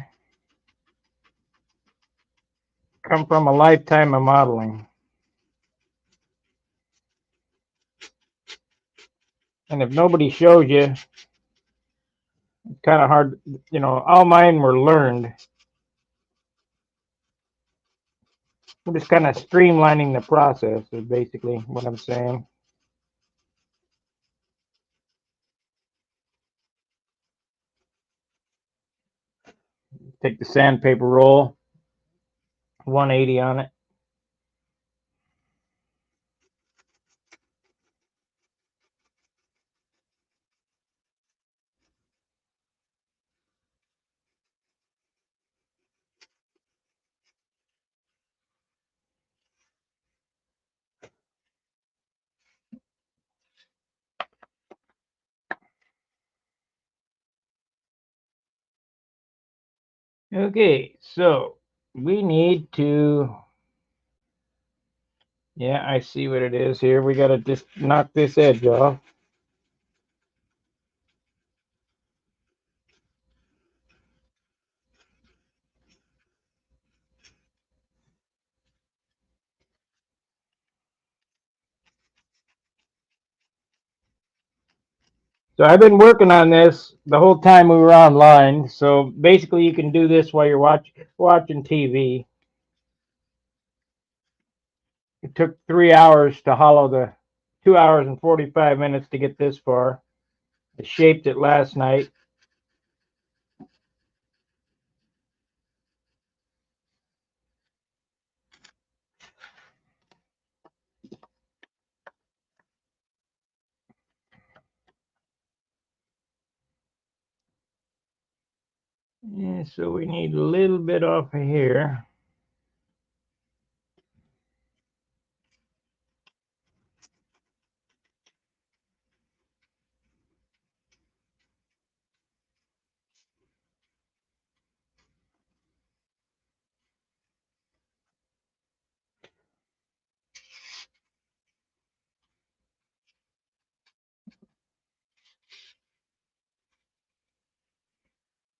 come from a lifetime of modeling. And if nobody shows you, it's kind of hard, you know, all mine were learned. We're just kind of streamlining the process is basically what I'm saying. Take the sandpaper roll, 180 on it. Okay, so we need to, yeah, I see what it is here. We got to just knock this edge off. So I've been working on this the whole time we were online. So basically you can do this while you're watching TV. It took 3 hours to hollow 2 hours and 45 minutes to get this far. I shaped it last night. Yeah, so we need a little bit off of here.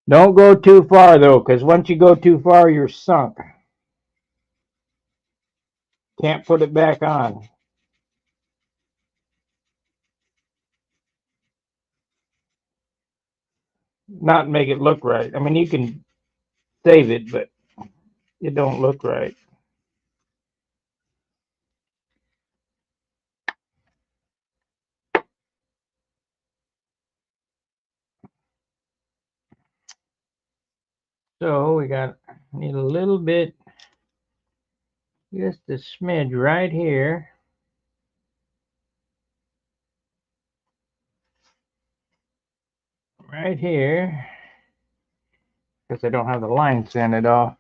Don't go too far though, because once you go too far, you're sunk. Can't put it back on. Not make it look right. I mean, you can save it, but it don't look right. So we need a little bit, just a smidge right here. Right here. because I don't have the line sanded off.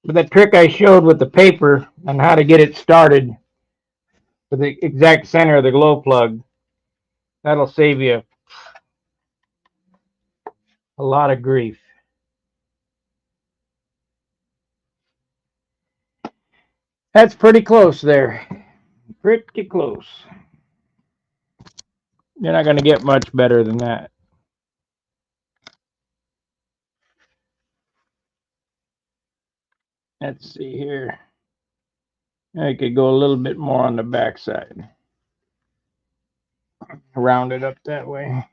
But the trick I showed with the paper on how to get it started with the exact center of the glow plug, that'll save you a lot of grief. That's pretty close there. Pretty close. You're not going to get much better than that. Let's see here. I could go a little bit more on the back side. Round it up that way.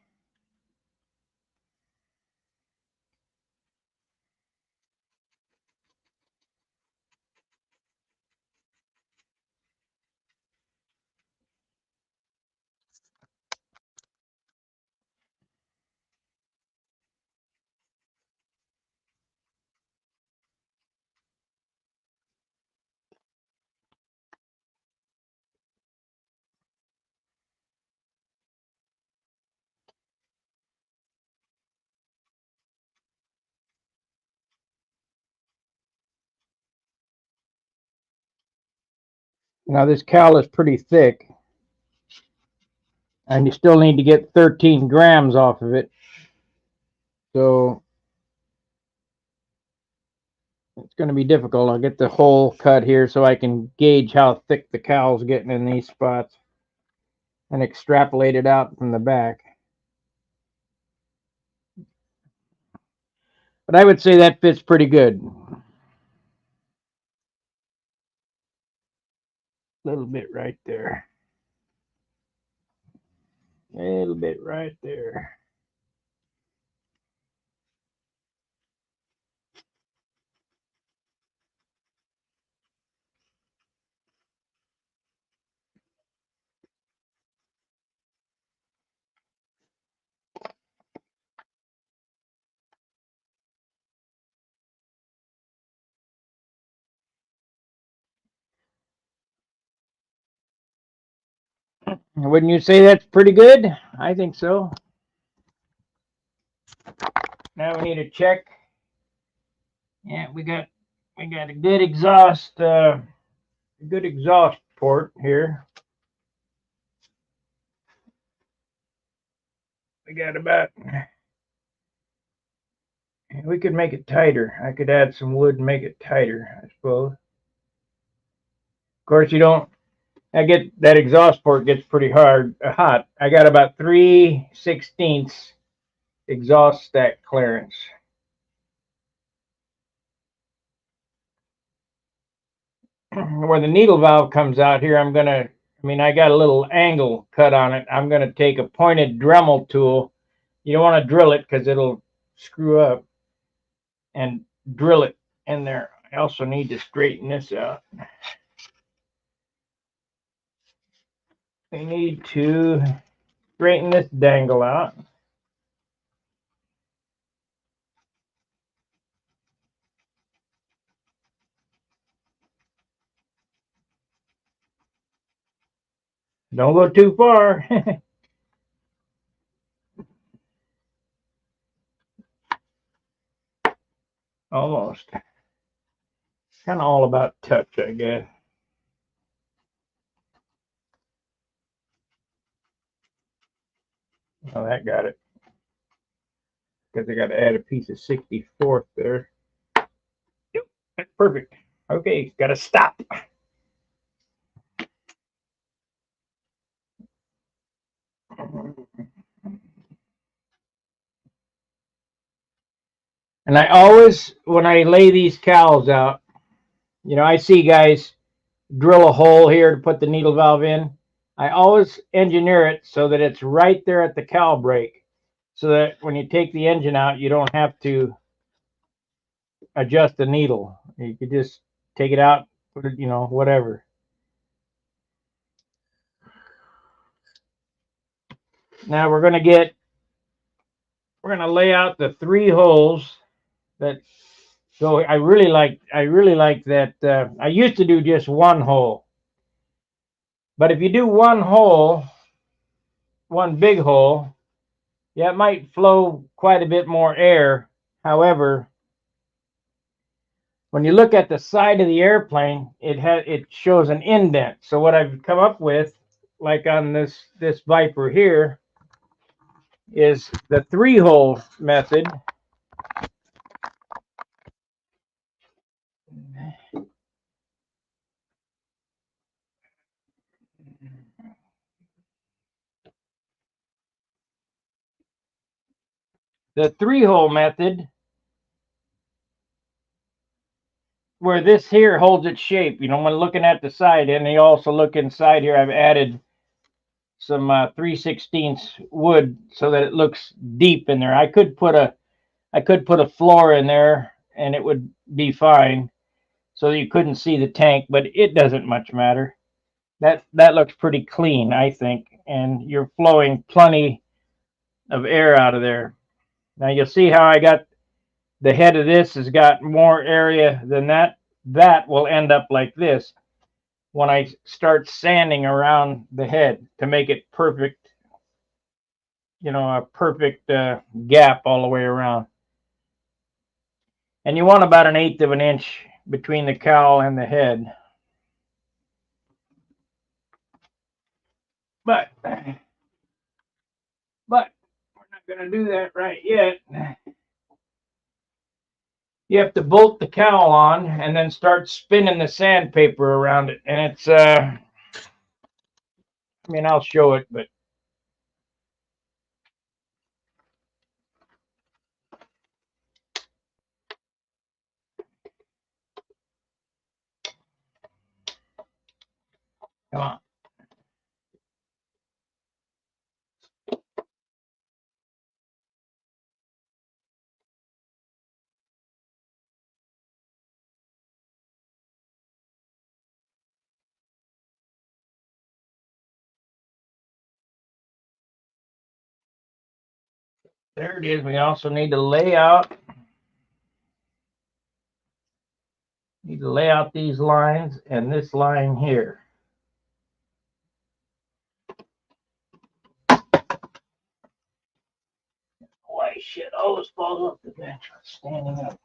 Now this cowl is pretty thick, and you still need to get 13 grams off of it. So it's going to be difficult. I'll get the hole cut here so I can gauge how thick the cowl's getting in these spots and extrapolate it out from the back. But I would say that fits pretty good. A little bit right there. A little bit right there. Wouldn't you say that's pretty good? I think so. Now we need to check. Yeah, we got a good exhaust port here. We got about. We could make it tighter. I could add some wood and make it tighter, I suppose. Of course, you don't. That exhaust port gets pretty hot. I got about 3/16 exhaust stack clearance. Where the needle valve comes out here, I got a little angle cut on it. I'm gonna take a pointed Dremel tool. You don't want to drill it because it'll screw up, and drill it in there. I also need to straighten this out. We need to straighten this dangle out. Don't go too far. Almost. Kind of all about touch, I guess. Oh, that got it. Because I got to add a piece of 64th there. Yep, that's perfect. Okay, got to stop. And I always, when I lay these cowls out, I see guys drill a hole here to put the needle valve in. I always engineer it so that it's right there at the cowl brake, so that when you take the engine out, you don't have to adjust the needle. You could just take it out, put it, whatever. Now we're going to get we're gonna lay out the 3 holes that go. I really like that. I used to do just 1 hole, but if you do 1 hole, 1 big hole, yeah, it might flow quite a bit more air. However, when you look at the side of the airplane, it shows an indent. So what I've come up with, like on this Viper here, is the 3-hole method. The 3-hole method, where this here holds its shape. You know, when looking at the side, and you also look inside here, I've added some 3/16 wood so that it looks deep in there. I could put a floor in there and it would be fine, so you couldn't see the tank, but it doesn't much matter. That looks pretty clean, I think, and you're flowing plenty of air out of there. Now you'll see how I got the head of this has got more area than that. That will end up like this when I start sanding around the head to make it perfect, you know, a perfect gap all the way around. And you want about 1/8 of an inch between the cowl and the head. But we're not going to do that right yet. You have to bolt the cowl on and then start spinning the sandpaper around it. And it's, I mean, I'll show it, but come on. There it is. We also need to lay out these lines and this line here. Why shit always falls off the bench when standing up.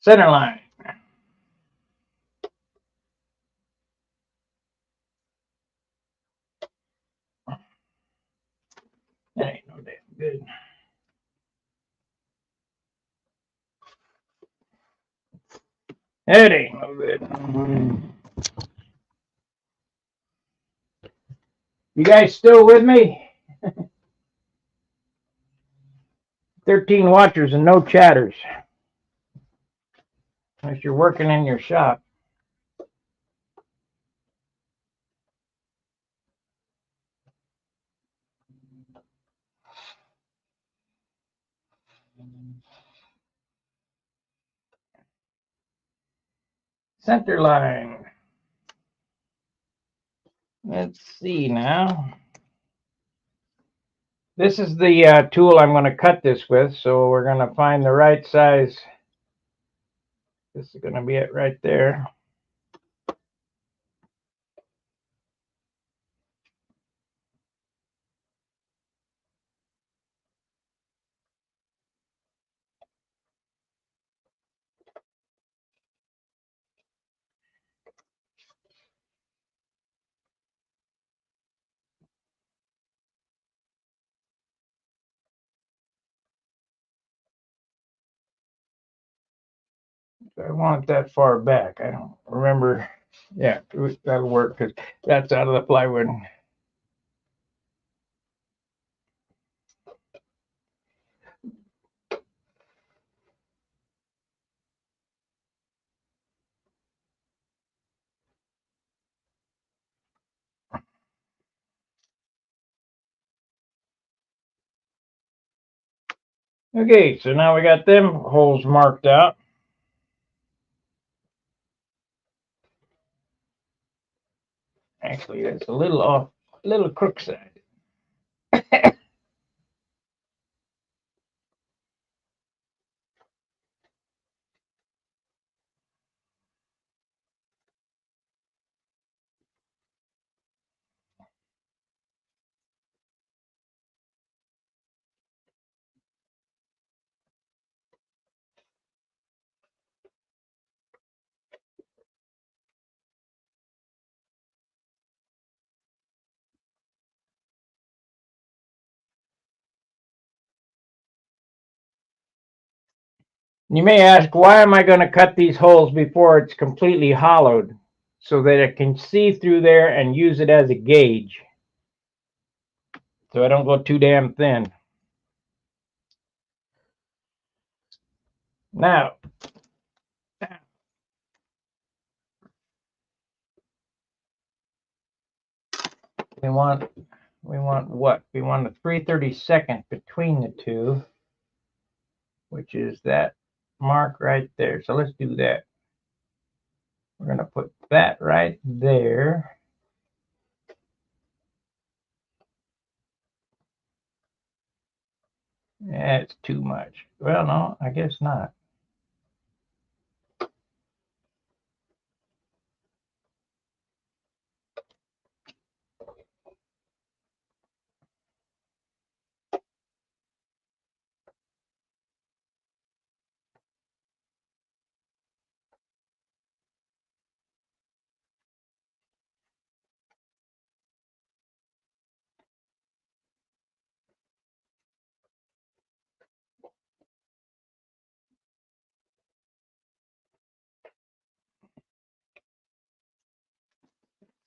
Center line. That ain't no damn good. That ain't no good. You guys still with me? 13 watchers and no chatters. Unless you're working in your shop. Center line. Let's see now. This is the tool I'm going to cut this with, so we're going to find the right size. This is going to be it right there. I want it that far back. I don't remember. Yeah, that'll work because that's out of the plywood. Okay, so now we got them holes marked out. Actually, that's a little off, a little crook side. You may ask, why am I going to cut these holes before it's completely hollowed so that it can see through there and use it as a gauge so I don't go too damn thin. Now, we want what? We want a 3/32 between the two, which is that mark right there. So let's do that. We're going to put that right there. That's too much. Well, no, I guess not.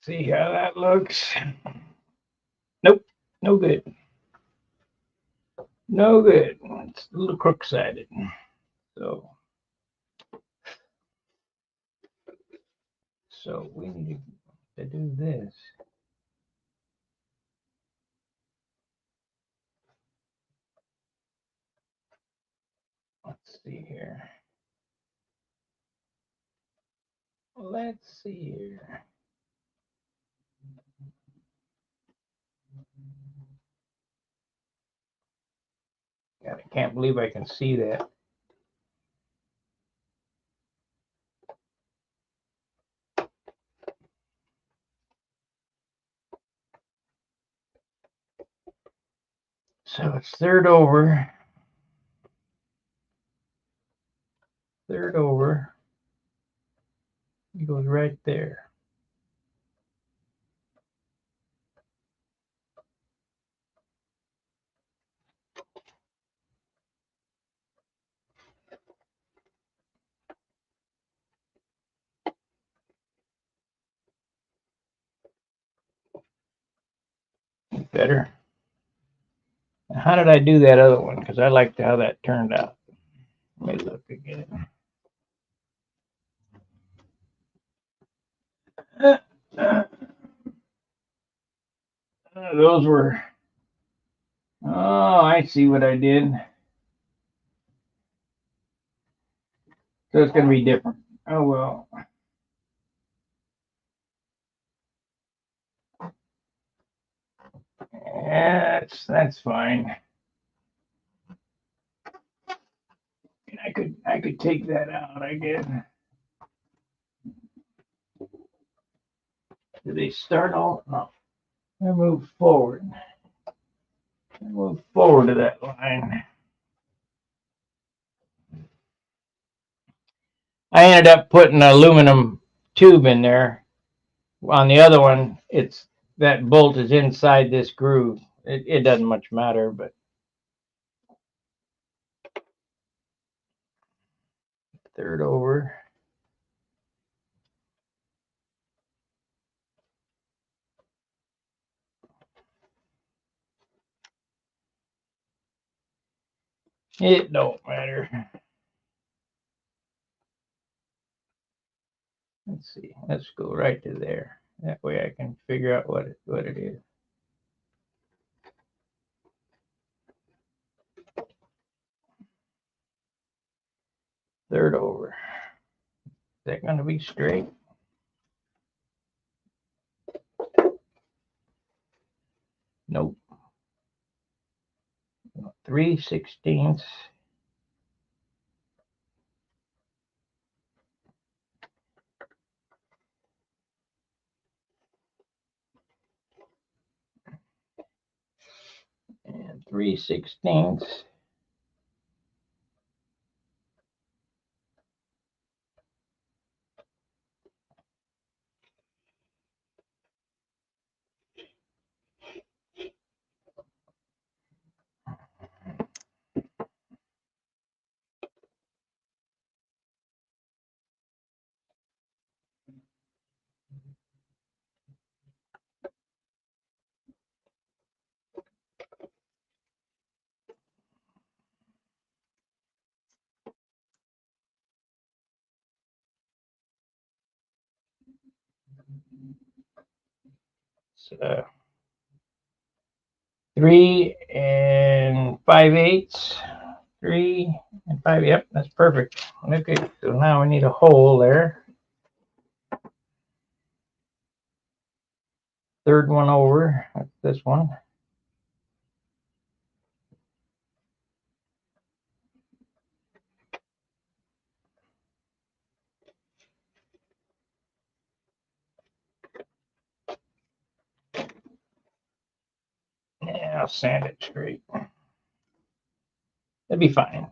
See how that looks. Nope, no good. No good. It's a little crook-sided. So we need to do this. Let's see here. Let's see here. God, I can't believe I can see that. So it's third over. Third over. It goes right there. Better. Now, how did I do that other one? Because I liked how that turned out. Let me look again. Those were. Oh, I see what I did. So it's going to be different. Oh well. Yeah, that's fine. I could take that out, I guess. Do they start all? No. I move forward. I move forward to that line. I ended up putting an aluminum tube in there. On the other one, it's that bolt is inside this groove. It doesn't much matter, but third over. It don't matter. Let's see. Let's go right to there. That way I can figure out what it is. Third over. Is that going to be straight? Nope. 3/16. And 3/16. So 3 5/8. 3 and 5. Yep, that's perfect. Okay, so now we need a hole there. Third one over. That's this one. Yeah, I'll sand it straight. That'd be fine.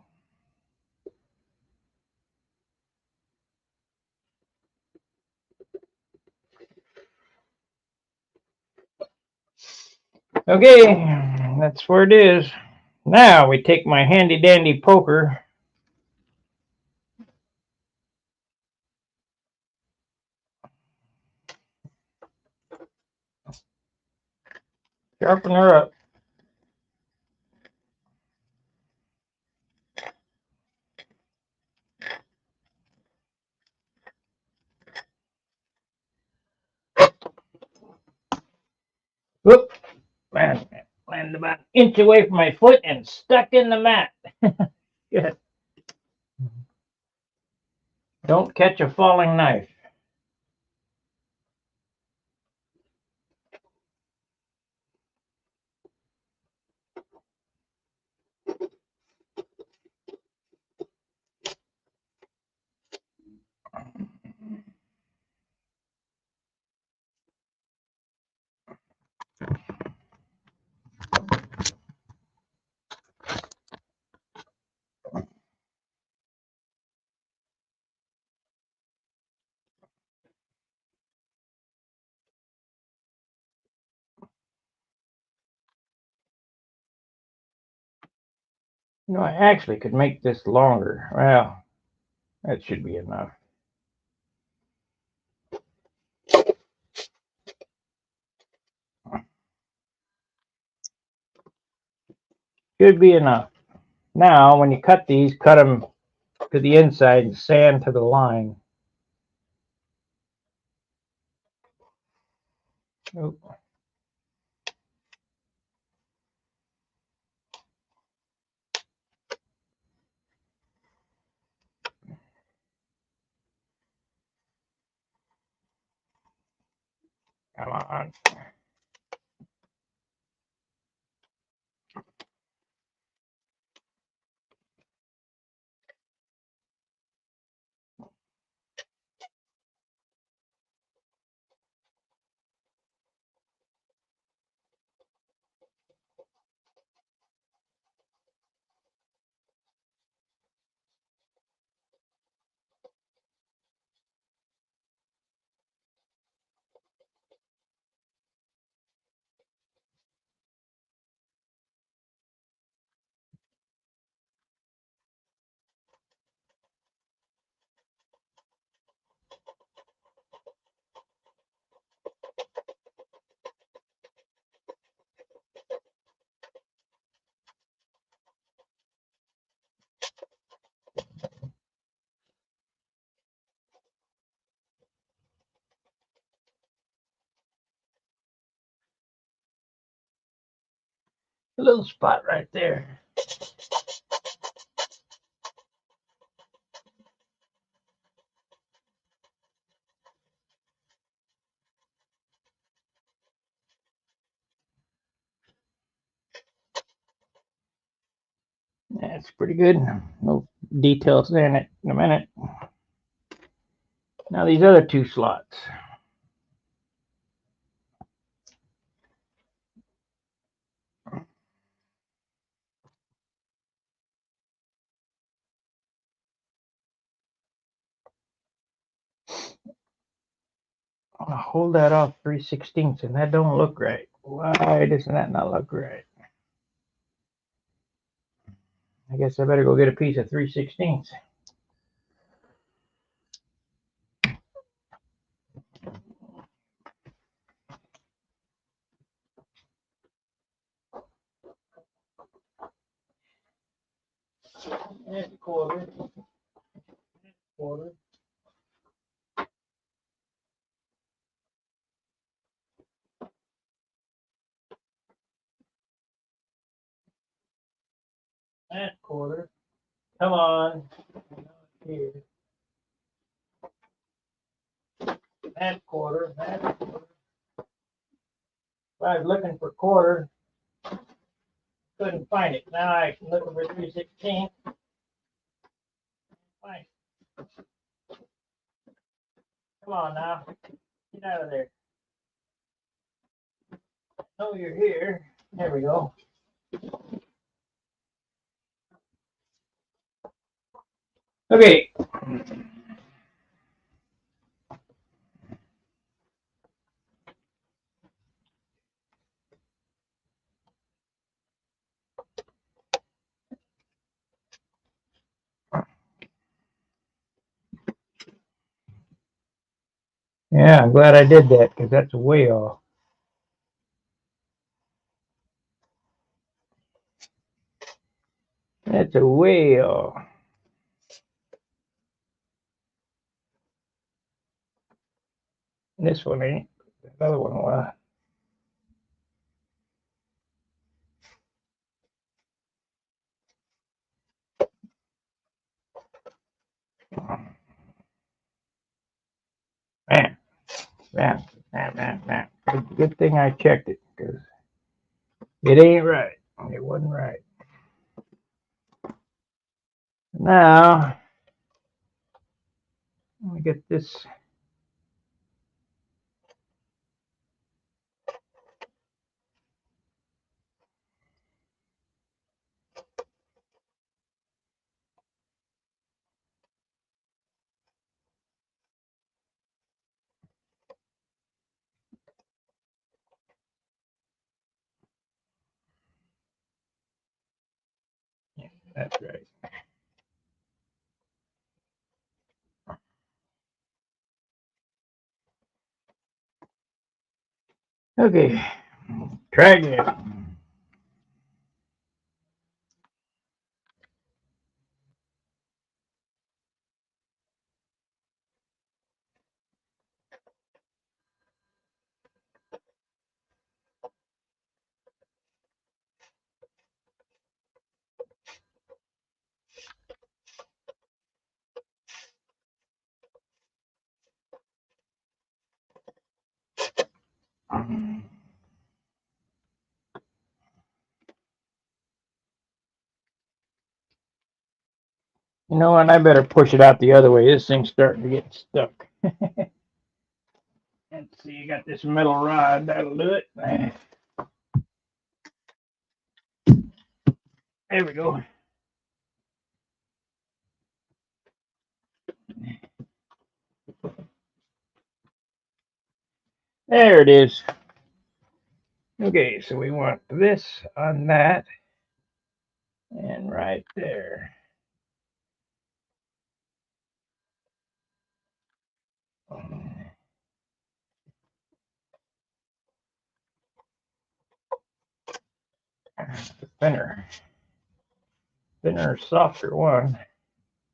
Okay, that's where it is. Now we take my handy dandy poker. Sharpen her up. Whoop. Man, landed about an inch away from my foot and stuck in the mat. Good. Don't catch a falling knife. You know, I actually could make this longer. Well, that should be enough. Should be enough. Now, when you cut these, cut them to the inside and sand to the line. Oh. Come on. A little spot right there. That's pretty good. No details there in it in a minute. Now these other two slots. I'll hold that off 3/16, and that don't look right. Why doesn't that not look right? I guess I better go get a piece of 3/16. And quarter. Quarter. That quarter. Come on. Here. That quarter. That quarter. If I was looking for quarter, couldn't find it. Now I can look for 3/16. Find it. Come on now. Get out of there. Oh, you're here. There we go. Okay. Yeah, I'm glad I did that because that's way off. That's a way off. This one ain't. The other one was. Man, man. Good thing I checked it because it ain't right. It wasn't right. Now, let me get this. Yeah, that's right. Okay, try again. You know what? I better push it out the other way. This thing's starting to get stuck. Let's see, you got this metal rod. That'll do it. There we go. There it is. Okay, so we want this on that and right there. Thinner, softer one.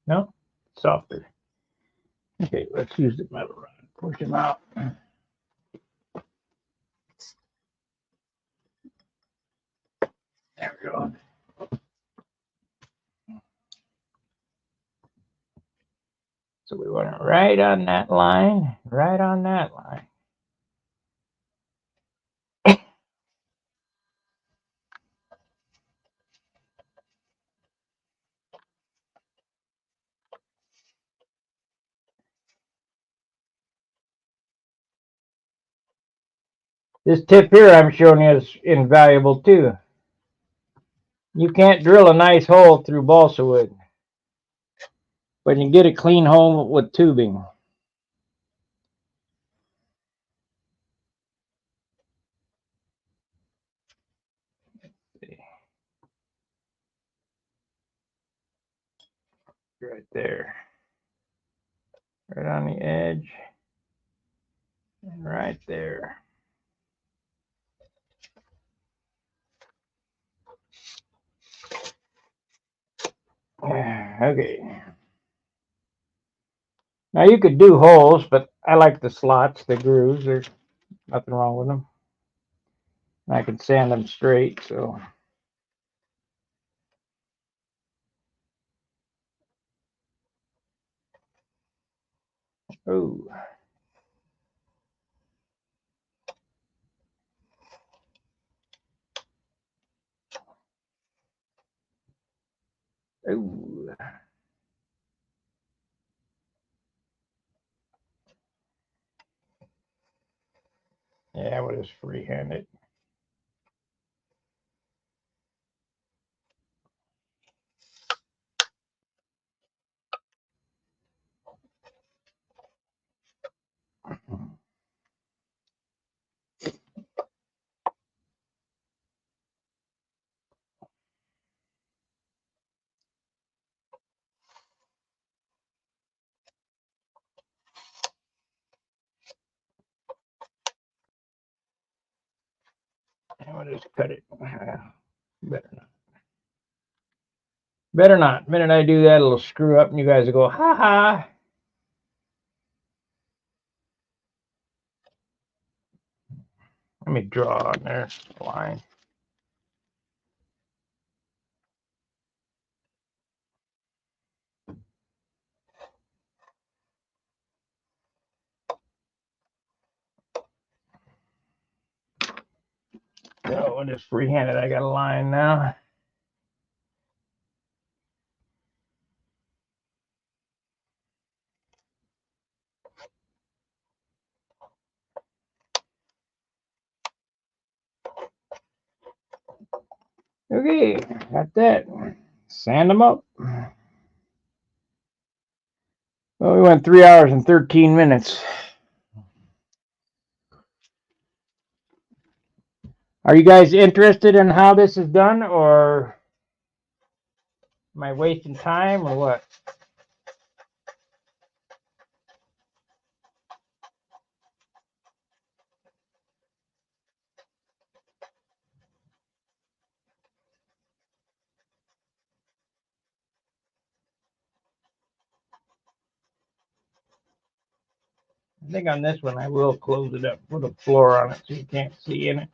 No, softer. Okay, let's use the metal rod. Push them out. There we go. So we want it right on that line, right on that line. This tip here I'm showing you is invaluable too. You can't drill a nice hole through balsa wood, but you can get a clean hole with tubing. Right there. Right on the edge. And right there. Okay. Now you could do holes, but I like the slots, the grooves. There's nothing wrong with them. I can sand them straight, so. Ooh. Ooh. Yeah, we'll just freehand it. And we'll just cut it. Better not. Better not. The minute I do that, it'll screw up and you guys will go, ha ha. Let me draw on there a line. So we'll just freehand it. I got a line now. Okay, got that. Sand them up. Well, we went 3 hours and 13 minutes. Are you guys interested in how this is done, or am I wasting time, or what? I think on this one I will close it up, put a floor on it so you can't see in it.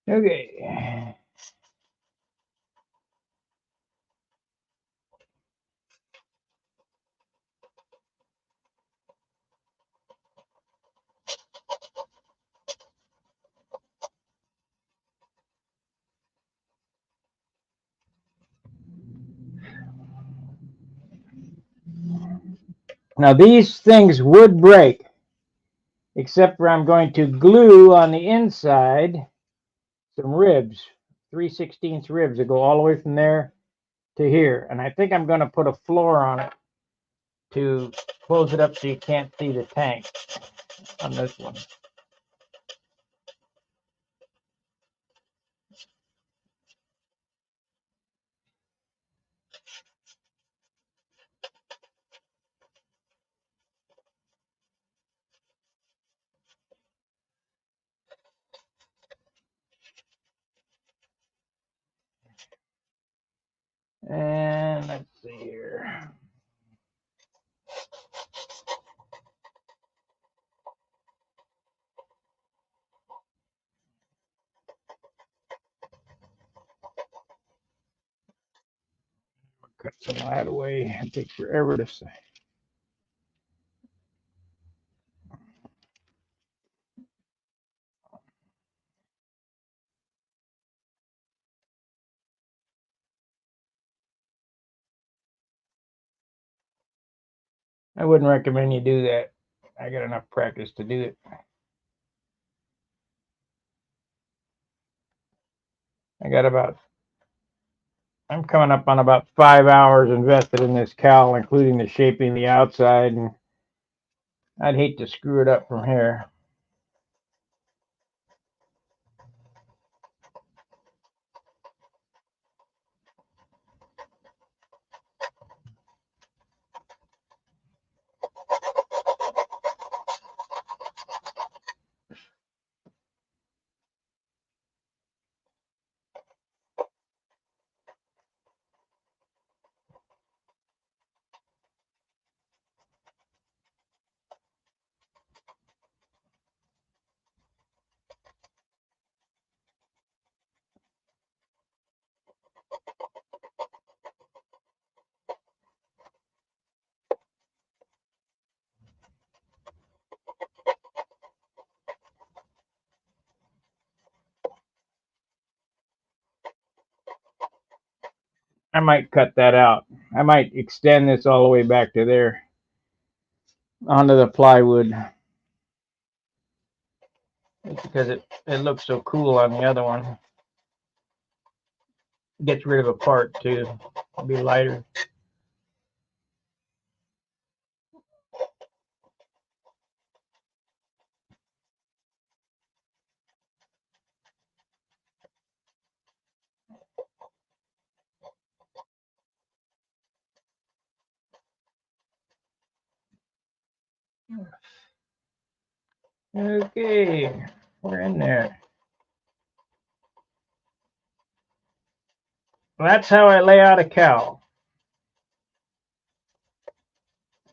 Okay. Now these things would break, except for I'm going to glue on the inside some ribs, 3/16 ribs that go all the way from there to here. And I think I'm going to put a floor on it to close it up so you can't see the tank on this one. And let's see here. Cut some of that away. It takes forever to say. I wouldn't recommend you do that. I got enough practice to do it. I'm coming up on about 5 hours invested in this cowl, including the shaping the outside, and I'd hate to screw it up from here. I might cut that out. I might extend this all the way back to there onto the plywood. It's because it looks so cool on the other one. Gets rid of a part too. It'll be lighter. Okay, we're in there. Well, that's how I lay out a cowl. I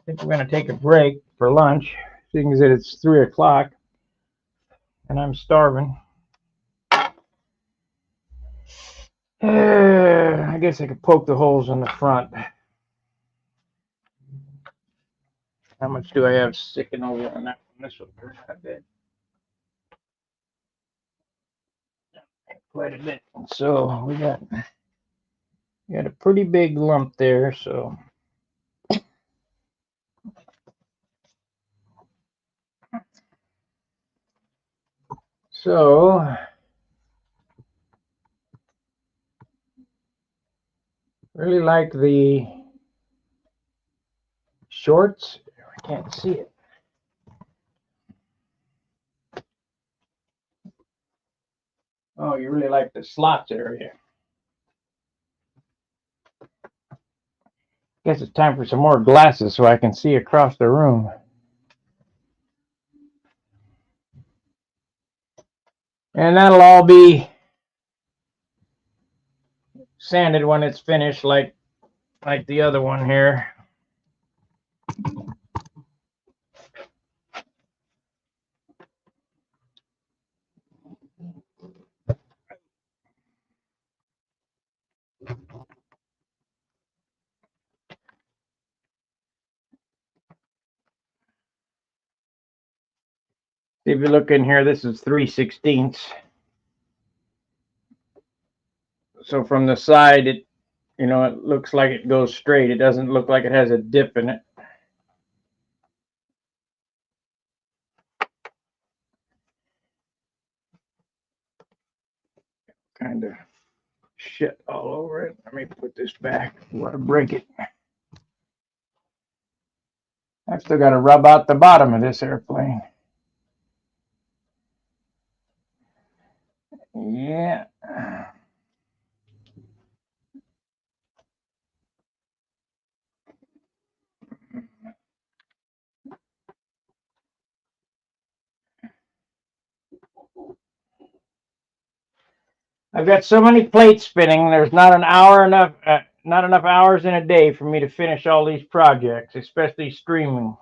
think we're going to take a break for lunch, seeing that it's 3 o'clock and I'm starving. I guess I could poke the holes in the front. How much do I have sticking over on that one? This one, I bet. Quite a bit. So we got a pretty big lump there. So really like the shorts. I can't see it. Oh, you really like the slots area. Guess it's time for some more glasses so I can see across the room. And that'll all be sanded when it's finished, like the other one here. If you look in here, this is 3/16. So from the side, it looks like it goes straight. It doesn't look like it has a dip in it. Kind of shit all over it. Let me put this back before I break it. I've still got to rub out the bottom of this airplane. Yeah. I've got so many plates spinning. There's not enough hours in a day for me to finish all these projects, especially streaming.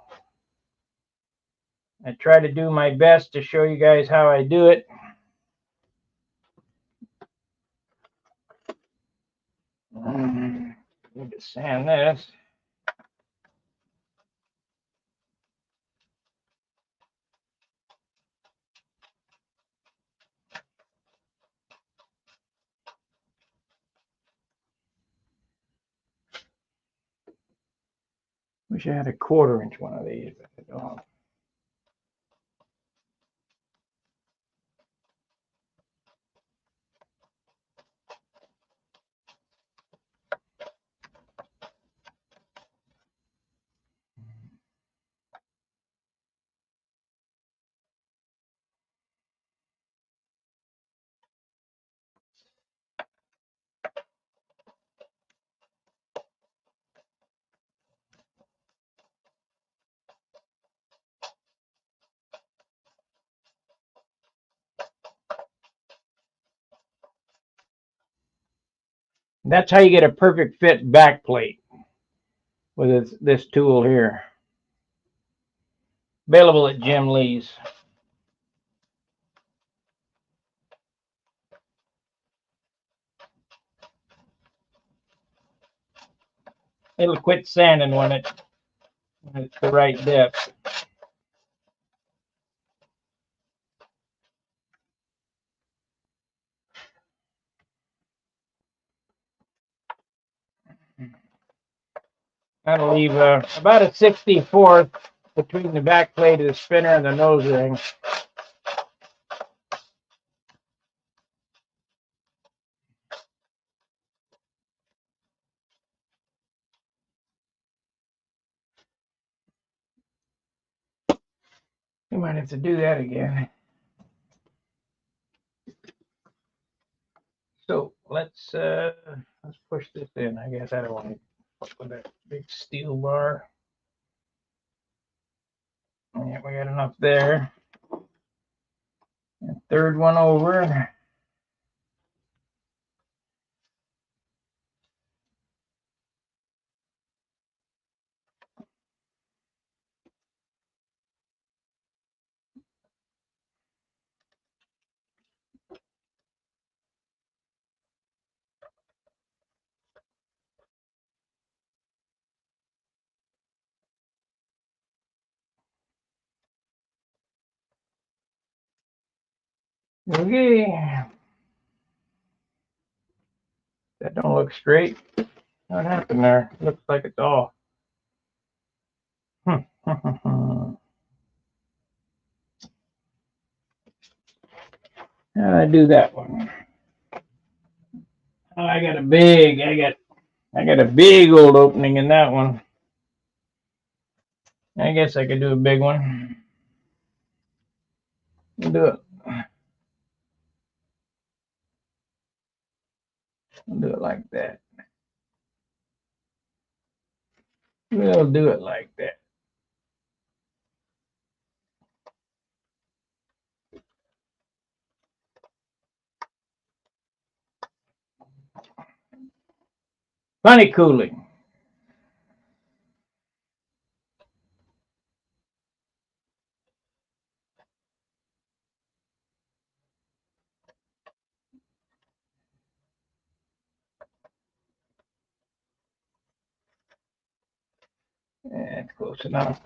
I try to do my best to show you guys how I do it. Need to sand this. Wish I had a 1/4 inch one of these, but I don't. That's how you get a perfect fit back plate with this tool here. Available at Jim Lee's. It'll quit sanding when it's the right depth. That'll leave about a 64th between the back plate of the spinner and the nose ring. You might have to do that again. So let's push this in. I guess I don't want to fuck with that big steel bar. Yeah, we got enough there. And third one over. Okay. That don't look straight. What happened there? Looks like it's off. How do I do that one? Oh, I got a big old opening in that one. I guess I could do a big one. We'll do it. We'll do it like that. We'll do it like that. Funny cooling. That's close enough.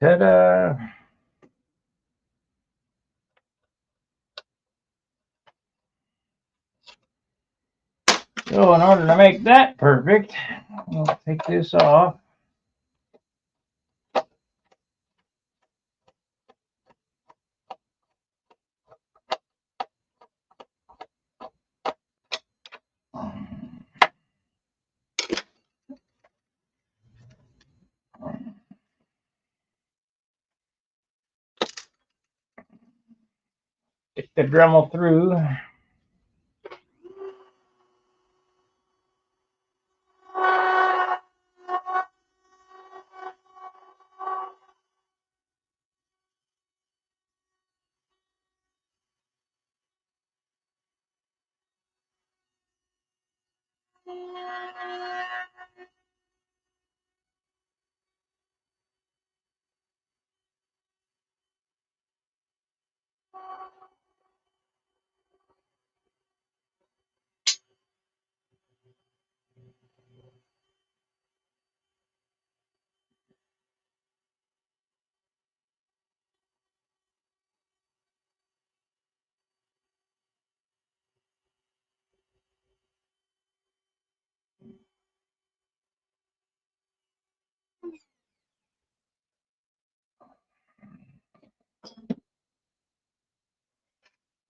Ta-da! So in order to make that perfect, we'll take this off. Stick the Dremel through.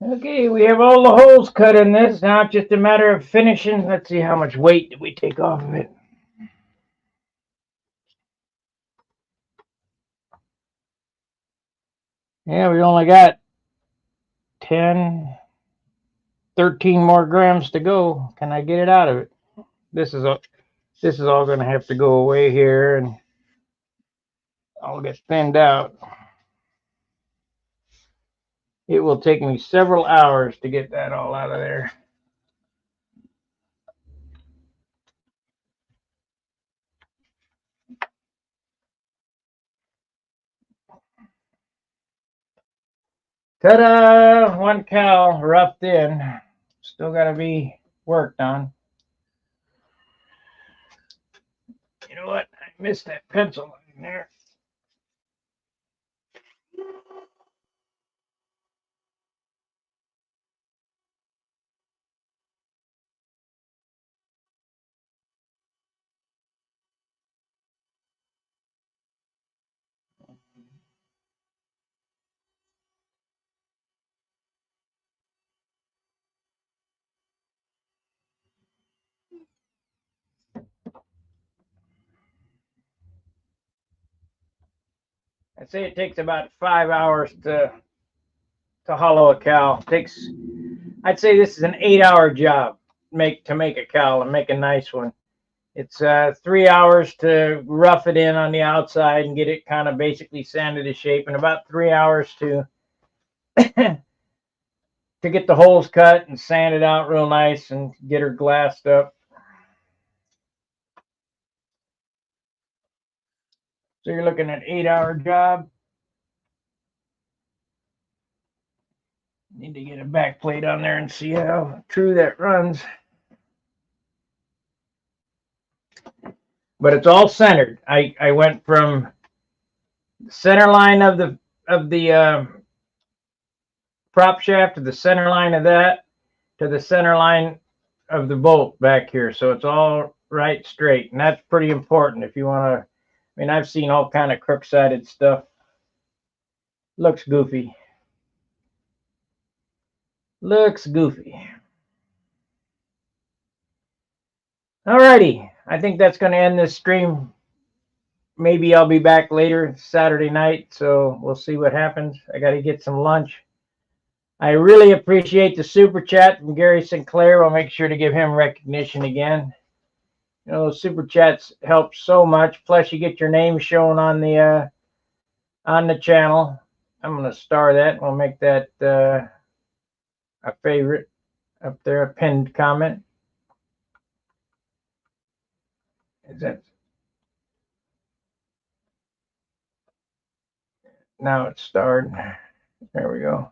Okay, we have all the holes cut in this. Now it's just a matter of finishing. Let's see how much weight did we take off of it. Yeah, we only got 10, 13 more grams to go. Can I get it out of it? This is all going to have to go away here, and I'll get thinned out. It will take me several hours to get that all out of there. Ta-da! One cowl roughed in. Still got to be worked on. You know what? I missed that pencil in there. I'd say it takes about 5 hours to hollow a cowl. I'd say this is an 8-hour job to make a cowl and make a nice one. It's 3 hours to rough it in on the outside and get it kind of basically sanded to shape, and about 3 hours to to get the holes cut and sand it out real nice and get her glassed up. So you're looking at 8-hour job. Need to get a back plate on there and see how true that runs. But it's all centered. I went from the center line of the prop shaft to the center line of that to the center line of the bolt back here, so it's all right straight, and that's pretty important if you want to. I mean, I've seen all kind of crook-sided stuff. Looks goofy. Looks goofy. Alrighty, I think that's going to end this stream. Maybe I'll be back later Saturday night, so we'll see what happens. I got to get some lunch. I really appreciate the super chat from Gary Sinclair. I'll make sure to give him recognition again. You know, super chats help so much. Plus, you get your name shown on the channel. I'm gonna star that. We'll make that a favorite up there, a pinned comment. Is that now? It's starred. There we go.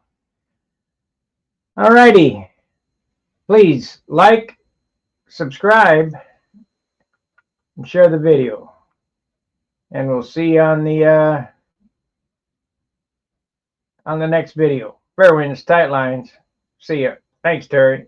Alrighty. Please like, subscribe, and share the video. And we'll see you on the on the next video. Fair winds, tight lines. See ya. Thanks, Terry.